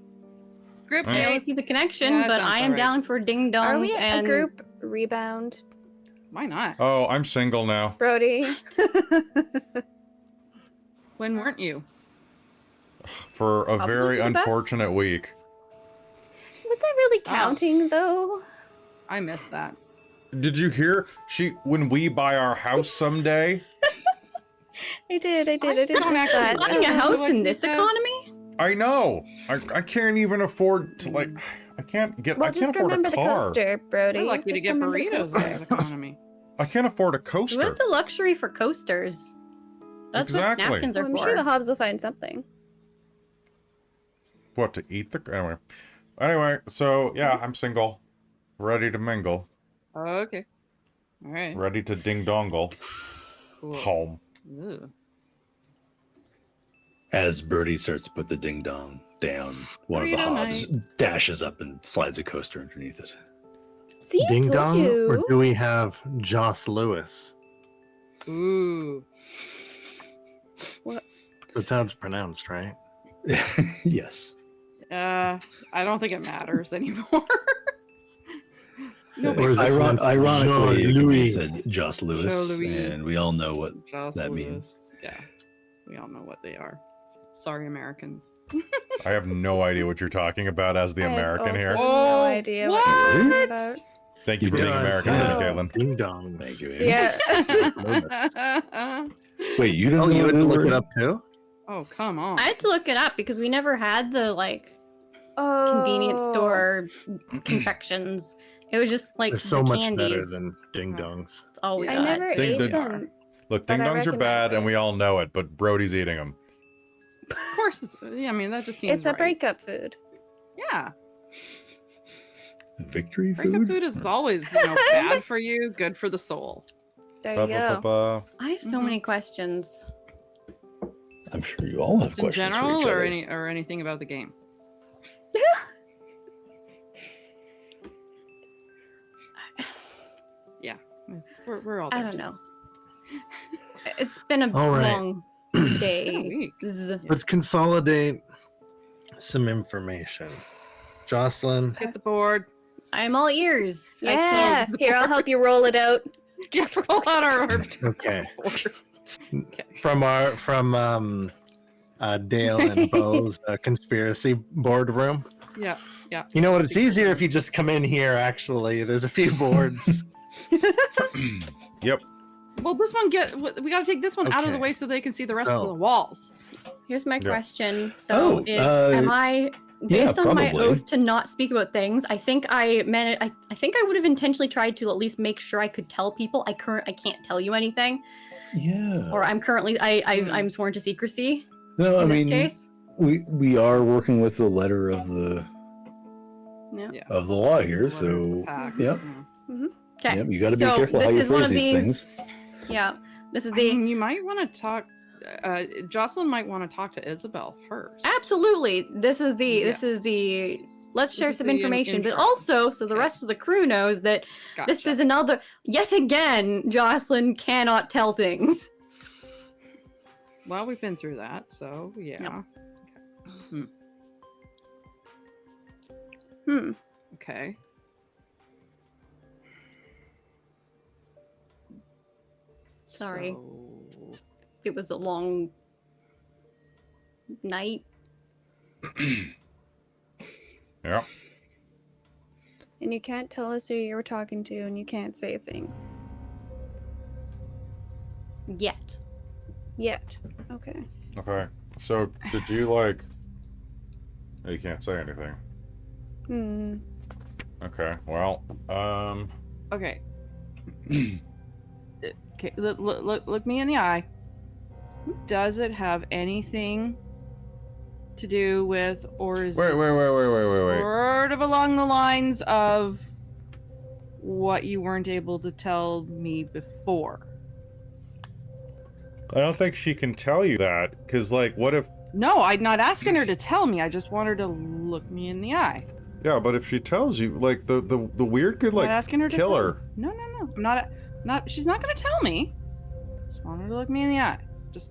Group Mm. don't date. see the connection, Yeah, that but sounds I am alright. down for ding dongs. Are we and a group rebound, Why not? Oh, I'm single now. Brodie? When weren't you? For a Probably very for the best. unfortunate week. Was that really counting though? I missed that. Did you hear? When we buy our house someday. I did. I didn't don't miss actually that. like Buying a house what in he this says. economy? I know. I can't even afford to like. I can't Well, afford just remember a the car. coaster, Brodie. We're lucky to Just get remember the burritos in coaster. this economy. I can't afford a coaster. Where's the luxury for coasters? That's Exactly. what napkins are Well, I'm for. sure the Hobbs will find something. What, to eat the anyway, so yeah, I'm single, ready to mingle, Okay. All right. ready to ding dongle. Cool. Home. Ew. As Brodie starts to put the ding dong down, one of the Burrito Hobbs dashes up and slides a coaster underneath it. See, I Ding told dong, you. or do we have Joss Lewis? Ooh. That's how it's pronounced, right? Yes. I don't think it matters anymore. Or Nobody is it pronounced Ironically, it Jean-Louis? said Joss Lewis, Jean-Louis. and we all know what Joss that Lewis. means. Yeah. We all know what they are. Sorry, Americans. I have no idea what you're talking about as the I have American also here. no Oh, idea what you're talking what? about. Thank you for being Yeah, American, yeah. Caitlin. Ding dongs. Thank you, Amy. Yeah. Wait, you didn't Oh, know you had to they look were- it up too? Oh, come on. I had to look it up because we never had the Oh. convenience store confections. It was just like They're so the much candies. better than ding dongs. That's all we I got. never Ding ate dong. them. Look, But ding I dongs are recognize bad, and it. we all know it, but Brodie's eating them. Of course. Yeah, I mean, that just seems It's a right. breakup food. Yeah. Victory Breakup food? food is always, bad for you, good for the soul. There you go. Ba-ba-ba-ba. I have so many questions. I'm sure you all have Just in questions general, for each or other. anything about the game. Yeah, we're all. I there don't too. know. It's been a All right. long It's day. been a week. Let's consolidate some information. Jocelyn, Get the board. I'm all ears. I Yeah. can't. Here, I'll help you roll it out. You have to roll out our okay. board. From Dale and Bo's conspiracy boardroom. Yeah, yeah. You know what? It's easier if you just come in here. Actually, there's a few boards. Yep. Well, this one we got to take this one out of the Okay. way so they can see the rest of So- the walls. Here's my Yeah. question, though: Oh, is am I based on my probably. oath to not speak about things? I think I meant it. I think I would have intentionally tried to at least make sure I could tell people. I can't tell you anything, Yeah. or I'm currently I'm sworn to secrecy. No, I In this mean, case, we are working with the letter of the yeah. Yeah. of the law here, Letter of the so pack. yep. Yeah. Okay. Yep, you got to be So careful how this you is one phrase of these these- things. Yeah. This is I the mean, you might want to talk. Jocelyn might want to talk to Isobel first. absolutely. This is the Let's This share is some the information, but intro. also so the Okay. rest of the crew knows that this Gotcha. is another. Yet again, Jocelyn cannot tell things. Well, we've been through that, so yeah. Okay. Sorry. So- It was a long night. Yep. And you can't tell us who you were talking to, and you can't say things Yet. yet. Okay. Okay. So, did you like? You can't say anything. Hmm. Okay. Well. Okay. Okay. Look me in the eye. Does it have anything to do with, or is Wait. it sort of along the lines of what you weren't able to tell me before? I don't think she can tell you that, because like, what if? No, I'm not asking her to tell me. I just want her to look me in the eye. Yeah, but if she tells you, like the weird could I'm like not asking her to kill tell her. me. No. I'm not. She's not gonna tell me. Just want her to look me in the eye. Just.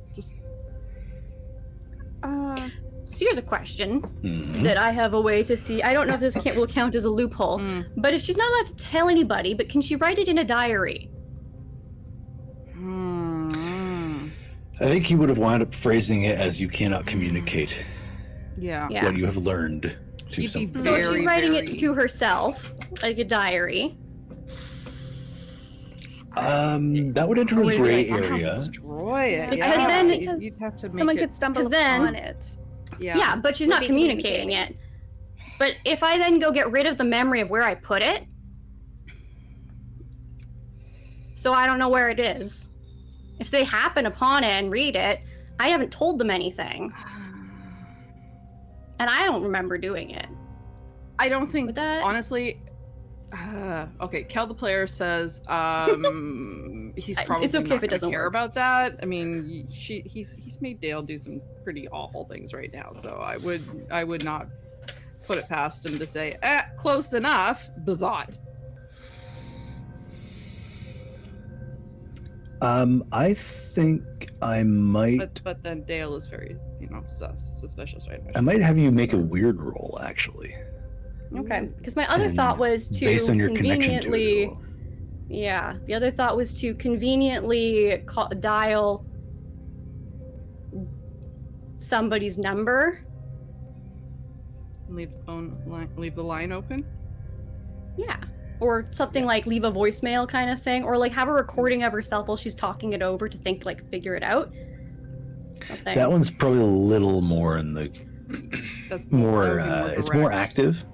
So here's a question Mhm. that I have a way to see. I don't know if this will count as a loophole, but if she's not allowed to tell anybody, but can she write it in a diary? I think he would have wound up phrasing it as you cannot communicate Yeah. Yeah. what you have learned. to You'd be somebody. So if she's Very, writing very- it to herself, like a diary. That would enter a Wait, gray somehow area. Destroy it. Because yeah. then- You'd have to make Someone it, could stumble 'cause then- upon it. Yeah, but she's Would not be communicating it. But if I then go get rid of the memory of where I put it, so I don't know where it is. If they happen upon it and read it, I haven't told them anything. And I don't remember doing it. I don't think Would that- honestly. Okay, Kelle the player says he's probably it's okay not if it gonna doesn't care work. about that. I mean, he's made Dale do some pretty awful things right now, so I would not put it past him to say, close enough, Bazot. I think I might. But then Dale is very, suspicious right now. I might have you make a weird roll, actually, Okay. Because my other And thought was to based on your connection to conveniently. it. Yeah. The other thought was to conveniently dial somebody's number. Leave the phone line, leave the line open. Yeah. Or something like leave a voicemail kind of thing. Or like have a recording of herself while she's talking it over to figure it out. Something. That one's probably a little more in the That's more. that would be more It's more direct. active.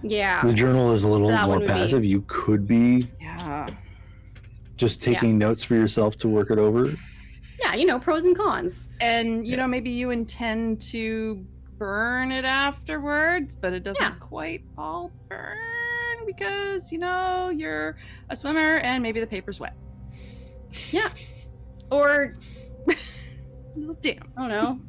Yeah. The journal is a little That more one would be- passive. You could be Yeah. just taking notes for yourself to work it over. Yeah, pros and cons. And maybe you intend to burn it afterwards, but it doesn't Yeah. quite all burn because you're a swimmer and maybe the paper's wet. Or Damn. I don't know.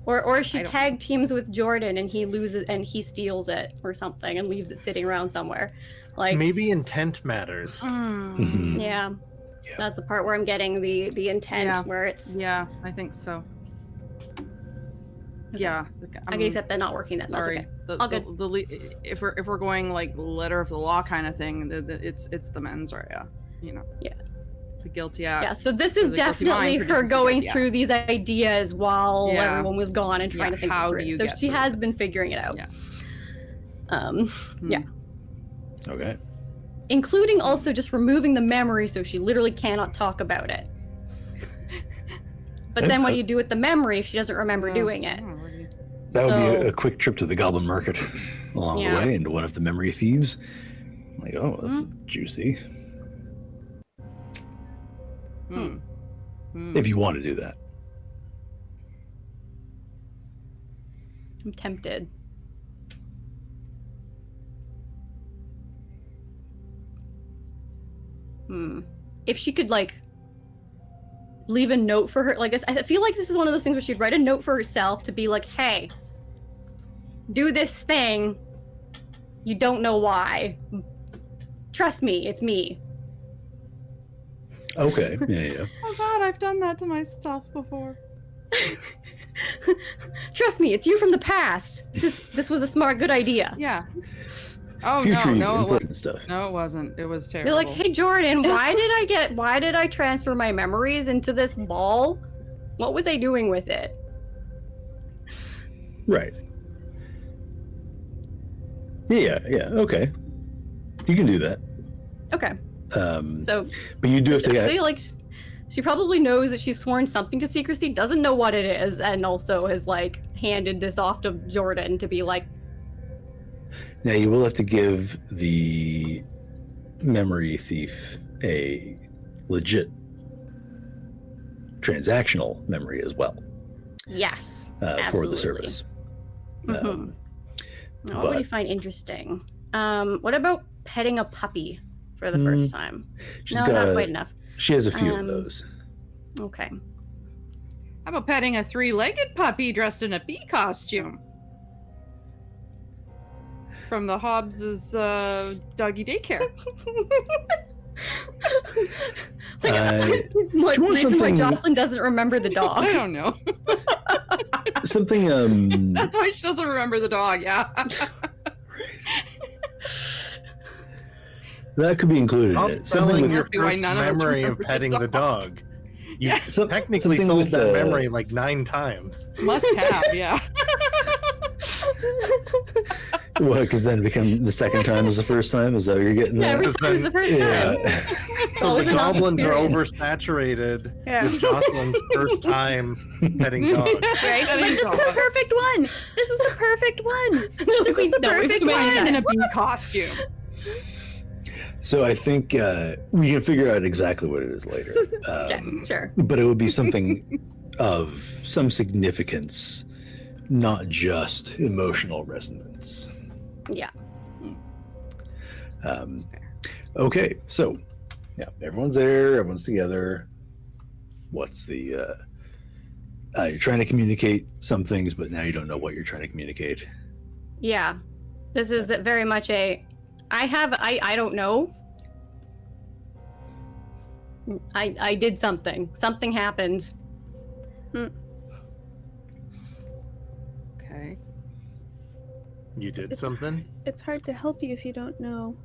Or she I don't tag teams with Jordan and he loses and he steals it or something and leaves it sitting around somewhere. Like Maybe intent matters. Mhm. yeah. That's the part where I'm getting the intent Yeah. where it's Yeah, I think so. Yeah. I can accept that not working then. That's Sorry. okay. The, All the, good. the, if we're going like letter of the law kind of thing, it's the mens rea. Yeah. The guilty act. Yeah, so this is the guilty mind definitely her produces the going guilty through these ideas while Yeah. everyone was gone and trying Yeah, to think how it do through. you So get she through has it? been figuring it out. Yeah. Yeah. Okay. Including also just removing the memory so she literally cannot talk about it. But then what do you do with the memory if she doesn't remember doing it? That would be So- a quick trip to the Goblin Market along Yeah. the way into one of the memory thieves. Like, oh, this is juicy. If you want to do that. I'm tempted. If she could leave a note for her, I feel like this is one of those things where she'd write a note for herself to be like, hey, do this thing. You don't know why. Trust me, it's me. Okay. Yeah. Oh God, I've done that to myself before. Trust me, it's you from the past. This was a smart, good idea. Yeah. Oh Future you, no, it important wasn't. stuff. No, it wasn't. It was terrible. They're like, hey Jordan, why did I transfer my memories into this ball? What was I doing with it? Right. Yeah. Okay. You can do that. Okay. So But you do have to I get. feel like she probably knows that she's sworn something to secrecy, doesn't know what it is, and also has handed this off to Jordan to be like, Now you will have to give the memory thief a legit transactional memory as well yes, for the absolutely. service. Mhm. What would you but- find interesting? What about petting a puppy for the first time? She's No, got not a- quite enough. She has a few of Um, those. Okay. How about petting a three-legged puppy dressed in a bee costume? From the Hobbs's doggy daycare. What you want reason why something- Jocelyn doesn't remember the I dog? don't know. Something. That's why she doesn't remember the dog. Yeah. That could be included in Stop it. Something selling with your Must be why first none of us memory of remember the petting the dog. You technically something sold with that the- memory like 9 times. Must have. Yeah. What? Because then become the second time as the first time? Is that what you're getting Yeah, at? every time is the first time. It's So always the an goblins are experience. oversaturated Yeah. with Jocelyn's first time petting dogs. Right? She's like, this is the perfect one. This is the perfect one. This is the perfect He's in one. a bee costume. So I think we can figure out exactly what it is later. Yeah, sure. But it would be something of some significance, not just emotional resonance. Yeah. Okay, so yeah, everyone's there, everyone's together. What's the you're trying to communicate some things, but now you don't know what you're trying to communicate. Yeah. This is very much a I don't know. I did something. Something happened. Okay. You did something? It's hard to help you if you don't know.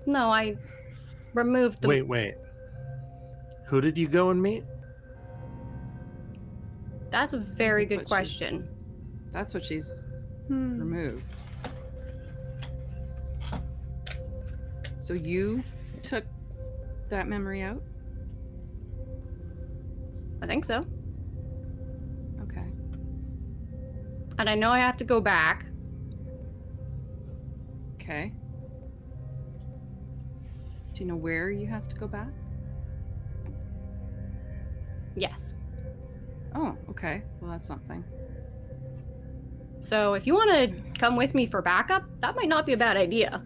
No, I removed the Wait. Who did you go and meet? That's a very That's good what she's- question. That's what she's Hmm. removed. So you took that memory out? I think so. Okay. And I know I have to go back. Okay. Do you know where you have to go back? Yes. Oh, okay. Well, that's something. So if you want to come with me for backup, that might not be a bad idea.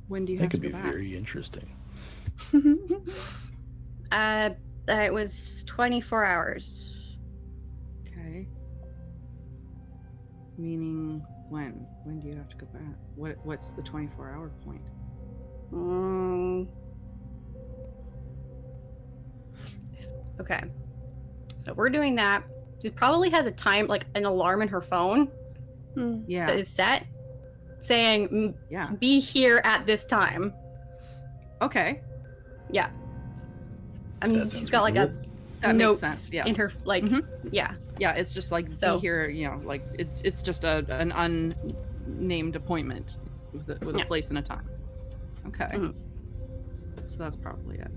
When do you That have could to be go back? very interesting. It was 24 hours. Okay. Meaning when? When do you have to go back? What's the 24-hour point? Okay. So if we're doing that. She probably has a time, like an alarm in her phone Hmm. Yeah. that is set saying, Yeah. be here at this time. Okay. Yeah. And That she's sounds got like a That notes makes sense. Yes. in her, like, Mhm. yeah. Yeah, it's just like So- be here, you know, like it's just an unnamed appointment with a Yeah. place and a time. Okay. Mhm. So that's probably it.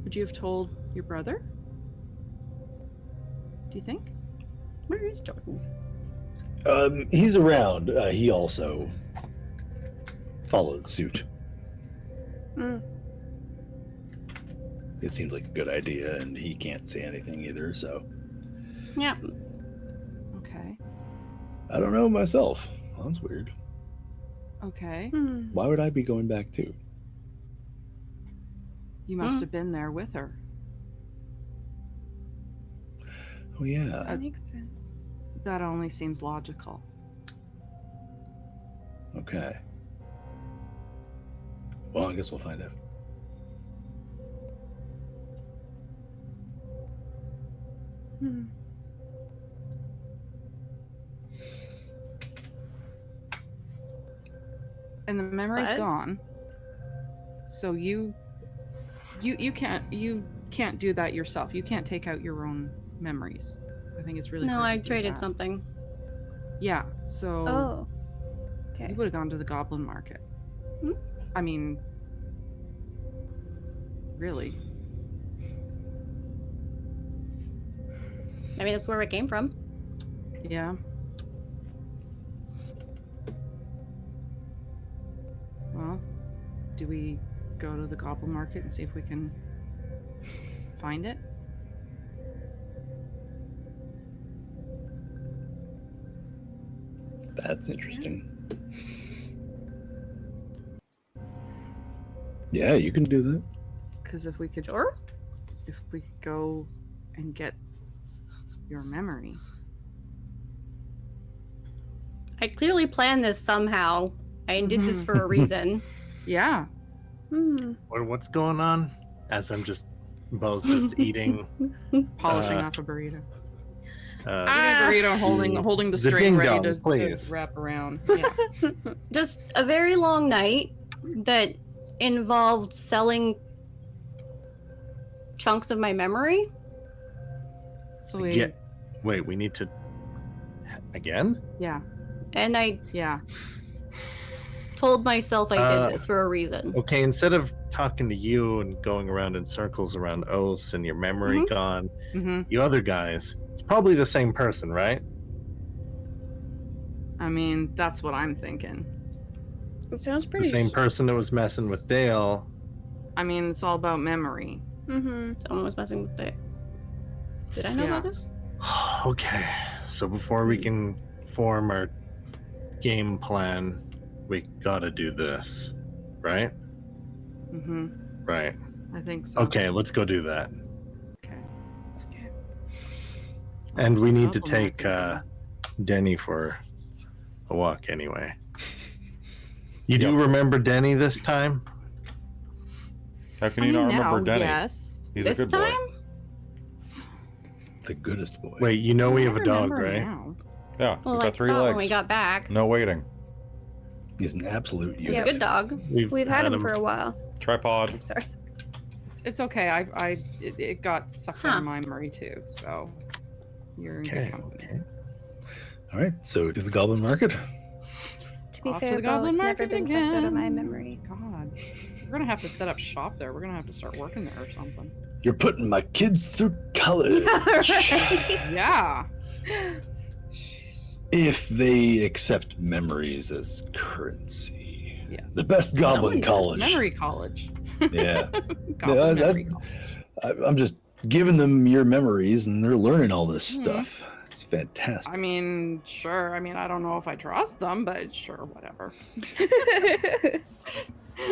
Would you have told your brother? Do you think? Where is Jordan? He's around. He also followed suit. Hmm. It seems like a good idea, and he can't say anything either, so Yeah. Okay. I don't know myself. Well, that's weird. Okay. Hmm. Why would I be going back too? You must have been there with her. Oh yeah. That makes sense. That only seems logical. Okay. Well, I guess we'll find out. Hmm. And the memory's What? gone. So you can't do that yourself. You can't take out your own memories. I think it's really No, hard I to do traded that. something. Yeah. So Oh. you Okay. would have gone to the goblin market. Hmm? I mean, really? Maybe that's where it came from. Yeah. Well, do we go to the goblin market and see if we can find it? That's interesting. Yeah, you can do that. Because if we could Sure. if we could go and get your memory. I clearly planned this somehow. I did this for a reason. Yeah. Hmm. What's going on? As I'm just Belle's just eating. Polishing Uh, off a burrito. Burrito holding the string ding ready dong, to please. wrap around. Yeah. Just a very long night that involved selling chunks of my memory. Sweet. Yeah. Wait, we need to again? Yeah. And I Yeah. told myself I did this for a reason. Okay, instead of talking to you and going around in circles around oaths and your memory Mhm. gone, Mm-hmm. you other guys, it's probably the same person, right? I mean, that's what I'm thinking. It sounds The pretty. same person that was messing with Dale. I mean, it's all about memory. Mm-hmm. Someone was messing with it. Did I know Yeah. about this? Okay, so before we can form our game plan, we gotta do this, right? Mm-hmm. Right. I think so. Okay, let's go do that. Okay. And we need to Double take mark Denny for a walk anyway. You do remember Denny this time? How can I you mean, not remember now, Denny? yes. He's This a good boy. time? The goodest boy. Wait, you know we have I a dog, remember right? now. Yeah, Well, he's I got 3 saw legs. when we got back. No waiting. He's an absolute He's unit. a good dog. We've had him for a while. Tripod. Sorry. It's okay. It got sucked Huh. out of my memory too. So you're in Okay, good company. okay. All right, so to the Goblin Market. To be Off to fair, the Belle, Goblin it's never Market been sucked out of my again. memory. God, we're gonna have to set up shop there. We're gonna have to start working there or something. You're putting my kids through college. Yeah. If they accept memories as currency. Yes. The best Goblin Yes, College. Memory college. Yeah. Goblin that- memory college. I'm just giving them your memories and they're learning all this Mhm. stuff. It's fantastic. I mean, sure. I mean, I don't know if I trust them, but sure, whatever.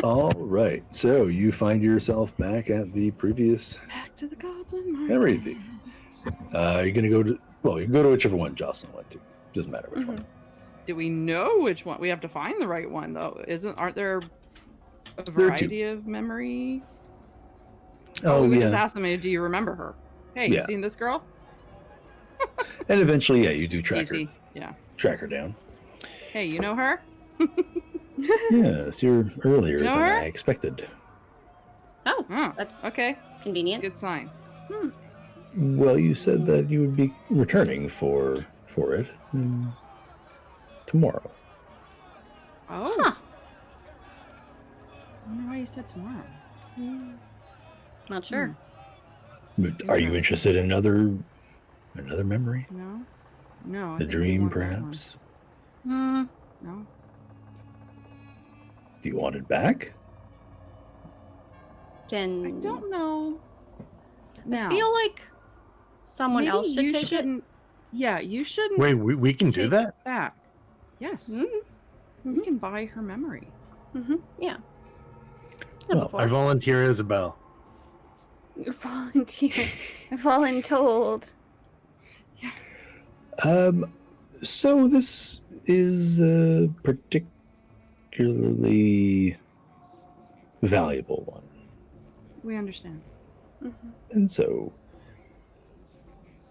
All right, so you find yourself back at the previous Back to the Goblin Market. memory thief. You're going to go to, well, you can go to whichever one Jocelyn went to. Doesn't matter which one. Do we know which one? We have to find the right one, though. Aren't there a There are two. variety of memory? Oh, we would just yeah. ask them, do you remember her? Hey, you Yeah. seen this girl? And eventually, yeah, you do track Easy. Yeah. her down. Hey, you know her? Yes, you're earlier You know than her? I expected. Oh, Oh, that's okay. convenient. Good sign. Well, you said that you would be returning for it tomorrow. Oh. Huh. I wonder why you said tomorrow. Not sure. But are you interested in another memory? No? No. I A think we dream, want that one. perhaps? Hmm. No? Do you want it back? Can I don't know. Now, I feel like someone maybe else should you take it. shouldn't. Yeah, you shouldn't. Wait, we can do take that? it back. Yes. Mm-hmm. You can buy her memory. Yeah. Well, I volunteer Isobel. You volunteer. I voluntold. So this is a particularly valuable one. We understand. And so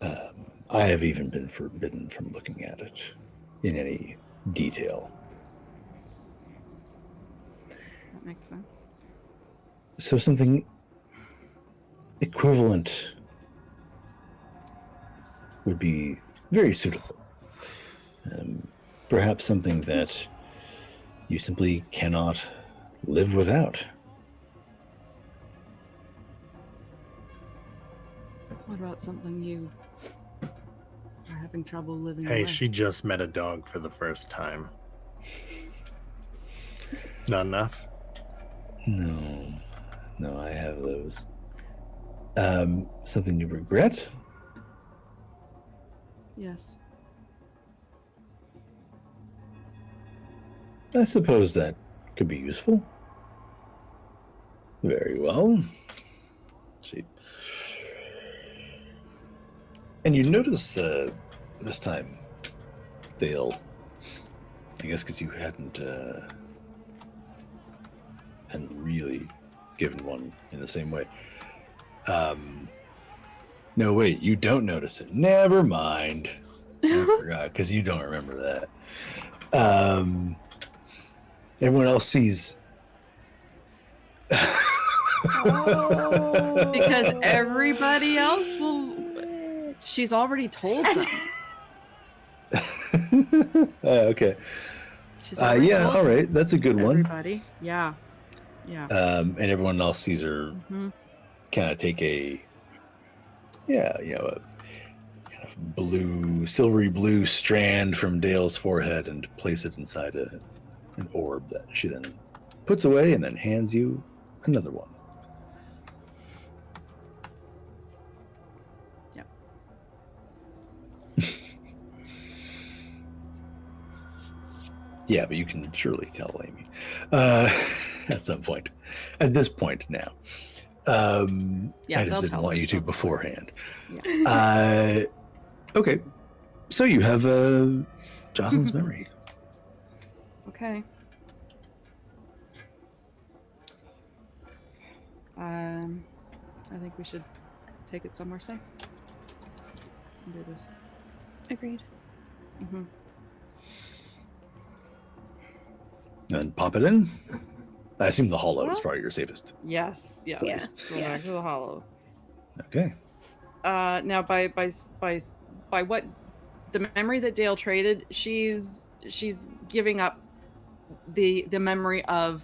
I have even been forbidden from looking at it in any detail. That makes sense. So something equivalent would be very suitable. Perhaps something that you simply cannot live without. What about something you are having trouble living Hey, with? she just met a dog for the first time. Not enough? No, I have those. Something you regret? Yes. I suppose that could be useful. Very well. See. And you notice this time, Dale, I guess because you hadn't really given one in the same way. No, wait, you don't notice it. Never mind. I forgot, because you don't remember that. Everyone else sees. Because everybody else will. She's already told them. Okay. She's already Yeah, told all right. That's a good one. everybody. Yeah. Yeah. And everyone else sees her kind of take a kind of blue, silvery blue strand from Dale's forehead and place it inside an orb that she then puts away and then hands you another one. Yep. Yeah, but you can surely tell Amy at some point. At this point now. Yeah, I just they'll didn't tell want her. you to beforehand. Yeah. Okay. So you have Jocelyn's memory. Okay. I think we should take it somewhere safe and do this. Agreed. Mm-hmm. And pop it in. I assume the hollow is Well- probably your safest. Yes. Yes. Yeah. Go back to the hollow. Okay. Now by what the memory that Dale traded, she's giving up the memory of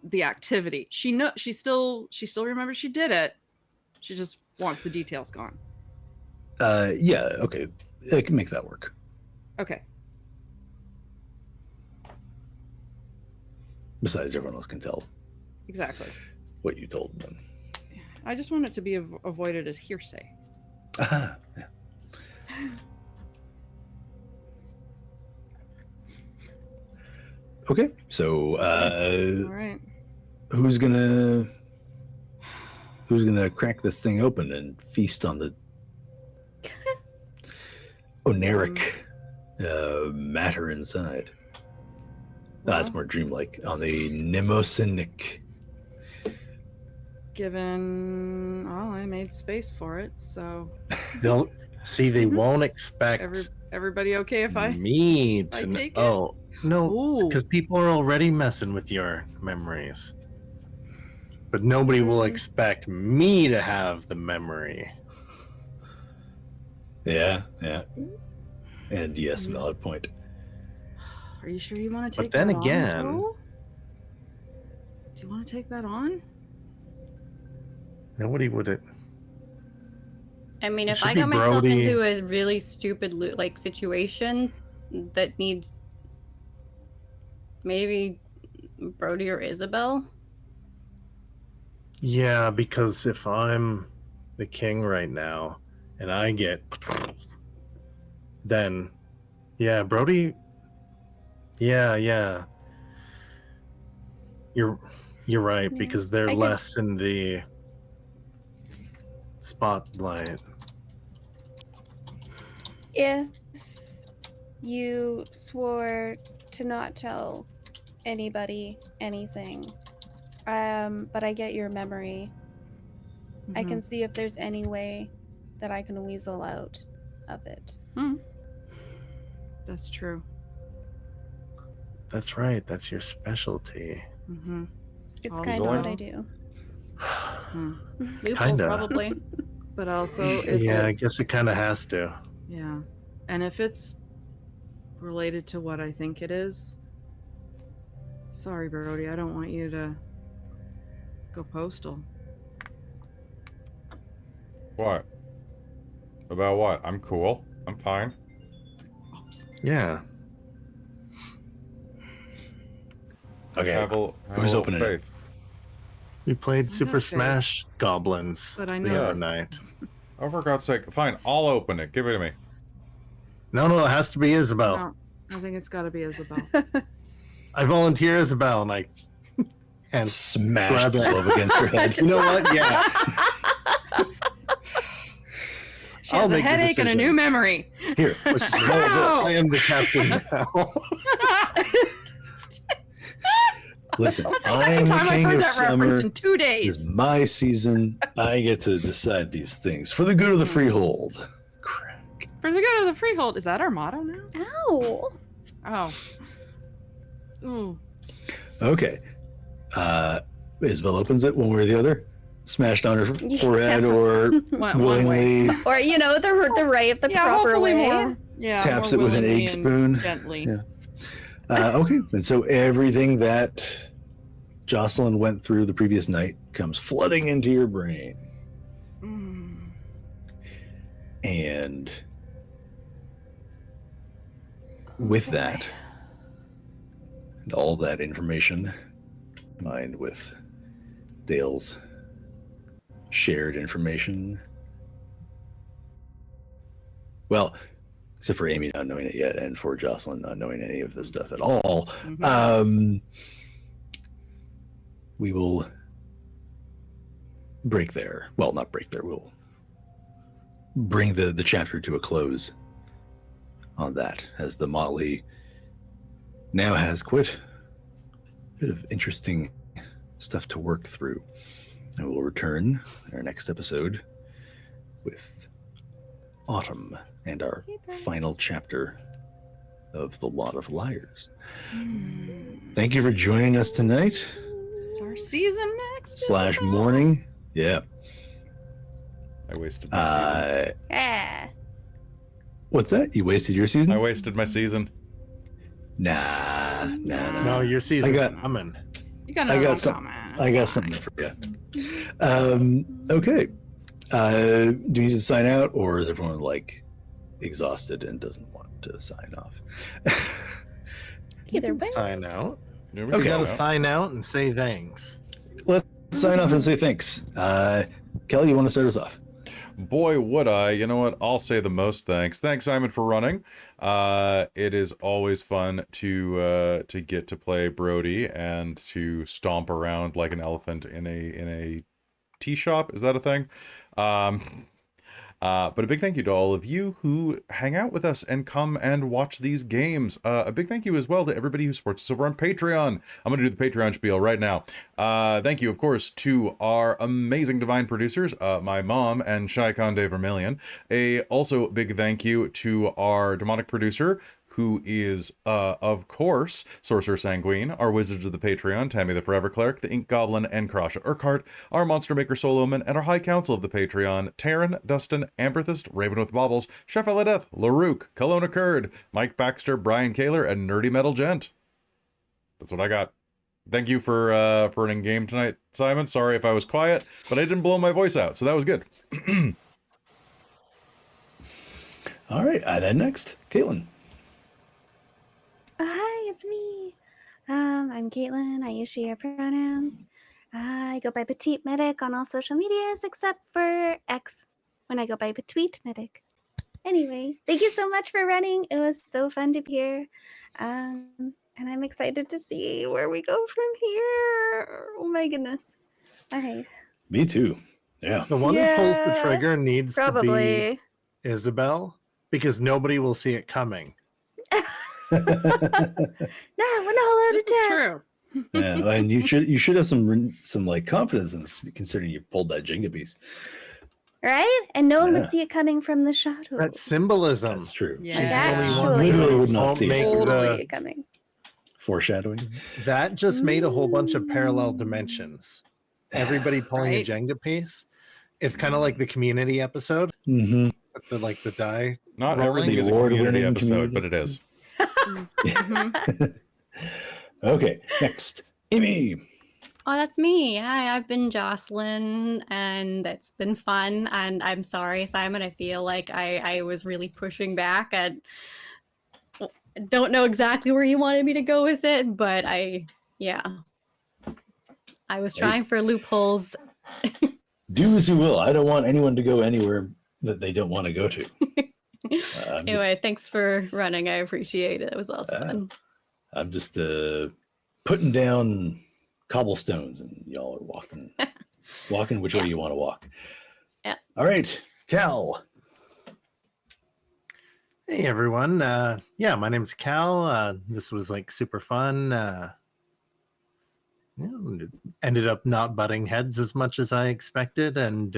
the activity. She still remembers she did it. She just wants the details gone. Yeah, okay. I can make that work. Okay. Besides, everyone else can tell Exactly. what you told them. I just want it to be avoided as hearsay. Aha. Yeah. Okay, so All right. who's gonna crack this thing open and feast on the oneric matter inside? That's more dreamlike. On the mnemosinic. Given, I made space for it, so They'll see. They won't expect everybody okay if I? me I to. take it? Oh no, Ooh. because people are already messing with your memories. But nobody will expect me to have the memory. Yeah, yeah. And yes, valid point. Are you sure you want to But take then that again- on, Joel? Do you want to take that on? Nobody would it. I mean, It if should I be got myself Brodie. into a really stupid situation that needs maybe Brodie or Isobel. Yeah, because if I'm the king right now and I get, then yeah, Brodie. Yeah. You're right, Yeah, because they're I get- less in the spotlight. If you swore to not tell anybody anything, but I get your memory, I Mm-hmm. can see if there's any way that I can weasel out of it. That's true. That's right. That's your specialty. Mm-hmm. It's Also- kind of what I do. Loopholes, Kinda. probably. But also, if Yeah, I it's, guess it kind of has to. yeah, and if it's related to what I think it is, sorry, Brodie, I don't want you to go postal. What? About what? I'm cool. I'm fine. Yeah. Okay, Have a who's little opening it? faith. We played Super Okay. Smash Goblins But I the know- other night. Oh, for God's sake. Fine, I'll open it. Give it to me. No, it has to be Isobel. No, I think it's got to be Isobel. I volunteer Isobel, and I and Smash grab the it. glove against your head. you know what? Yeah, She I'll has a make the headache and a decision. new memory. Here, let's roll I this. am the captain now. Listen, That's the I second am the time I've king heard of that summer. reference in 2 It's days. my season. I get to decide these things for the good of the freehold. Crack. For the good of the freehold. Is that our motto now? Ow. Oh. Ooh. Okay. Isobel opens it one way or the other. Smashed on her forehead or One willingly Or, the right, the Yeah, proper hopefully way. more. Yeah. taps more it with an willingly egg and spoon. Gently. Yeah. Okay. And so everything that Jocelyn went through the previous night comes flooding into your brain. Mm. And with that, and all that information combined with Dale's shared information, well, except for Amy not knowing it yet and for Jocelyn not knowing any of this stuff at all, Mhm. we will break there. Well, not break there. We'll bring the chapter to a close on that, as the motley now has quite a bit of interesting stuff to work through. And we'll return in our next episode with Autumn and our final chapter of The Lot of Liars. Thank you for joining us tonight. It's our season next. / morning. Yeah. I wasted my season. Yeah. What's that? You wasted your season? I wasted my season. Nah. No, your season I got- coming. You got I another got one some. coming. I got something for you. Okay. Do you need to sign out, or is everyone like exhausted and doesn't want to sign off? Either way. Sign out. Yeah, we We can Okay. gotta go out. sign out and say thanks. Let's sign off and say thanks. Kelly, you want to start us off? Boy, would I. You know what? I'll say the most thanks. Thanks, Simon, for running. It is always fun to get to play Brodie and to stomp around like an elephant in a tea shop. Is that a thing? But a big thank you to all of you who hang out with us and come and watch these games. A big thank you as well to everybody who supports us over on Patreon. I'm going to do the Patreon spiel right now. Thank you, of course, to our amazing divine producers, my mom and Shy Conde Vermilion. Also big thank you to our demonic producer, who is, of course, Sorcerer Sanguine, our Wizards of the Patreon, Tammy the Forever Cleric, the Ink Goblin, and Karasha Urquhart, our Monster Maker Soloman, and our High Council of the Patreon, Taryn, Dustin, Amberthist, Raven with Baubles, Chef Eladeth, Larouk, Kelowna Curd, Mike Baxter, Brian Kaler, and Nerdy Metal Gent. That's what I got. Thank you for running game tonight, Simon. Sorry if I was quiet, but I didn't blow my voice out, so that was good. All right. Then next, Caitlan. Hi, it's me. I'm Caitlan. I use she, her pronouns. I go by Petite Medic on all social medias except for X when I go by Petite Medic. Anyway, thank you so much for running. It was so fun to be here. And I'm excited to see where we go from here. Oh my goodness. All right. Me too. Yeah. The one who pulls the Yeah, trigger needs to Probably. be Isobel, because nobody will see it coming. No, we're not allowed This to is tap. true. Yeah, and you should have some like confidence in this, considering you pulled that Jenga piece. Right? And no one Yeah. would see it coming from the shadows. That's symbolism. That's true. Yeah. She's the only one Actually, who literally would not won't see it. make Totally the- see it coming. Foreshadowing. That just made a whole bunch of parallel dimensions. Everybody pulling Right. a Jenga piece. It's kind of like the Community episode, Mm-hmm. with the die. Not Rolling. everything is a Award-winning community episode, community but it is. Mhm. Okay, next, Amy. Oh, that's me. Hi, I've been Jocelyn, and it's been fun. And I'm sorry, Simon. I feel like I was really pushing back. And don't know exactly where you wanted me to go with it, but I was trying for loopholes. Do as you will. I don't want anyone to go anywhere that they don't want to go to. I'm Anyway, thanks for running. I appreciate it. It was lots of fun. I'm just putting down cobblestones, and y'all are walking which way you want to walk. Yeah. All right, Cal. Hey everyone. My name's Kelle. This was like super fun. ended up not butting heads as much as I expected, and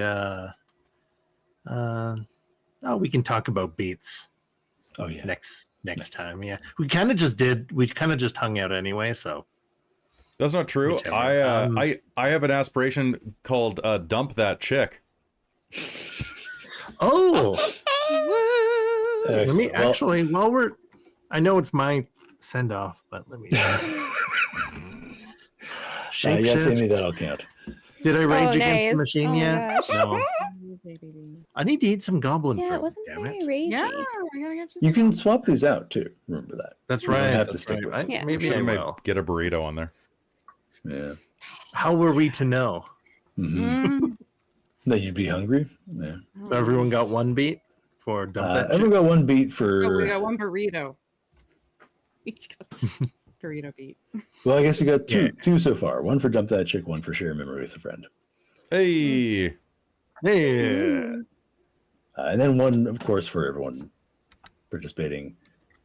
we can talk about beats. Oh yeah. Next Nice. time. Yeah, we kind of just hung out anyway. So That's not true. Whichever. I have an aspiration called dump that chick. oh, Woo! let me Excellent. Well, actually I know it's my send off, but let me yes, Amy, that'll count. Did I rage against nice. the machine Oh my yet? gosh. No. I need to eat some goblin Yeah, fruit. it wasn't Damn very it. ragey. Yeah, we gotta get You can swap these out too. Remember that. That's You don't right. have to that's stick right. with it. Yeah. Maybe Sure, I you might will. get a burrito on there. Yeah. How were we to know? hmm Mm. That you'd be hungry. Yeah. So everyone got one beat for dump that Everyone got one beat for. Oh, we got one burrito. Each got a burrito beat. Well, I guess you got Yeah. two so far. One for dump that chick. One for share a memory with a friend. Hey, Yeah. And then one, of course, for everyone participating,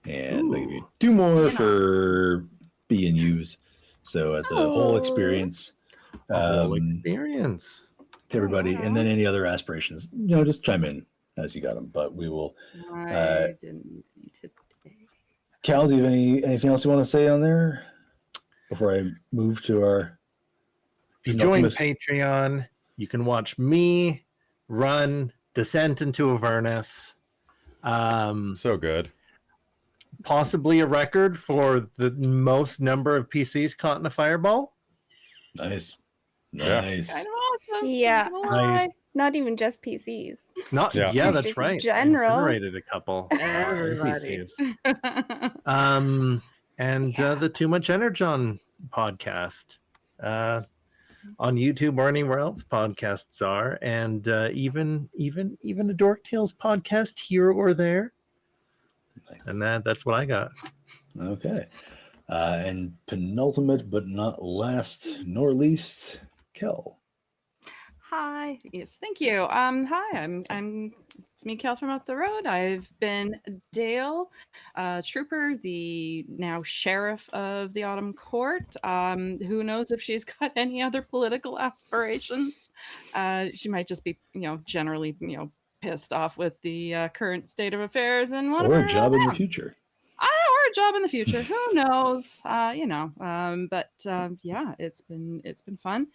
and they give you two more for B and U's. So it's a whole Oh. experience A whole to experience. everybody, and then any other aspirations, just chime in as you got them. But we will. I didn't eat today. Cal, do you have anything else you want to say on there before I move to our? If you join penultimate- Patreon, you can watch me run Descent into Avernus. so good. Possibly a record for the most number of PCs caught in a fireball. Nice, Yeah. nice. Kind of awesome. Yeah. Not gonna lie. Not even just PCs. Not Yeah. that's Just right. I general. incinerated a couple Everybody. PCs. And the Too Much Energon podcast on YouTube or anywhere else podcasts are, and even a Dork Tales podcast here or there. Nice. And that's what I got. Okay. And penultimate, but not last nor least, Kel. Hi. Yes, thank you. Hi, it's me, Kelle from up the road. I've been Dale, Trooper, the now sheriff of the Autumn Court. Who knows if she's got any other political aspirations? She might just be, generally, pissed off with the current state of affairs and want Or a job in the future. or a job in the future. Who knows? But yeah, it's been fun.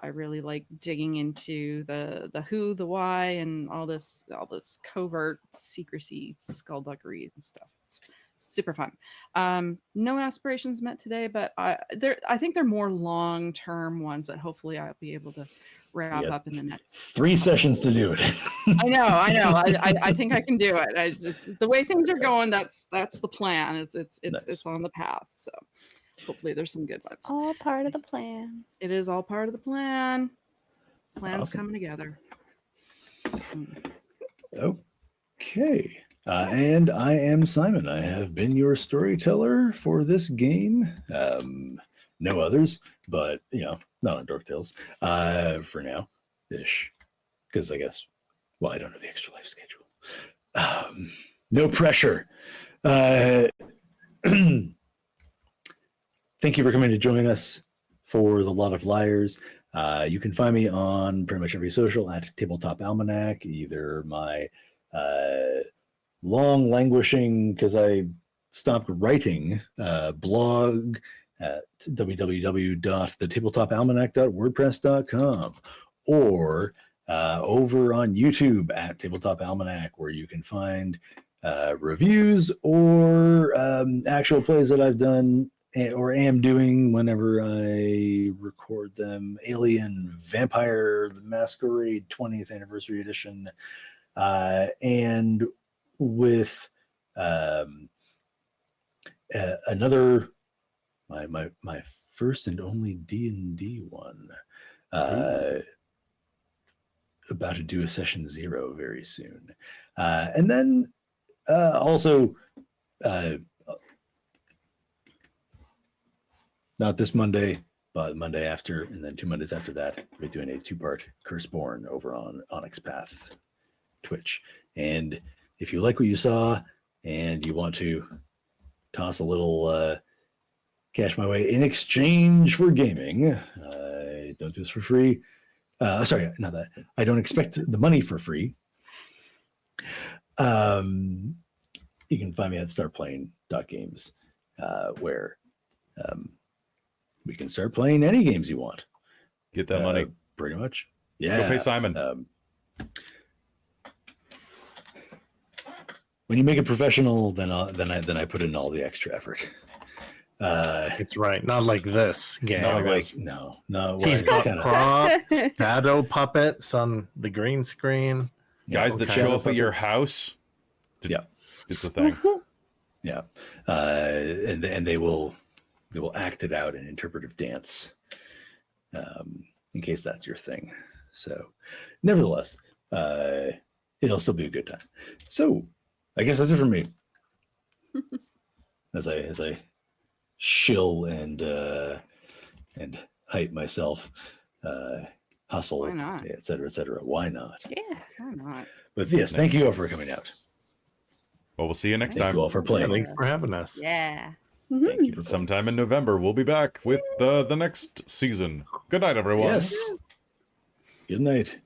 I really like digging into the who, the why, and all this covert secrecy, skullduggery and stuff. It's super fun. No aspirations met today, but I think they're more long-term ones that hopefully I'll be able to wrap Yeah. up in the next 3 sessions to do it. I know. I think I can do it. It's the way things are going. That's the plan. It's Nice. on the path. So hopefully there's some good ones. All part of the plan. It is all part of the plan. Plan's Awesome. coming together. Okay. And I am Simon. I have been your storyteller for this game. No others, but not on Dork Tales for now, ish. Because I guess, I don't know the extra life schedule. No pressure. Thank you for coming to join us for the Lot of Liars. You can find me on pretty much every social at Tabletop Almanac, either my long languishing, because I stopped writing, blog at www.thetabletopalmanac.wordpress.com, or over on YouTube at Tabletop Almanac, where you can find reviews or actual plays that I've done or am doing whenever I record them. Alien, Vampire the Masquerade 20th Anniversary Edition, and with another my first and only D&D one. About to do a session 0 very soon, and then also not this Monday, but the Monday after, and then 2 Mondays after that, we're doing a 2-part Curseborn over on Onyx Path Twitch. And if you like what you saw and you want to toss a little cash my way in exchange for gaming. I don't do this for free. Sorry, not that. I don't expect the money for free. You can find me at startplaying.games, where we can start playing any games you want. Get that money. Pretty much. Yeah. Go pay Simon. When you make it professional, then I put in all the extra effort. It's right. Not like this game. Not like, no. He's got props, shadow puppets on the green screen. Guys that show up at your house. Yeah. It's a thing. Yeah. And they will act it out in interpretive dance, in case that's your thing. So, nevertheless, it'll still be a good time. So, I guess that's it for me. As I shill and hype myself, hustle, Why not? et cetera, et cetera. Why not? Yeah, why not? But yes, thank you all for coming out. Well, we'll see you next Thank time. you all for Yeah, playing. thanks for having us. Yeah. Thank you for Sometime in November, we'll be back with the next season. Good night, everyone. Yes. Good night.